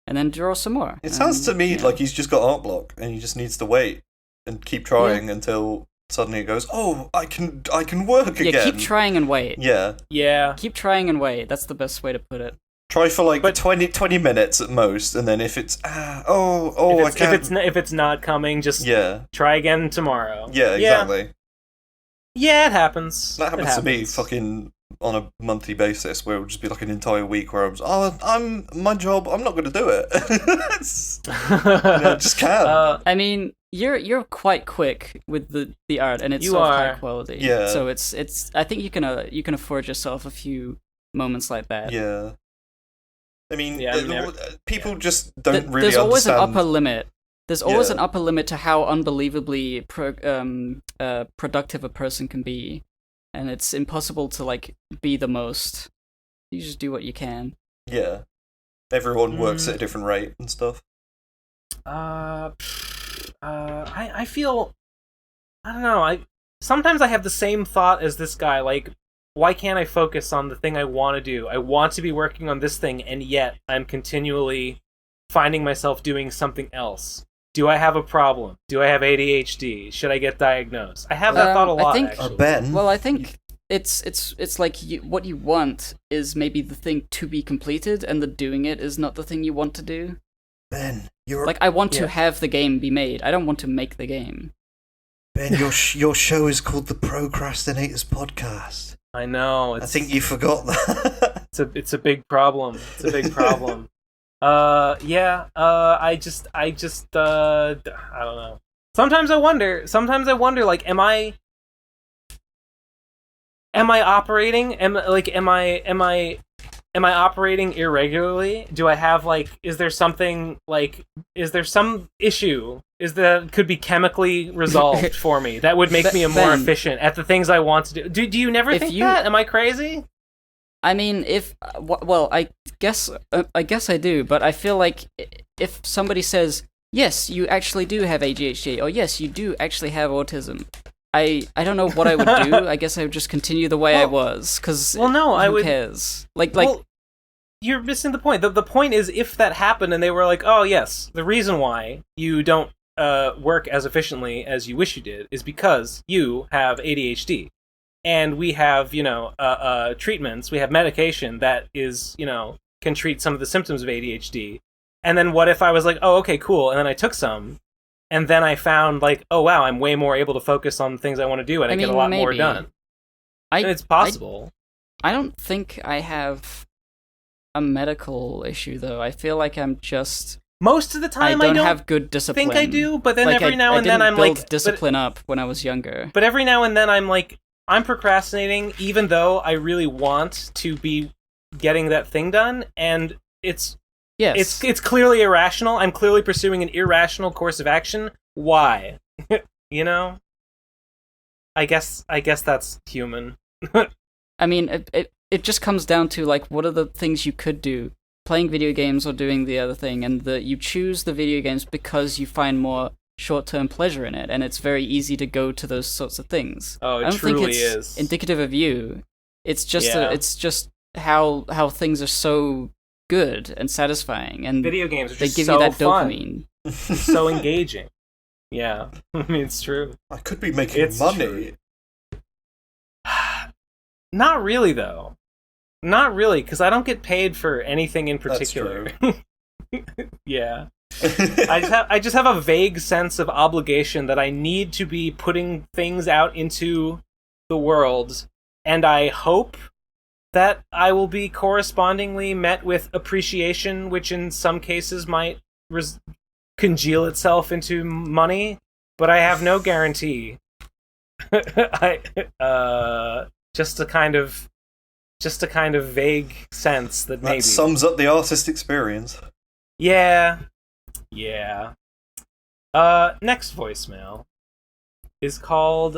and then draw some more. It sounds to me yeah. like he's just got art block and he just needs to wait and keep trying until suddenly it goes, oh, I can work again. Yeah, keep trying and wait. Yeah. Yeah. Keep trying and wait. That's the best way to put it. Try for like But- 20 minutes at most, and then if it's If it's not coming, just yeah, try again tomorrow. yeah, exactly. Yeah, it happens. That happens to me fucking on a monthly basis, where it would just be like an entire week where I'm my job, I'm not going to do it. I just can't. I mean, you're quite quick with the art, and it's You of high are. quality. Yeah. So it's. I think you can afford yourself a few moments like that. Yeah. I mean, Yeah, I mean, people just don't really There's always understand. an upper limit. There's always Yeah. an upper limit to how unbelievably productive a person can be, and it's impossible to like be the most. You just do what you can. Yeah. Everyone works at a different rate and stuff. I feel, I don't know. Sometimes I have the same thought as this guy. Like, why can't I focus on the thing I want to do? I want to be working on this thing, and yet I'm continually finding myself doing something else. Do I have a problem? Do I have ADHD? Should I get diagnosed? I have that thought a lot. I think, actually. Ben. Well, I think it's like what you want is maybe the thing to be completed, and the doing it is not the thing you want to do. Ben, you're Like, I want Yeah. to have the game be made. I don't want to make the game. Ben. Your show is called the Pro Crastinators podcast. I know. I think you forgot that. It's a big problem. It's a big problem. I don't know. Sometimes I wonder, like, am I operating? Am Am I operating irregularly? Do I have, like, is there some issue that could be chemically resolved for me that would make me more efficient at the things I want to do? Do you never think that? Am I crazy? I mean, I guess I do, but I feel like if somebody says, yes, you actually do have ADHD, or yes, you do actually have autism, I don't know what I would do. I guess I would just continue the way I was, because who cares? Well, you're missing the point. The point is, if that happened and they were like, oh yes, the reason why you don't work as efficiently as you wish you did is because you have ADHD. And we have, treatments, we have medication that is, can treat some of the symptoms of ADHD. And then what if I was like, oh, okay, cool. And then I took some. And then I found, like, oh, wow, I'm way more able to focus on the things I want to do. And I get a lot more done. It's possible. I don't think I have a medical issue, though. I feel like I'm just... Most of the time, I don't have good discipline. I think I do, but then every now and then I'm like... discipline up when I was younger. But every now and then I'm like... I'm procrastinating even though I really want to be getting that thing done, and it's clearly irrational. I'm clearly pursuing an irrational course of action. Why? I guess that's human. I mean, it just comes down to, like, what are the things you could do? Playing video games or doing the other thing, and you choose the video games because you find more short-term pleasure in it, and it's very easy to go to those sorts of things. Oh, I don't truly think it's is indicative of you. It's just it's just how things are so good and satisfying, and video games are they just give so you that fun. dopamine. So engaging. Yeah, I mean, it's true. I could be making money. Not really, though. Not really, because I don't get paid for anything in particular. That's true. Yeah. I just have a vague sense of obligation that I need to be putting things out into the world, and I hope that I will be correspondingly met with appreciation, which in some cases might congeal itself into money, but I have no guarantee. Just a kind of vague sense that maybe that sums up the artist experience. Yeah. Next voicemail is called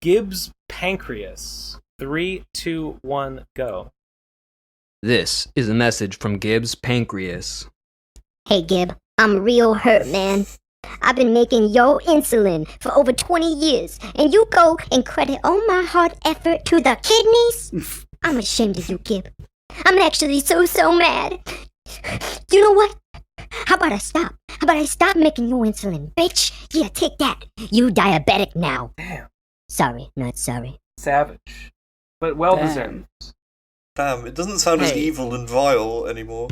Gibbs Pancreas. 3, 2, 1, go. This is a message from Gibbs Pancreas. Hey Gib, I'm real hurt, man. I've been making yo insulin for over 20 years, and you go and credit all my hard effort to the kidneys? I'm ashamed of you, Gib. I'm actually so mad. You know what? How about I stop? How about I stop making you insulin, bitch? Yeah, take that. You diabetic now. Damn. Sorry, not sorry. Savage. But well-deserved. Damn, it doesn't sound as evil and vile anymore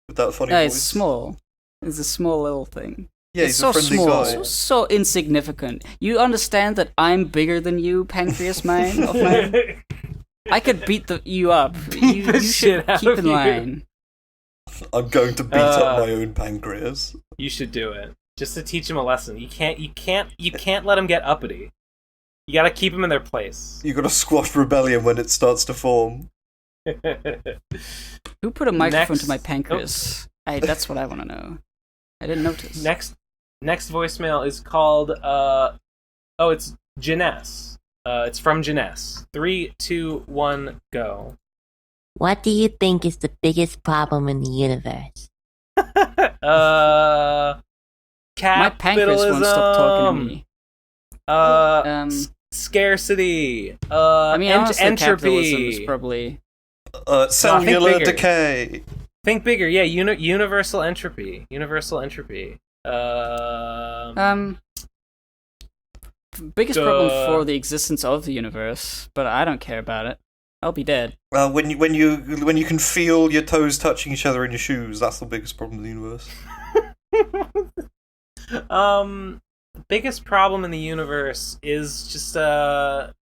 with that funny voice. It's small. It's a small little thing. Yeah, it's he's so a friendly small, guy. so insignificant. You understand that I'm bigger than you, Pancreas man? I could beat you up. You should keep in line. I'm going to beat up my own pancreas. You should do it. Just to teach him a lesson. You can't let him get uppity. You gotta keep them in their place. You gotta squash rebellion when it starts to form. Who put a microphone to my pancreas? That's what I want to know. I didn't notice. Next voicemail is called, it's Janess. It's from Janess. 3, 2, 1, go. What do you think is the biggest problem in the universe? Capitalism. My pancreas won't stop talking to me. Scarcity. Honestly, entropy. capitalism is probably... cellular decay. Think bigger, yeah. Universal entropy. Biggest problem for the existence of the universe, but I don't care about it. I'll be dead. When you can feel your toes touching each other in your shoes, that's the biggest problem in the universe. Biggest problem in the universe is just the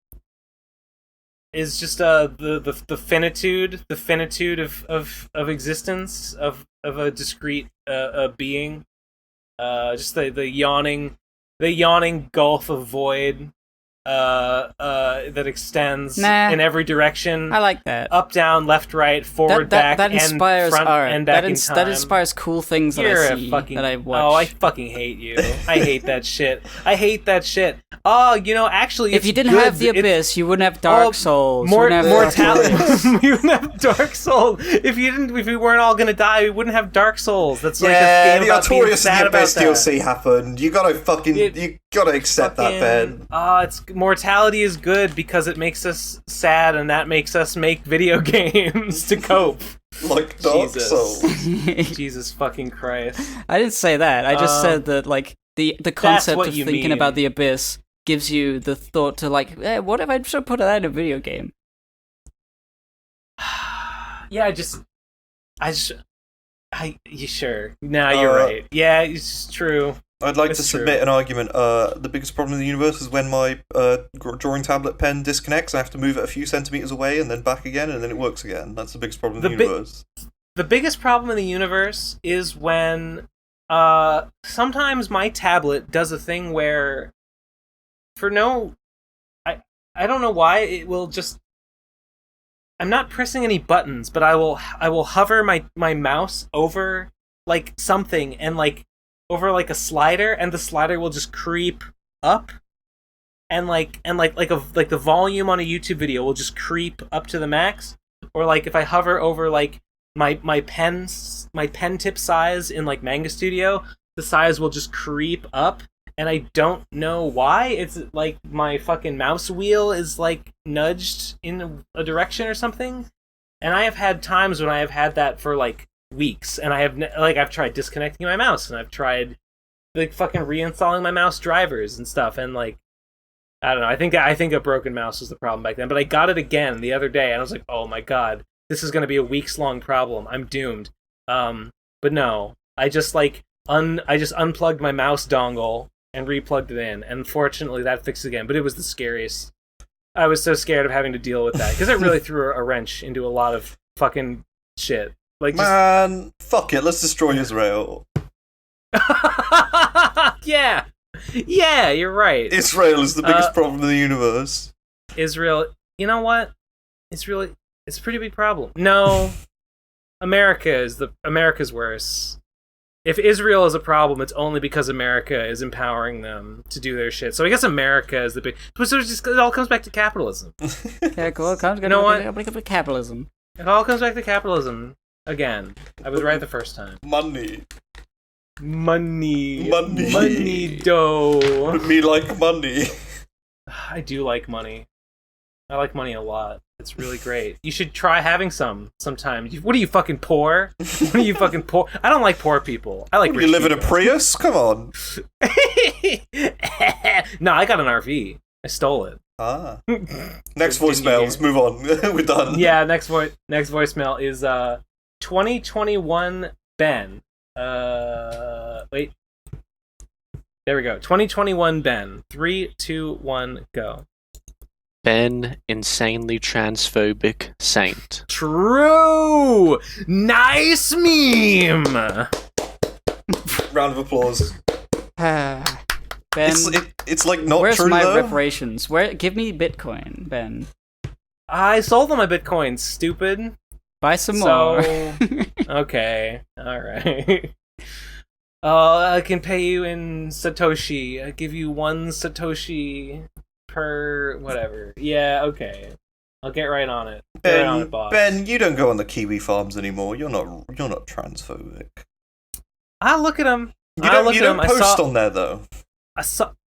finitude of existence of a discrete being. Just the yawning gulf of void that extends Nah. in every direction. I like that. Up, down, left, right, forward, back, that inspires and front art. and back in time. That inspires cool things that You're I a see, fucking, that I watch. Oh, I fucking hate you. I hate that shit. I hate that shit. Oh, you know, actually, if you didn't have the Abyss, you wouldn't have Dark Souls. Mortality. We wouldn't have Dark Souls. If we weren't all gonna die, we wouldn't have Dark Souls. That's like a game the about being Artorias sad and the Abyss about that. DLC happened. You gotta accept that, Ben. It's mortality is good because it makes us sad, and that makes us make video games to cope. Like Dark Souls. Jesus fucking Christ. I didn't say that. I just said that, like, the concept of thinking about the Abyss gives you the thought to, like, what if I should put that in a video game? Yeah, you sure? Nah, you're right. Yeah, it's true. I'd like to submit an argument. The biggest problem in the universe is when my drawing tablet pen disconnects. I have to move it a few centimeters away and then back again, and then it works again. That's the biggest problem in the universe. The biggest problem in the universe is when sometimes my tablet does a thing where, I don't know why, it will just. I'm not pressing any buttons, but I will hover my mouse over like something and like over like a slider, and the slider will just creep up, and the volume on a YouTube video will just creep up to the max, or like if I hover over like my pen tip size in like Manga Studio, the size will just creep up, and I don't know why. It's like my fucking mouse wheel is like nudged in a direction or something, and I have had times when I have had that for like weeks, and I have I've tried disconnecting my mouse, and I've tried like fucking reinstalling my mouse drivers and stuff, and like I don't know. I think a broken mouse was the problem back then, but I got it again the other day, and I was like, oh my god, this is going to be a weeks long problem. I'm doomed. But no, I just unplugged my mouse dongle and replugged it in, and fortunately that fixed it again. But it was the scariest. I was so scared of having to deal with that because it really threw a wrench into a lot of fucking shit. Like, man, fuck it, let's destroy Israel. Yeah, you're right. Israel is the biggest problem in the universe. Israel, you know what? It's a pretty big problem. No, America's worse. If Israel is a problem, it's only because America is empowering them to do their shit. So I guess America is the big. So it all comes back to capitalism. Yeah, cool. You know what? Capitalism. It all comes back to capitalism again. I was right the first time. Money, dough. Me like money. I do like money. I like money a lot. It's really great. You should try having some sometime. What are you, fucking poor? What are you, fucking poor? I don't like poor people. I like rich You live in a people. Prius? Come on. No, I got an RV. I stole it. Ah. Next voicemail. Let's move on. We're done. Yeah, next voicemail is 2021 Ben. Wait. There we go. 2021 Ben. 3, 2, 1, go. Ben, insanely transphobic saint. True! Nice meme! Round of applause. Ben, it's like not where's true my though. reparations? Give me Bitcoin, Ben. I sold all my Bitcoins, stupid. Buy some more. Okay. Alright. I can pay you in Satoshi. I give you 1 Satoshi per whatever. Yeah, okay. I'll get right on it. Get right on it, boss. Ben, you don't go on the Kiwi farms anymore. You're not transphobic. I look at them. You don't post on there though.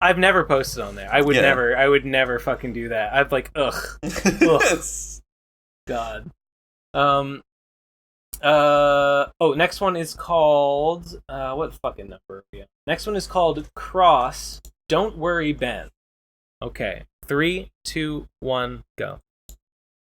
I've never posted on there. I would never fucking do that. I'd like ugh. God. Next one is called what fucking number are we on? Next one is called Cross. Don't worry, Ben. Okay. 3, 2, 1, go.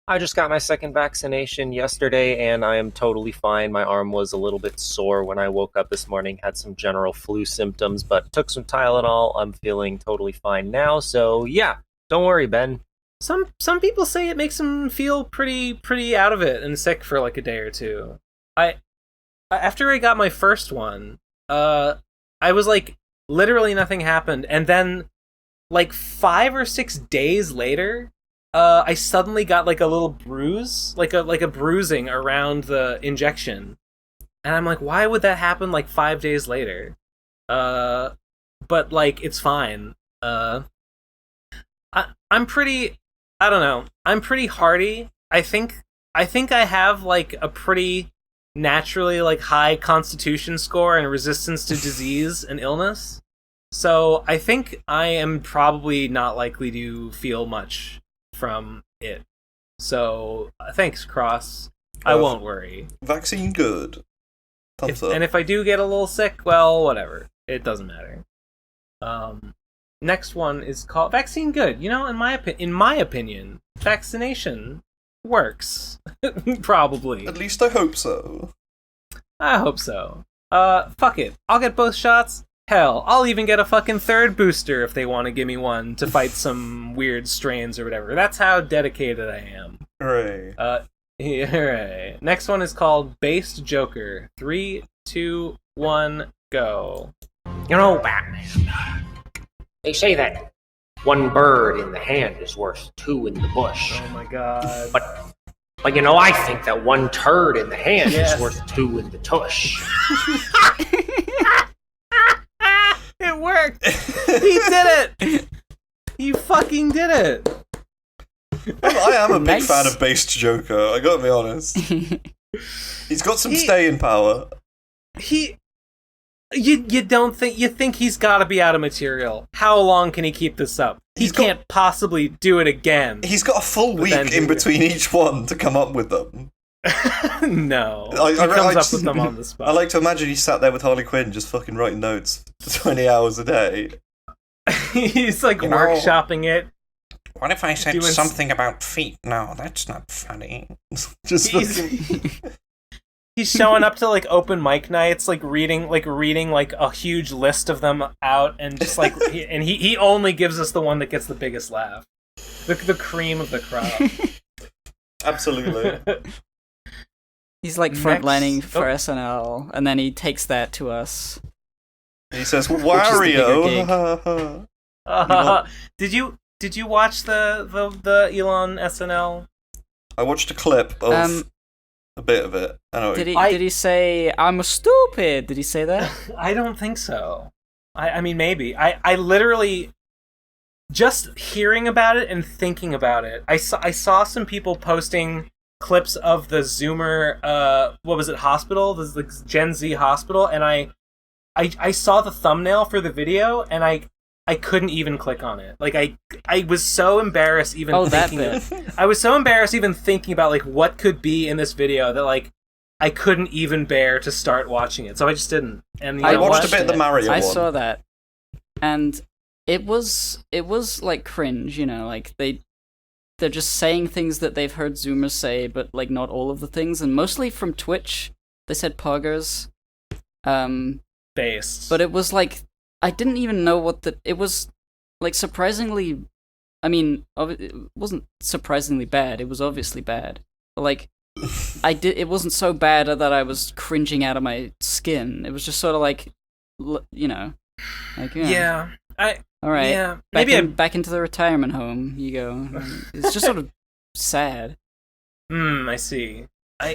I just got my second vaccination yesterday, and I am totally fine. My arm was a little bit sore when I woke up this morning, had some general flu symptoms, but took some Tylenol. I'm feeling totally fine now, so yeah, don't worry, Ben. Some people say it makes them feel pretty out of it and sick for like a day or two. After I got my first one, I was like, literally nothing happened, and then like 5 or 6 days later, I suddenly got like a little bruise, like a bruising around the injection, and I'm like, why would that happen like 5 days later? But like it's fine. I'm pretty. I don't know. I'm pretty hardy. I think I have like a pretty naturally like high constitution score and resistance to disease and illness. So I think I am probably not likely to feel much from it. So thanks, Cross. I won't worry. Vaccine good. Thumbs up. And if I do get a little sick, well, whatever. It doesn't matter. Next one is called vaccine good. You know, in my opinion, vaccination works. Probably. At least I hope so. I hope so. Fuck it. I'll get both shots. Hell, I'll even get a fucking third booster if they want to give me one to fight some weird strains or whatever. That's how dedicated I am. Hooray. Hooray. Next one is called Based Joker. 3, 2, 1, go. You know, Batman, they say that one bird in the hand is worth two in the bush. Oh my god. But you know, I think that one turd in the hand is worth two in the tush. It worked! He did it! He fucking did it! I am a big fan of Based Joker, I gotta be honest. He's got some staying power. You don't think you think he's got to be out of material? How long can he keep this up? He can't possibly do it again. He's got a full week in between each one to come up with them. No, he comes up with them on the spot. I like to imagine he sat there with Harley Quinn just fucking writing notes for 20 hours a day. He's like workshopping it. What if I said something about feet? No, that's not funny. Just He's showing up to like open mic nights, like reading like a huge list of them out, and just like he only gives us the one that gets the biggest laugh, the cream of the crop. Absolutely. He's like frontlining for SNL, and then he takes that to us. He says, "Wario." Did you watch the Elon SNL? I watched a clip of a bit of it. I know. Did he say I'm stupid? Did he say that? I don't think so. I mean, maybe. I literally just hearing about it and thinking about it. I saw some people posting clips of the Zoomer what was it, hospital, the Gen Z hospital, and I saw the thumbnail for the video, and I couldn't even click on it. Like I was so embarrassed even thinking I was so embarrassed even thinking about like what could be in this video that like I couldn't even bear to start watching it. So I just didn't. And I watched a bit of the Mario one. I saw that. And it was like cringe, you know, like they're just saying things that they've heard Zoomers say, but like not all of the things, and mostly from Twitch. They said poggers. Based. But it was like I didn't even know it was like surprisingly. I mean, it wasn't surprisingly bad. It was obviously bad. But like, it wasn't so bad that I was cringing out of my skin. It was just sort of like, you know, like yeah. All right. Yeah. Back into the retirement home you go. It's just sort of sad. I see.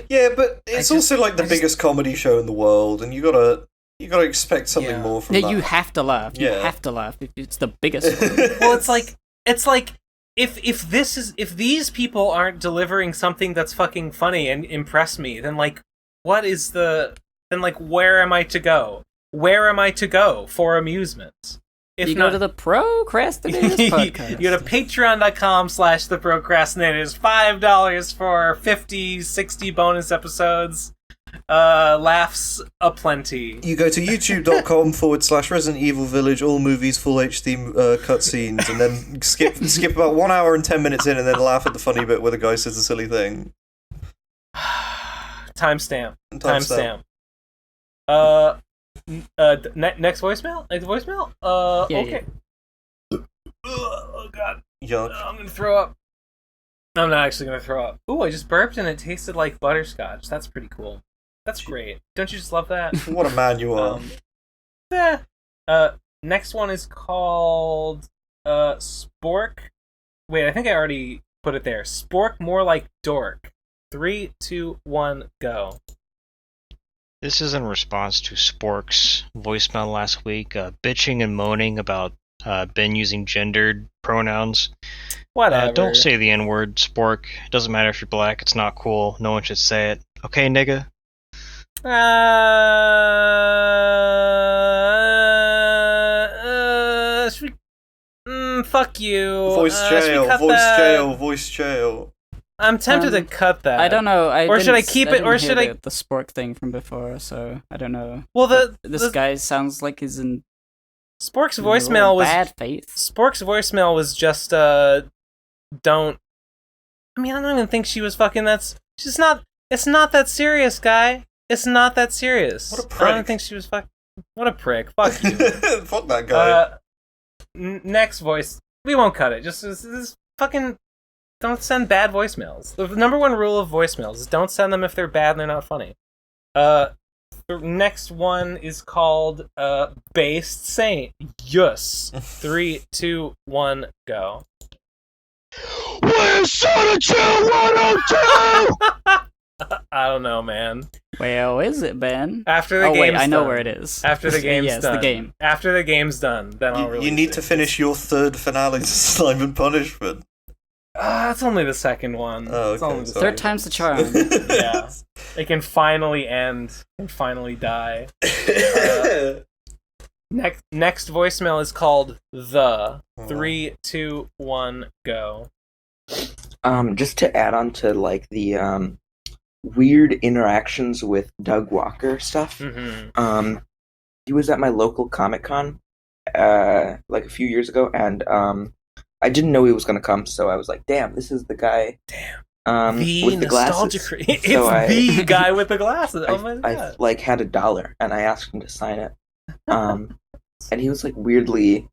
Yeah, but it's also like the biggest comedy show in the world, and you gotta expect something more from that. Yeah, you have to laugh. You have to laugh. It's the biggest one. Well, it's like if these people aren't delivering something that's fucking funny and impress me, then like where am I to go? Where am I to go for amusement? If you go to the Pro Crastinators podcast. You go to patreon.com/the Pro Crastinators. $5 for 50, 60 bonus episodes. Laughs aplenty. You go to youtube.com/Resident Evil Village, all movies, full HD cutscenes, and then skip about 1 hour and 10 minutes in, and then laugh at the funny bit where the guy says a silly thing. Timestamp. Next voicemail? Okay. Yeah. Oh god. Yuck. I'm gonna throw up. I'm not actually gonna throw up. Ooh, I just burped and it tasted like butterscotch. That's pretty cool. That's great. Don't you just love that? What a man you are. Next one is called Spork. Wait, I think I already put it there. Spork more like dork. 3, 2, 1, go. This is in response to Spork's voicemail last week, bitching and moaning about Ben using gendered pronouns. Whatever. Don't say the N-word, Spork. It doesn't matter if you're black. It's not cool. No one should say it. Okay, nigga? Fuck you. Voice jail. I'm tempted to cut that. I don't know. Or should I keep it? Or should I? The Spork thing from before, so I don't know. Well, this guy sounds like he's in. Spork's voicemail was bad faith. Spork's voicemail was just don't. I mean, I don't even think she was fucking. She's not. It's not that serious, guy. It's not that serious. What a prick. I don't think she was fucking. What a prick. Fuck you. Fuck that guy. Next voice. We won't cut it. Just this fucking. Don't send bad voicemails. The number one rule of voicemails is don't send them if they're bad and they're not funny. The next one is called Based Saint. Yes. 3, 2, 1, go. We're Solitude 102! I don't know, man. Well, is it, Ben? After the game's wait, I know done. where it is. After the game's yes, done. the game. After the game's done, then I'll release You need it. to finish your third finale to Slime and Punishment. That's only the second one. Oh, It's okay, only the Third time's the charm. Yeah. It can finally end and finally die. Next voicemail is called The. 3, 2, 1, go. Just to add on to like the weird interactions with Doug Walker stuff. Mm-hmm. He was at my local Comic-Con like a few years ago, and I didn't know he was going to come, so I was like, damn, this is the guy with the glasses. It's So the guy with the glasses. Oh my I god. like had $1, and I asked him to sign it. And he was like weirdly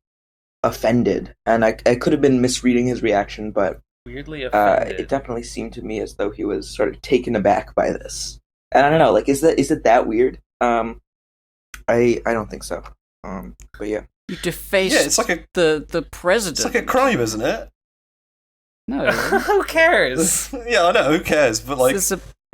offended, and I could have been misreading his reaction, but Weirdly offended. it definitely seemed to me as though he was sort of taken aback by this. And I don't know, like, is it that weird? I don't think so. But yeah. You defaced Yeah, it's like the president. It's like a crime, isn't it? No. Who cares? Yeah, I know, who cares? But like,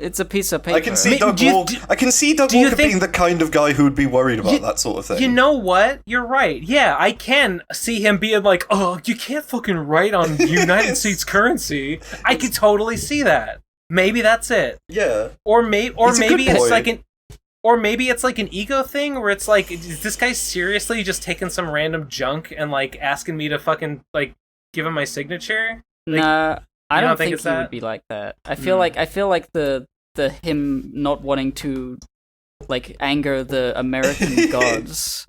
it's a piece of paper. I can see Doug Walker being the kind of guy who would be worried about that sort of thing. You know what? You're right. Yeah, I can see him being like, "Oh, you can't fucking write on United States currency." I could totally see that. Maybe that's it. Yeah. Or maybe it's point. like an ego thing where it's like, is this guy seriously just taking some random junk and like asking me to fucking like give him my signature? Like, nah, I don't think it's he that? would be like that. I feel like the him not wanting to like anger the American gods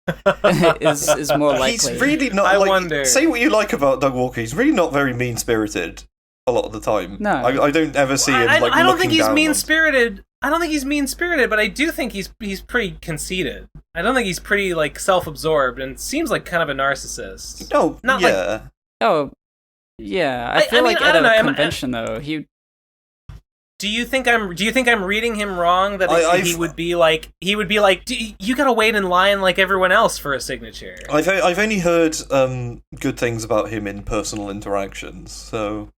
is more likely. He's really not. I like, wonder. Say what you like about Doug Walker. He's really not very mean spirited a lot of the time. No, I don't ever see him. Like, I don't think looking he's down mean on- spirited. I don't think he's mean spirited, but I do think he's pretty conceited. I don't think he's pretty like self-absorbed and seems like kind of a narcissist. Oh, Not yeah. Oh, yeah. I feel mean, like I at don't a know, convention though, he. Do you think I'm reading him wrong? That he would be like you gotta wait in line like everyone else for a signature. I've only heard good things about him in personal interactions. So,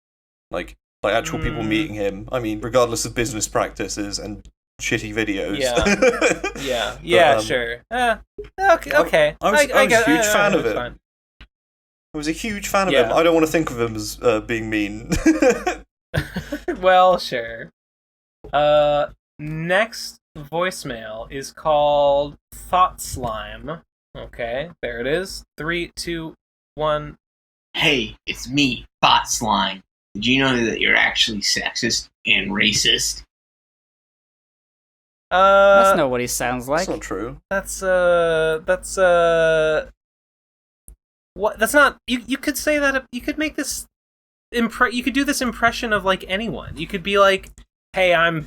like actual people meeting him. I mean, regardless of business practices and shitty videos. Yeah, sure. Okay. I was a huge fan of him. Fine. I was a huge fan of him. I don't want to think of him as being mean. Well, sure. Next voicemail is called Thought Slime. Okay, there it is. 3, 2, 1. Hey, it's me, Thought Slime. Did you know that you're actually sexist and racist? That's not what he sounds like. That's not true. That's what? That's not. You could say that. You could make this. You could do this impression of like anyone. You could be like, "Hey, I'm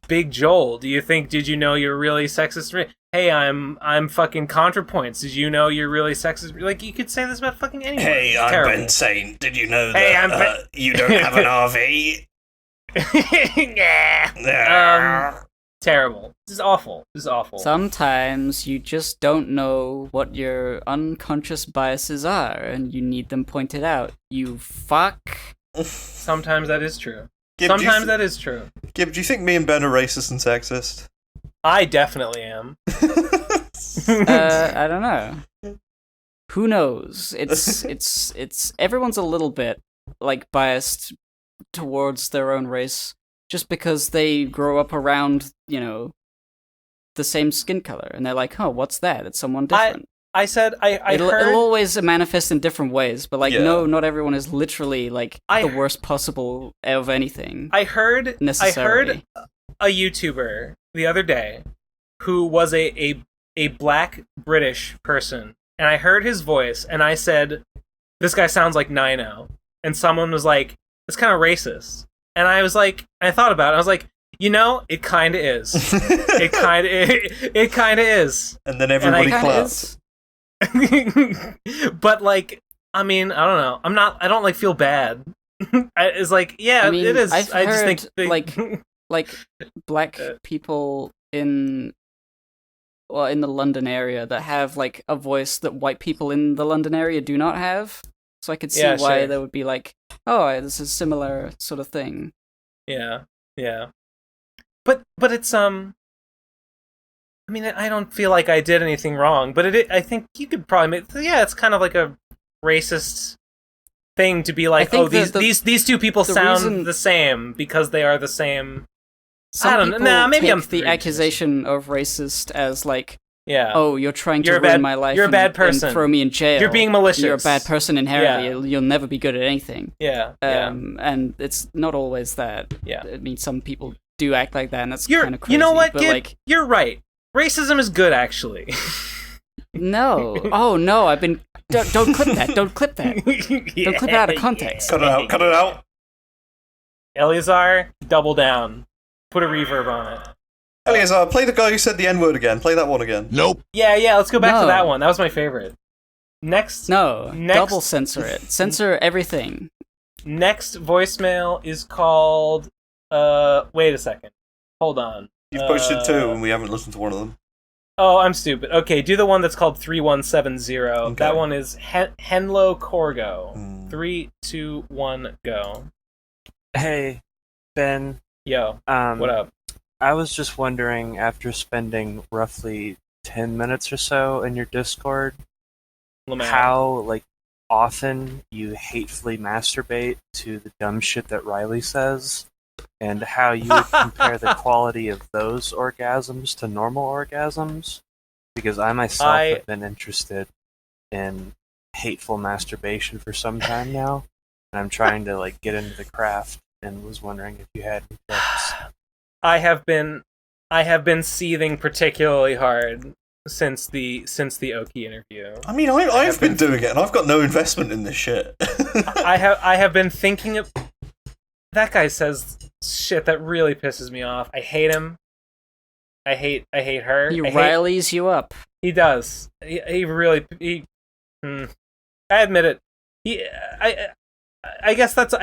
Big Joel. Did you know you're really sexist? Hey, I'm fucking ContraPoints. Did you know you're really sexist?" Like you could say this about fucking anyone. Hey, I'm Terrible. Ben Saint. Did you know Hey, that you don't have an RV? Yeah. Terrible. This is awful. This is awful. Sometimes you just don't know what your unconscious biases are, and you need them pointed out. You fuck. Sometimes that is true. Gib, Sometimes that is true. Gib, do you think me and Ben are racist and sexist? I definitely am. I don't know. Who knows? It's everyone's a little bit like biased towards their own race just because they grow up around, the same skin color, and they're like, "Oh, what's that? It's someone different." I said I heard it'll always manifest in different ways, but no, not everyone is literally like the worst possible of anything. I heard necessarily. A YouTuber the other day who was a black British person, and I heard his voice, and I said, "This guy sounds like Nino," and someone was like, "It's kind of racist," and I was like, I thought about it, I was like, it kind of is. It kind of is. And then everybody claps. But I don't know. I don't feel bad. It's like, yeah, it is. I've I just heard, think like black people in the London area that have like a voice that white people in the London area do not have. So I could see why they would be like, "Oh, this is similar sort of thing." Yeah. But it's I don't feel like I did anything wrong, but I think you could probably make it's kind of like a racist thing to be like, "Oh, these two people sound the same because they are the same." I don't know. Maybe I'm the accusation of racist as like, yeah, "Oh, you're trying to ruin my life. You're a bad person. And throw me in jail. You're being malicious. You're a bad person inherently. Yeah. You'll never be good at anything." Yeah. And it's not always that. Yeah. I mean, some people do act like that, and that's kind of crazy. You know what, but Gib? You're right. Racism is good, actually. No. Oh no! Don't clip that. Don't clip that. Don't clip it out of context. Cut it out. Cut it out. Eleazar, double down. Put a reverb on it. Eleazar, play the guy who said the N-word again. Play that one again. Nope. Yeah. Let's go back to that one. That was my favorite. Next. Double censor it. Censor everything. Next voicemail is called. Wait a second. Hold on. You've posted two, and we haven't listened to one of them. Oh, I'm stupid. Okay, do the one that's called 3170. Okay. That one is Henlo Corgo. 3, 2, 1, go. Hey, Ben. Yo, what up? I was just wondering, after spending roughly 10 minutes or so in your Discord, how often you hatefully masturbate to the dumb shit that Riley says, and how you would compare the quality of those orgasms to normal orgasms, because I myself have been interested in hateful masturbation for some time now, and I'm trying to get into the craft, and was wondering if you had any tips. I have been seething particularly hard since the Oki interview. I mean, I've been doing it, and I've got no investment in this shit. I have been thinking of. That guy says shit that really pisses me off. I hate him. I hate her. He riles you up. He does. He really. I admit it. I guess that's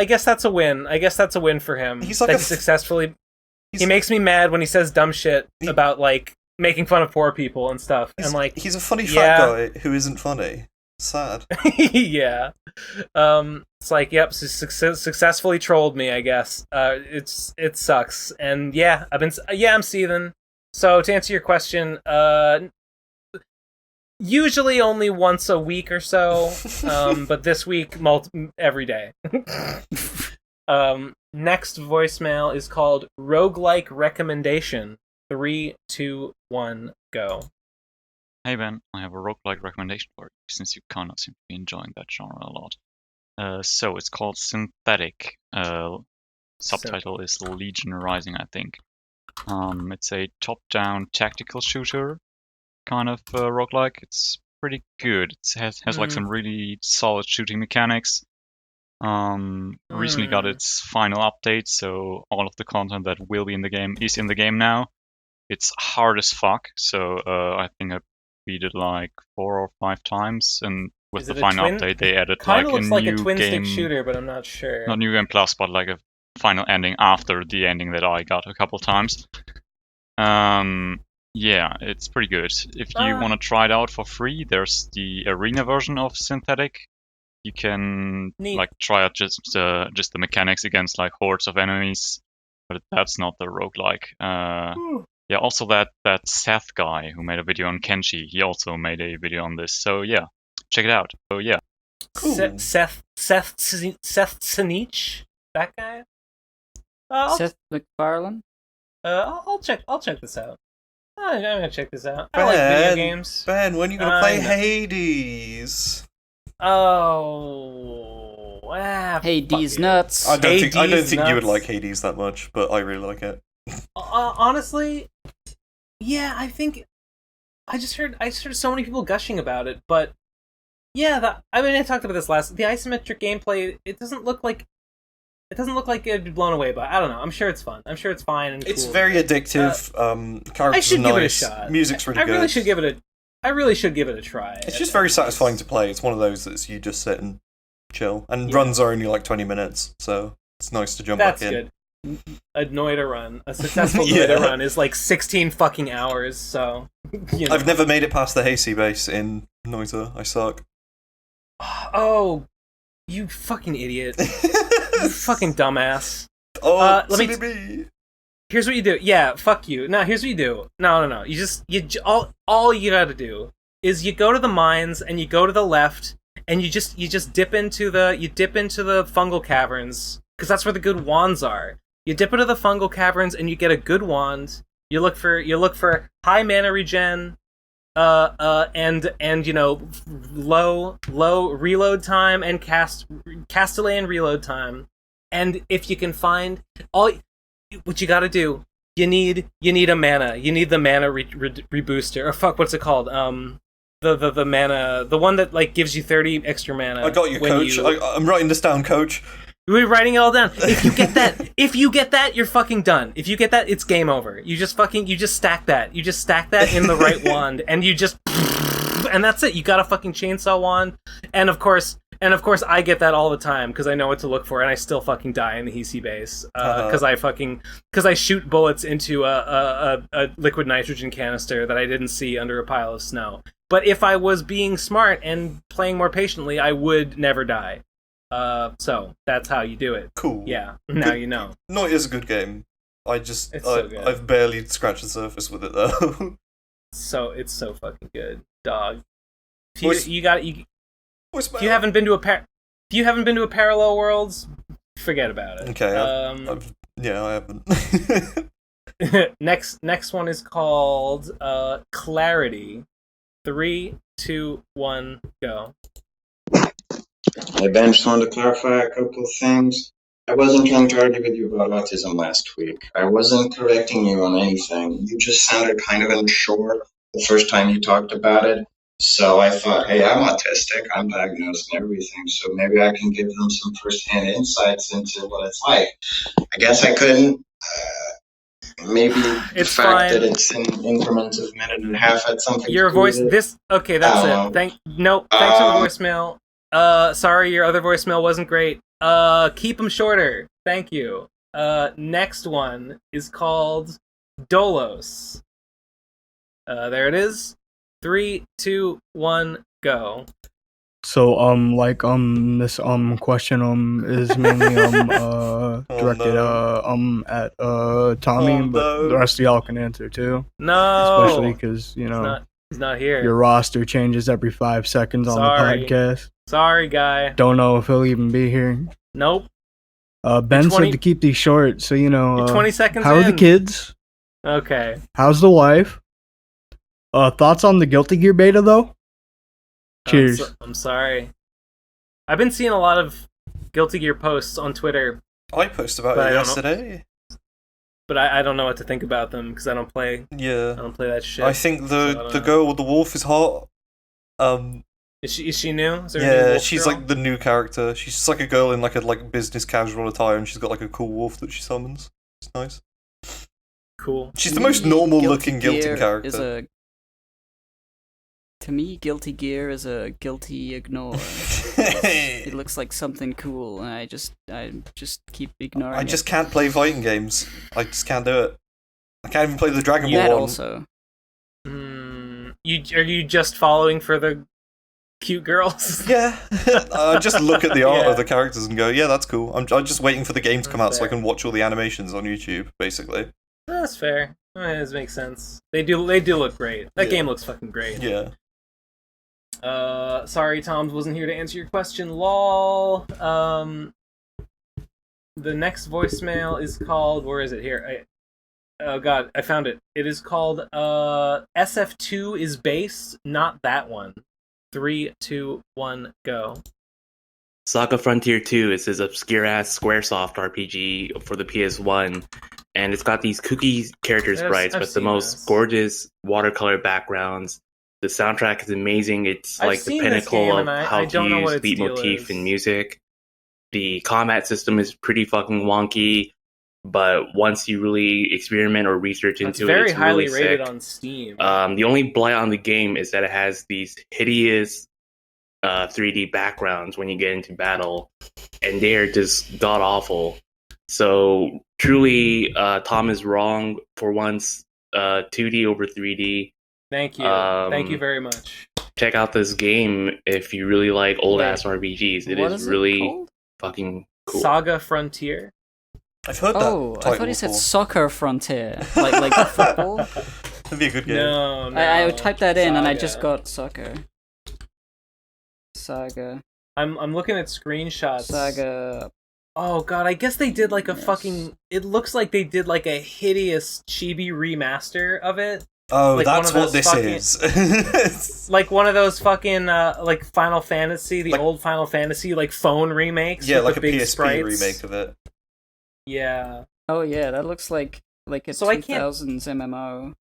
a win. I guess that's a win for him. He's like successfully. He makes me mad when he says dumb shit about making fun of poor people and stuff. He's a funny fat guy who isn't funny. Sad. Yeah. It's like, yep, successfully trolled me, I guess. It sucks. And I'm seething. So to answer your question, usually only once a week or so, but this week every day. Next voicemail is called Roguelike Recommendation. 3, 2, 1, go. Hey Ben, I have a roguelike recommendation for you, since you kind of seem to be enjoying that genre a lot. So it's called Synthetic. Subtitle is Legion Rising, I think. It's a top-down tactical shooter kind of roguelike. It's pretty good. It has some really solid shooting mechanics. Recently got its final update, so all of the content that will be in the game is in the game now. It's hard as fuck, so I think I beat it 4 or 5 times, and with the final update they added a new a twin game, stick shooter, but I'm not sure. Not new game plus, but a final ending after the ending that I got a couple times. Yeah, it's pretty good. If you want to try it out for free, there's the arena version of Synthetic. You can like try out just the mechanics against like hordes of enemies, but that's not the roguelike. Yeah, also that Seth guy who made a video on Kenshi, he also made a video on this. So yeah, check it out. Oh yeah. Cool. Seth Sinich, that guy. Seth MacFarlane. I'll check this out. I'm gonna check this out. I like video games. Ben, when are you gonna play Hades? Oh, Hades nuts. I don't think you would like Hades that much, but I really like it. Honestly, yeah, I think I just heard so many people gushing about it, but yeah, I talked about this the isometric gameplay. It doesn't look like it'd be blown away by. I don't know. I'm sure it's fun. I'm sure it's fine and it's cool. very addictive. Characters I should are nice. give it a shot. Music's really good. I really should give it a try. It's just very satisfying to play. It's one of those that you just sit and chill. And runs are only like 20 minutes, so it's nice to jump back in. That's good. A Noida run, a successful Noida run is like 16 fucking hours, so... You know. I've never made it past the Hasty base in Noida. I suck. Oh, you fucking idiot. You fucking dumbass. Oh, Here's what you do. Yeah, fuck you. No, here's what you do. No. All you gotta do is you go to the mines and you go to the left and you just dip into the fungal caverns because that's where the good wands are. You dip into the fungal caverns and you get a good wand. You look for high mana regen, and you know low reload time and cast delay and reload time. And if you can find what you gotta do, you need a mana. You need the mana rebooster. Or fuck, what's it called? The mana, the one that like gives you 30 extra mana. I got you, coach. I'm writing this down, coach. We're writing it all down. If you get that, you're fucking done. If you get that, it's game over. You just stack that. You just stack that in the right wand, and and that's it. You got a fucking chainsaw wand, and of course, I get that all the time because I know what to look for, and I still fucking die in the Hisi base because I shoot bullets into a liquid nitrogen canister that I didn't see under a pile of snow. But if I was being smart and playing more patiently, I would never die. So that's how you do it. Cool. Yeah. Now you know. No, it is a good game. It's so good. I've barely scratched the surface with it though. So it's so fucking good, dog. If you haven't been to a parallel worlds, forget about it. Okay. I haven't. Next one is called Clarity. 3, 2, 1, go. Hey Ben, just wanted to clarify a couple of things. I wasn't trying to argue with you about autism last week. I wasn't correcting you on anything. You just sounded kind of unsure the first time you talked about it. So I thought, hey, I'm autistic. I'm diagnosed and everything. So maybe I can give them some first-hand insights into what it's like. I guess I couldn't. Maybe the fact that it's in increments of a minute and a half had something your to do voice. with it. This okay. That's it. Thanks for the voicemail. Sorry, your other voicemail wasn't great. Keep them shorter. Thank you. Next one is called Dolos. There it is. 3, 2, 1, go. So this question is mainly directed at Tommy, but the rest of y'all can answer too. No, especially because he's not here. Your roster changes every 5 seconds on the podcast. Sorry, guy. Don't know if he'll even be here. Nope. Ben said to keep these short, so 20 seconds. How are the kids? Okay. How's the wife? Thoughts on the Guilty Gear beta though? Cheers. I'm sorry. I've been seeing a lot of Guilty Gear posts on Twitter. I posted about it yesterday. But I don't know what to think about them because I don't play. Yeah. I don't play that shit. I think the girl with the wolf is hot. Is she new? Yeah, she's like the new character. She's just like a girl in like a business casual attire, and she's got like a cool wolf that she summons. It's nice. Cool. She's the most normal looking guilty character. To me, Guilty Gear is a guilty ignore. It looks like something cool, and I just keep ignoring it. I just can't play fighting games. I just can't do it. I can't even play the Dragon Ball That one. also. Are you just following for the cute girls? Yeah. I just look at the art of the characters and go, yeah, that's cool. I'm just waiting for the game to come out so I can watch all the animations on YouTube, basically. That's fair. That makes sense. They do look great. That game looks fucking great. Yeah. Sorry, Tom's wasn't here to answer your question. Lol. The next voicemail is called. Where is it? Here. Oh god, I found it. It is called SF2 is base, not that one. 3, 2, 1, go. Saga Frontier 2 is this obscure-ass Squaresoft RPG for the PS1, and it's got these kooky character sprites with the most gorgeous watercolor backgrounds. The soundtrack is amazing. It's like the pinnacle of how to use leitmotif in music. The combat system is pretty fucking wonky, but once you really experiment or research into it, it's highly really rated sick. on Steam. The only blight on the game is that it has these hideous 3D backgrounds when you get into battle, and they're just god awful. So truly, Tom is wrong for once. 2D over 3D. Thank you. Thank you very much. Check out this game if you really like old ass RPGs. It is really fucking cool. Saga Frontier. I've heard that. Oh, I thought he said Soccer Frontier, like football. That'd be a good game. No. I typed that in and I just got soccer. Saga. I'm looking at screenshots. Saga. Oh god, I guess they did like a fucking. It looks like they did like a hideous chibi remaster of it. Oh, like that's what this is. Like one of those fucking like Final Fantasy, the old Final Fantasy like phone remakes. Yeah, with like the a big PSP sprites. remake of it. Yeah. Oh yeah, that looks like a 2000s MMO.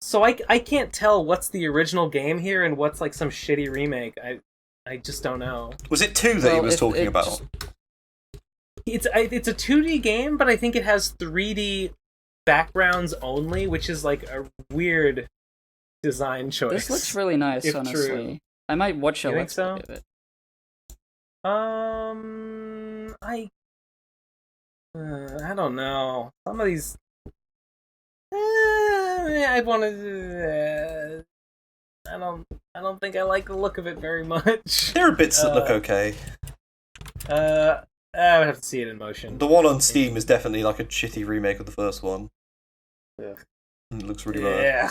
So I can't tell what's the original game here and what's like some shitty remake. I just don't know. Was it 2 that he was talking about? It's a 2D game, but I think it has 3D backgrounds only, which is like a weird design choice. This looks really nice, if honestly. True. I might watch a You think let's play so? of it. I don't know. Some of these. I want to. I don't think I like the look of it very much. There are bits that look okay. I would have to see it in motion. The one on Steam is definitely like a shitty remake of the first one. Yeah. It looks really bad. Yeah.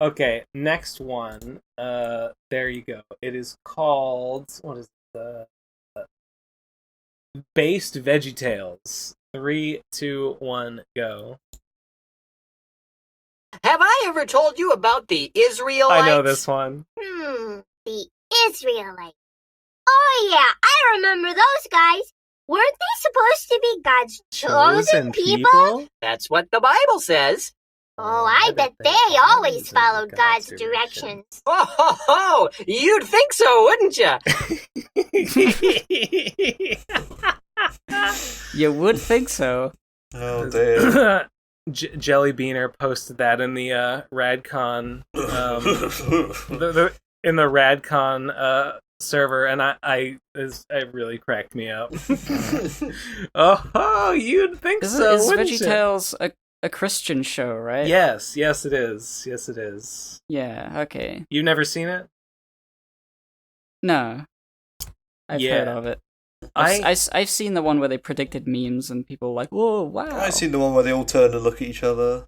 Okay, next one. There you go. It is called. What is the Based VeggieTales. 3, 2, 1, go. Have I ever told you about the Israelites? I know this one. The Israelites. Oh yeah, I remember those guys. Weren't they supposed to be God's chosen people? That's what the Bible says. Oh, I bet they always followed God's directions. Oh, ho, ho. You'd think so, wouldn't you? You would think so. Oh, damn. Jelly Beaner posted that in the Radcon in the Radcon server, and it really cracked me up. Oh, you'd think so, Is wouldn't you? VeggieTales a Christian show, right? Yes, it is. Yes, it is. Yeah, okay. You've never seen it? No. I've heard of it. I've seen the one where they predicted memes and people were like, whoa, wow. I've seen the one where they all turn and look at each other.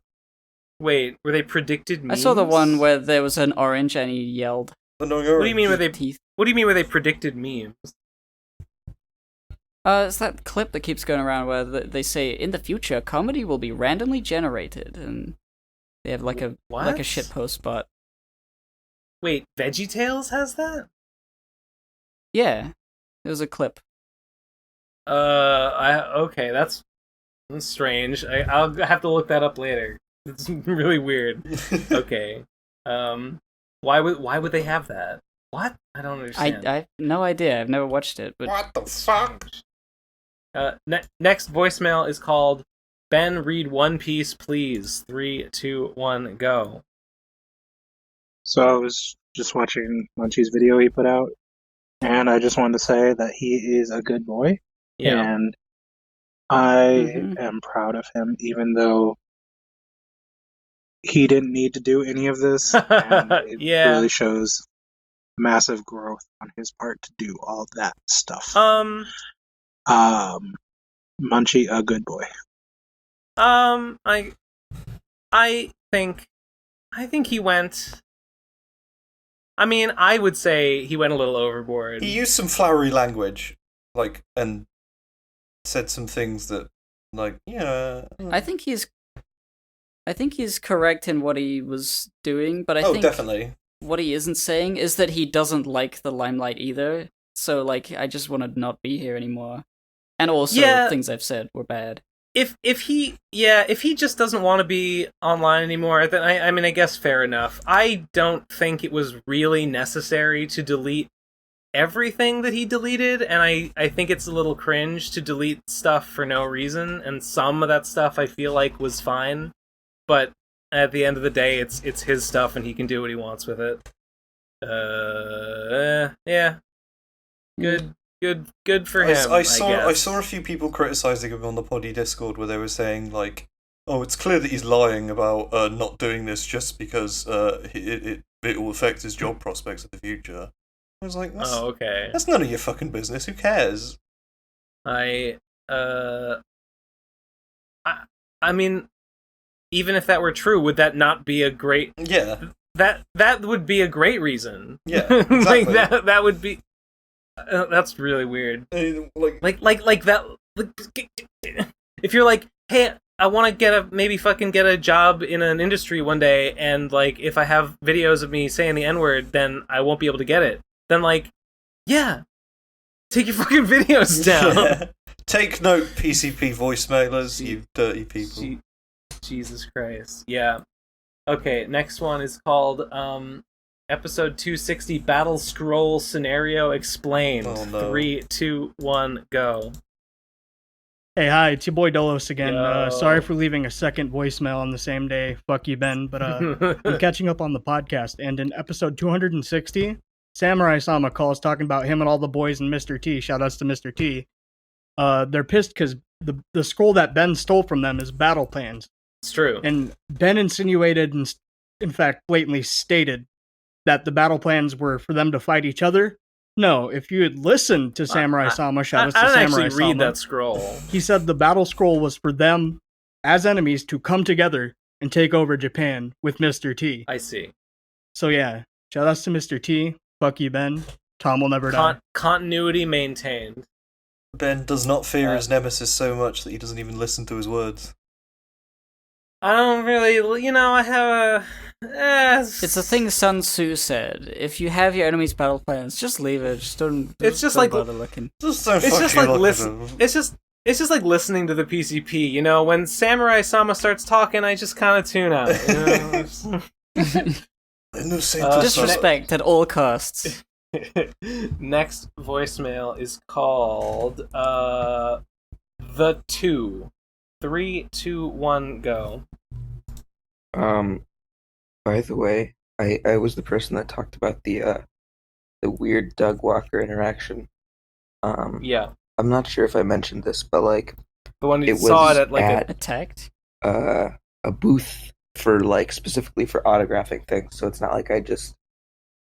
Wait, were they predicted memes? I saw the one where there was an orange and he yelled. What do you mean where they predicted memes? It's that clip that keeps going around where they say, in the future, comedy will be randomly generated, and they have like a shitpost bot. Wait, VeggieTales has that? Yeah, it was a clip. Okay, that's strange. I'll have to look that up later. It's really weird. Okay. Why would they have that? What? I don't understand. I have no idea. I've never watched it. But what the fuck? Next voicemail is called Ben, read One Piece, please. 3, 2, 1, go. So I was just watching Munchie's video he put out, and I just wanted to say that he is a good boy. Yeah. And I am proud of him, even though he didn't need to do any of this, and it really shows massive growth on his part to do all that stuff. Munchie, a good boy. I think he went. I mean, I would say he went a little overboard. He used some flowery language, and said some things that, yeah. I think he's correct in what he was doing, but I think definitely. What he isn't saying is that he doesn't like the limelight either. So, I just want to not be here anymore. And also, things I've said were bad. If he just doesn't want to be online anymore, then I guess fair enough. I don't think it was really necessary to delete everything that he deleted, and I think it's a little cringe to delete stuff for no reason, and some of that stuff I feel like was fine, but at the end of the day, it's his stuff and he can do what he wants with it. Yeah. Good for him. I saw a few people criticizing him on the Poddy Discord where they were saying it's clear that he's lying about not doing this just because it will affect his job prospects in the future. I was like, that's none of your fucking business. Who cares? I mean, even if that were true, would that not be a great? Yeah. That would be a great reason. Yeah. Exactly. that would be. That's really weird. Like that. If you're like, hey, I want to get a job in an industry one day, and if I have videos of me saying the N-word, then I won't be able to get it. Then yeah, take your fucking videos down. Yeah. Take note, PCP voicemailers, you dirty people. Jesus Christ. Yeah. Okay, next one is called Episode 260, Battle Scroll Scenario Explained. Oh, no. 3, 2, 1, go. Hey, hi, it's your boy Dolos again. Sorry for leaving a second voicemail on the same day. Fuck you, Ben. But I'm catching up on the podcast, and in episode 260, Samurai Sama calls talking about him and all the boys and Mr. T. Shoutouts to Mr. T. They're pissed because the scroll that Ben stole from them is battle plans. It's true. And Ben insinuated and, in fact, blatantly stated that the battle plans were for them to fight each other. No, if you had listened to Samurai Sama, shout out to Samurai Sama. I didn't actually read that scroll. He said the battle scroll was for them, as enemies, to come together and take over Japan with Mr. T. I see. So yeah, shout outs to Mr. T. Fuck you, Ben. Tom will never die. Continuity maintained. Ben does not fear his nemesis so much that he doesn't even listen to his words. I don't really, I have a... It's the thing Sun Tzu said. If you have your enemy's battle plans, just leave it. Just don't. It's just don't bother looking. It's just like listening to the PCP. When Samurai Sama starts talking, I just kind of tune out. Disrespect at all costs. Next voicemail is called The 2. 3, 2, 1, go. By the way, I was the person that talked about the weird Doug Walker interaction. Yeah. I'm not sure if I mentioned this, but the one you saw it at a tech, a booth for specifically for autographing things. So it's not like I just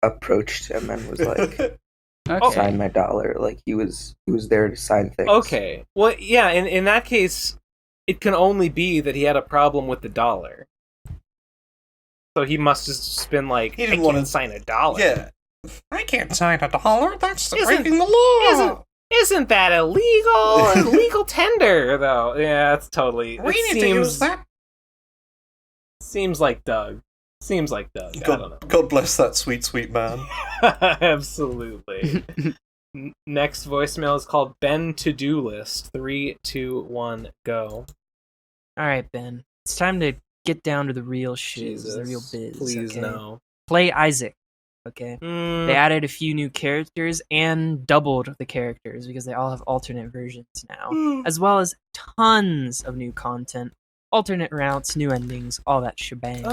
approached him and was like, sign my dollar. He was there to sign things. Okay. Well, yeah. In that case, it can only be that he had a problem with the dollar. So he must have just been like, he didn't want to sign a dollar. Yeah. I can't sign a dollar. That's breaking the law. Isn't that illegal? Illegal tender, though. Yeah, it's totally... We need to use that. Seems like Doug. I don't know. God bless that sweet, sweet man. Absolutely. Next voicemail is called Ben To-Do List. 3, 2, 1, go. Alright, Ben. It's time to get down to the real shit, the real biz. Please, no. Play Isaac, okay? They added a few new characters and doubled the characters because they all have alternate versions now, as well as tons of new content, alternate routes, new endings, all that shebang.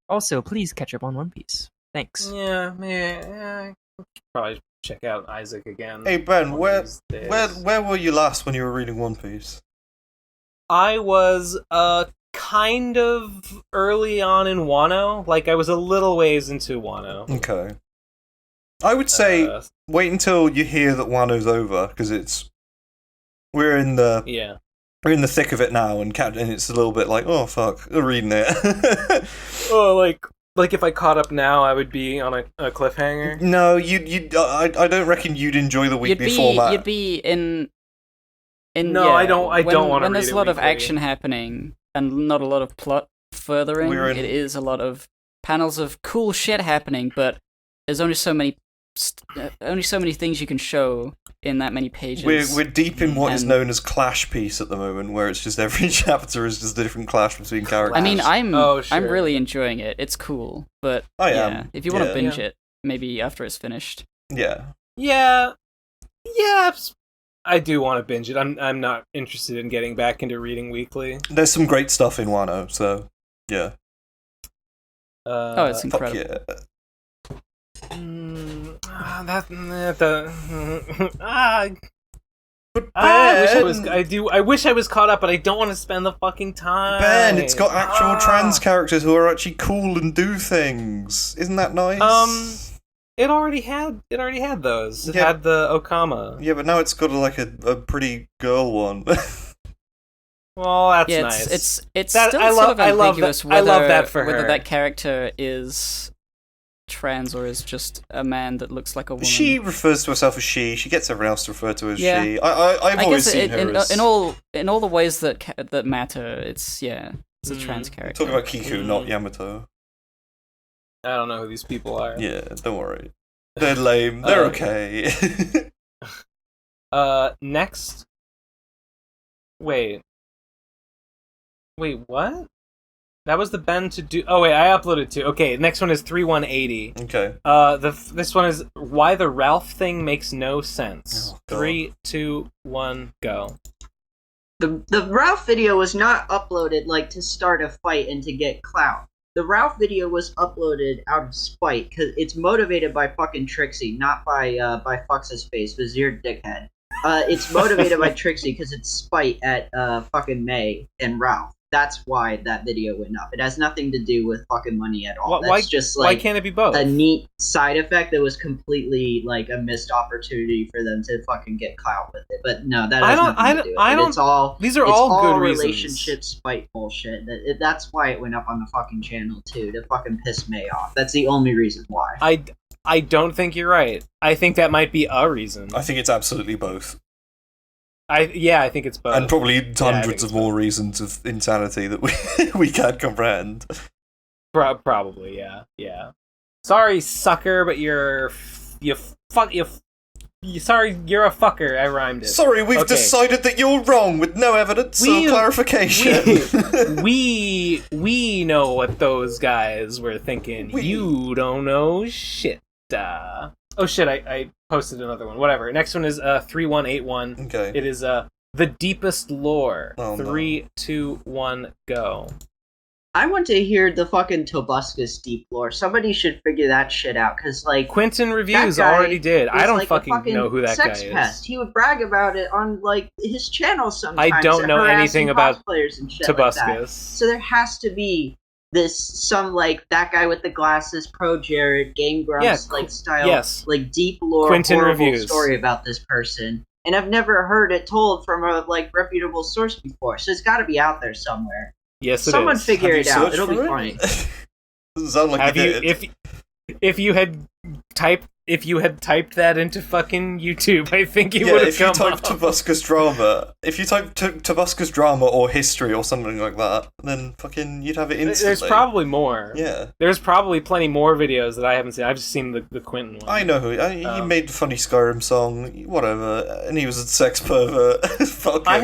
Also, please catch up on One Piece. Thanks. Yeah, I probably check out Isaac again. Hey Ben, where were you last when you were reading One Piece? I was kind of early on in Wano. Like, I was a little ways into Wano. Okay. I would say wait until you hear that Wano's over, because we're in the thick of it now, and it's a little bit like, oh fuck, I'm reading it. Oh, like if I caught up now, I would be on a cliffhanger. No, I don't reckon you'd enjoy the weekly format. You'd be in. No, yeah, I don't want to. When there's a lot of action happening and not a lot of plot furthering, it is a lot of panels of cool shit happening, but there's only so many things you can show in that many pages. We're deep in what is known as clash piece at the moment, where it's just every chapter is just a different clash between characters. I mean, I'm really enjoying it. It's cool, but if you want to binge it, maybe after it's finished. Yeah. I do want to binge it. I'm not interested in getting back into reading weekly. There's some great stuff in Wano, so yeah. It's incredible. I wish I was caught up, but I don't want to spend the fucking time. Ben, it's got actual trans characters who are actually cool and do things. Isn't that nice? It already had those. It had the Okama. Yeah, but now it's got a pretty girl one. Well, that's nice. It's still sort of ambiguous whether that character is trans or is just a man that looks like a woman. She refers to herself as she. She gets everyone else to refer to her as she. I've always seen her as... in all the ways that matter. It's a trans character. Talking about Kiku, not Yamato. I don't know who these people are. Yeah, don't worry. They're lame. They're okay. Next. Wait, what? That was the Ben to do. Oh wait, I uploaded two. Okay, next one is 3180. Okay. This one is why the Ralph thing makes no sense. 3, 2, 1, go. The Ralph video was not uploaded to start a fight and to get clout. The Ralph video was uploaded out of spite because it's motivated by fucking Trixie, not by Fux's face, Vizier dickhead. It's motivated by Trixie because it's spite at fucking May and Ralph. That's why that video went up. It has nothing to do with fucking money at all. Why can't it be both? A neat side effect that was completely a missed opportunity for them to fucking get clout with it. But no, that has nothing to do with it. It's all these are all good reasons. Relationship spite bullshit. That's why it went up on the fucking channel too, to fucking piss May off. That's the only reason why. I don't think you're right. I think that might be a reason. I think it's absolutely both. I think it's both. And probably hundreds of more reasons of insanity that we can't comprehend. Probably, yeah. Sorry, sucker, but you're a fucker. I rhymed it. Sorry, we've decided that you're wrong with no evidence or clarification. We know what those guys were thinking. You don't know shit. Oh shit, I posted another one. Whatever. Next one is 3181. Okay. It is The Deepest Lore. Oh, 3, 2, 1, go. I want to hear the fucking Tobuscus deep lore. Somebody should figure that shit out, because Quentin Reviews already did. I don't fucking know who that guy is. Pest. He would brag about it on his channel sometimes. I don't know anything about cosplayers and shit Tobuscus. Like that. So there has to be some that guy with the glasses, Pro Jared, Game Grumps style, deep lore Quentin horrible Reviews. Story about this person. And I've never heard it told from a reputable source before, so it's got to be out there somewhere. Yes, it Someone is. figure it out. It'll be funny. Doesn't sound like you did. If you had typed that into fucking YouTube, I think it would have come up. If you type Tobuscus drama or history or something like that, then fucking you'd have it instantly. There's probably more. Yeah. There's probably plenty more videos that I haven't seen. I've just seen the Quentin one. I know who he made the funny Skyrim song, whatever, and he was a sex pervert. Fuck I him.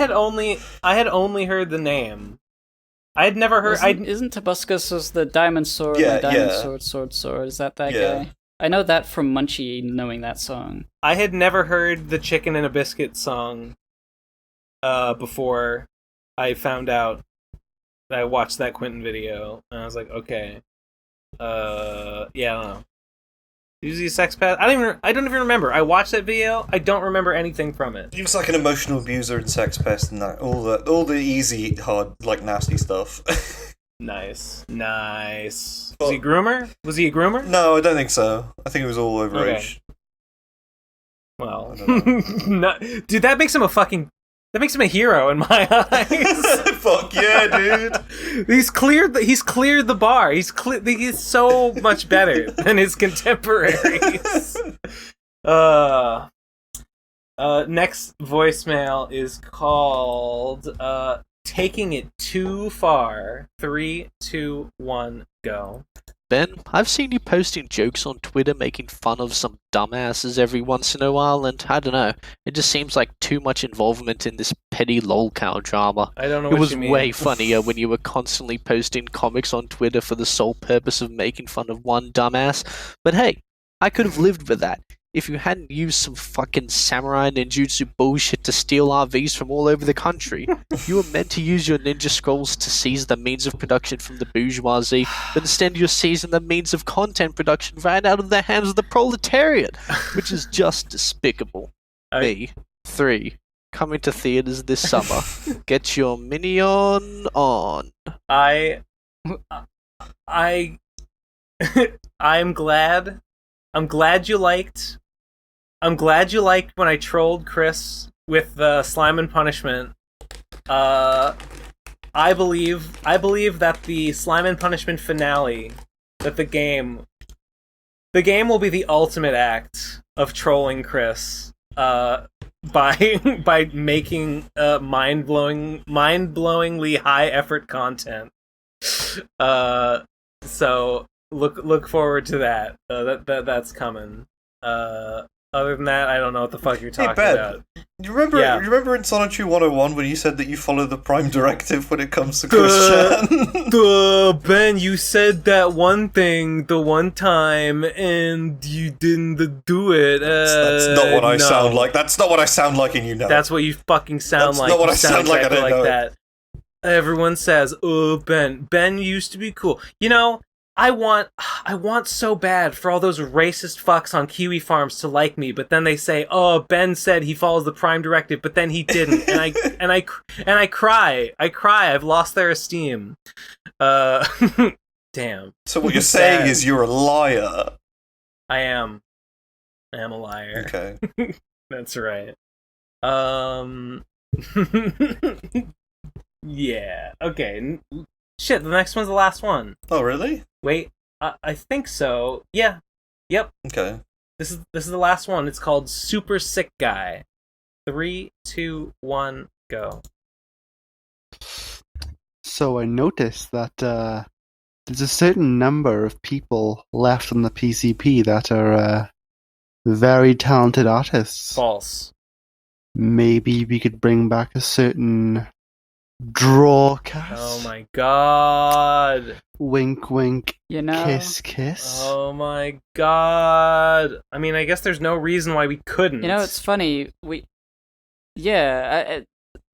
had only heard the name. I had never heard. Isn't Tobuscus the Diamond Sword? Yeah, Diamond Sword. Is that guy? I know that from Munchie knowing that song. I had never heard the Chicken and a Biscuit song before I found out that I watched that Quentin video, and I was like, okay. I don't know. Use the sex pest. I don't even remember. I watched that video. I don't remember anything from it. He was like an emotional abuser and sex pest and that all the easy, hard, like nasty stuff. Nice. Was he a groomer? Was he a groomer? No, I don't think so. I think it was all overage. Well, no, dude, that makes him a hero in my eyes. Fuck yeah, dude. He's cleared the bar. He's so much better than his contemporaries. Next voicemail is called Taking It Too Far. 3, 2, 1, go. Ben, I've seen you posting jokes on Twitter making fun of some dumbasses every once in a while, and I don't know, it just seems like too much involvement in this petty lolcow drama. I don't know what you mean. It was mean. way funnier when you were constantly posting comics on Twitter for the sole purpose of making fun of one dumbass, but hey, I could have lived with that if you hadn't used some fucking samurai ninjutsu bullshit to steal RVs from all over the country. You were meant to use your ninja scrolls to seize the means of production from the bourgeoisie, but instead you're seizing the means of content production right out of the hands of the proletariat, which is just despicable. Me, 3, coming to theaters this summer. Get your minion on. I'm glad you liked when I trolled Chris with the slime and punishment. I believe that the slime and punishment finale, that the game will be the ultimate act of trolling Chris by making mind-blowingly high effort content. So look forward to that. That's coming. Other than that, I don't know what the fuck you're talking about. You remember in Sonotry 101 when you said that you follow the Prime Directive when it comes to Christian? Ben, you said that one thing the one time and you didn't do it. That's not what I sound like. That's not what I sound like, and you know. That's what you fucking sound like. That's not what you I sound like. I don't know. That. Everyone says, "Oh, Ben used to be cool." You know, I want so bad for all those racist fucks on Kiwi farms to like me, but then they say, "Oh, Ben said he follows the Prime Directive, but then he didn't," and I cry. I've lost their esteem. Damn. So what you're saying is you're a liar. I am a liar. Okay. That's right. Yeah. Okay. Shit, the next one's the last one. Oh, really? Wait, I think so. Yeah. Yep. Okay. This is the last one. It's called Super Sick Guy. 3, 2, 1, go. So I noticed that there's a certain number of people left on the PCP that are very talented artists. False. Maybe we could bring back a certain Drawcast. Oh my god. Wink, wink. You know? Kiss, kiss. Oh my god. I mean, I guess there's no reason why we couldn't. You know, it's funny. We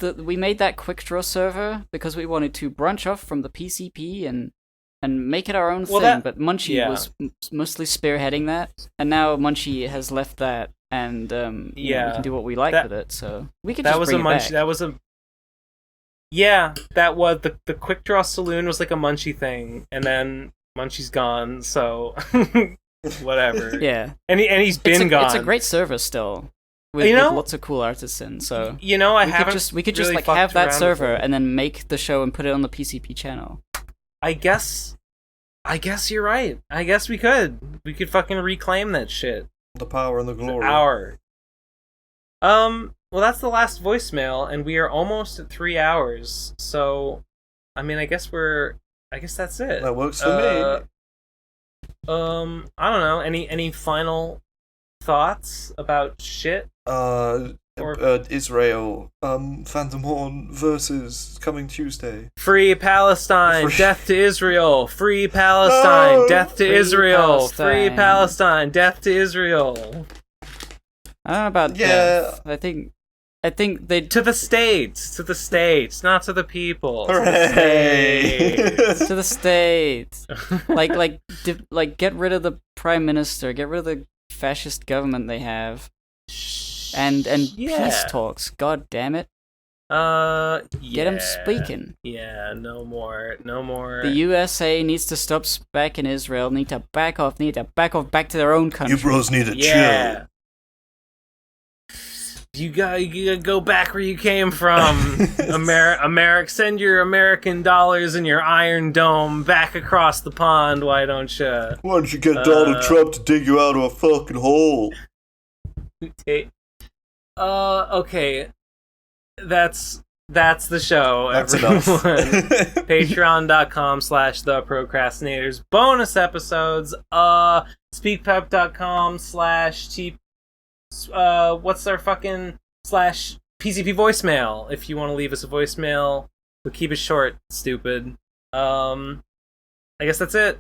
made that quick draw server because we wanted to branch off from the PCP and make it our own thing. But Munchie was mostly spearheading that, and now Munchie has left that, and we can do what we like with it. So we could just bring it back. That was a that was the quick draw saloon was like a Munchie thing, and then Munchie's gone, so whatever. Yeah, and he's been gone. It's a great server still, with lots of cool artists in. So we could just like have that server and then make the show and put it on the PCP channel. I guess you're right. I guess we could fucking reclaim that shit. The power and the glory. Well, that's the last voicemail, and we are almost at 3 hours. So, I mean, I guess that's it. That works for me. I don't know. Any final thoughts about shit? Israel, Phantom Horn versus coming Tuesday. Free Palestine, death to Israel. Free Palestine, death to Israel. Free Palestine, death to Israel. I don't know about death. I think I think they to the states, not to the people. Hooray! To the states. Like, get rid of the prime minister. Get rid of the fascist government they have. And peace talks. God damn it. Get him speaking. Yeah, no more. The USA needs to stop smacking Israel. Need to back off back to their own country. You bros need to chill. You gotta go back where you came from. America, send your American dollars and your Iron Dome back across the pond. Why don't you? Why don't you get Donald Trump to dig you out of a fucking hole? Okay. That's the show, That's everyone. Patreon.com/the Pro Crastinators. Bonus episodes. Speakpipe.com/ what's our fucking /PCP voicemail if you want to leave us a voicemail. We'll keep it short, stupid. I guess that's it.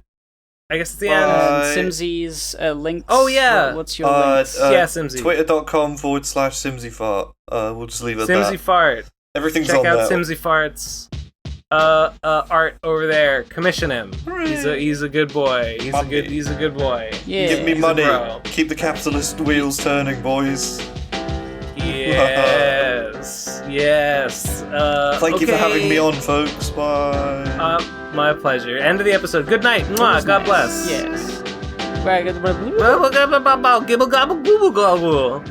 I guess it's the end. Simsy's links. Oh yeah. What's your links? Yeah, Simsy. Twitter.com/SimsyFart. We'll just leave it at that. Simsy Fart. Everything's Check on out there. Simsy Fart's art over there. Commission him. He's a good boy. He's a good boy. Yeah. Give me money. Bro. Keep the capitalist wheels turning, boys. Yes. Thank you for having me on, folks. Bye. My pleasure. End of the episode. Good night. Mwah. God bless. Yes. Gibble gobble gobble gobble.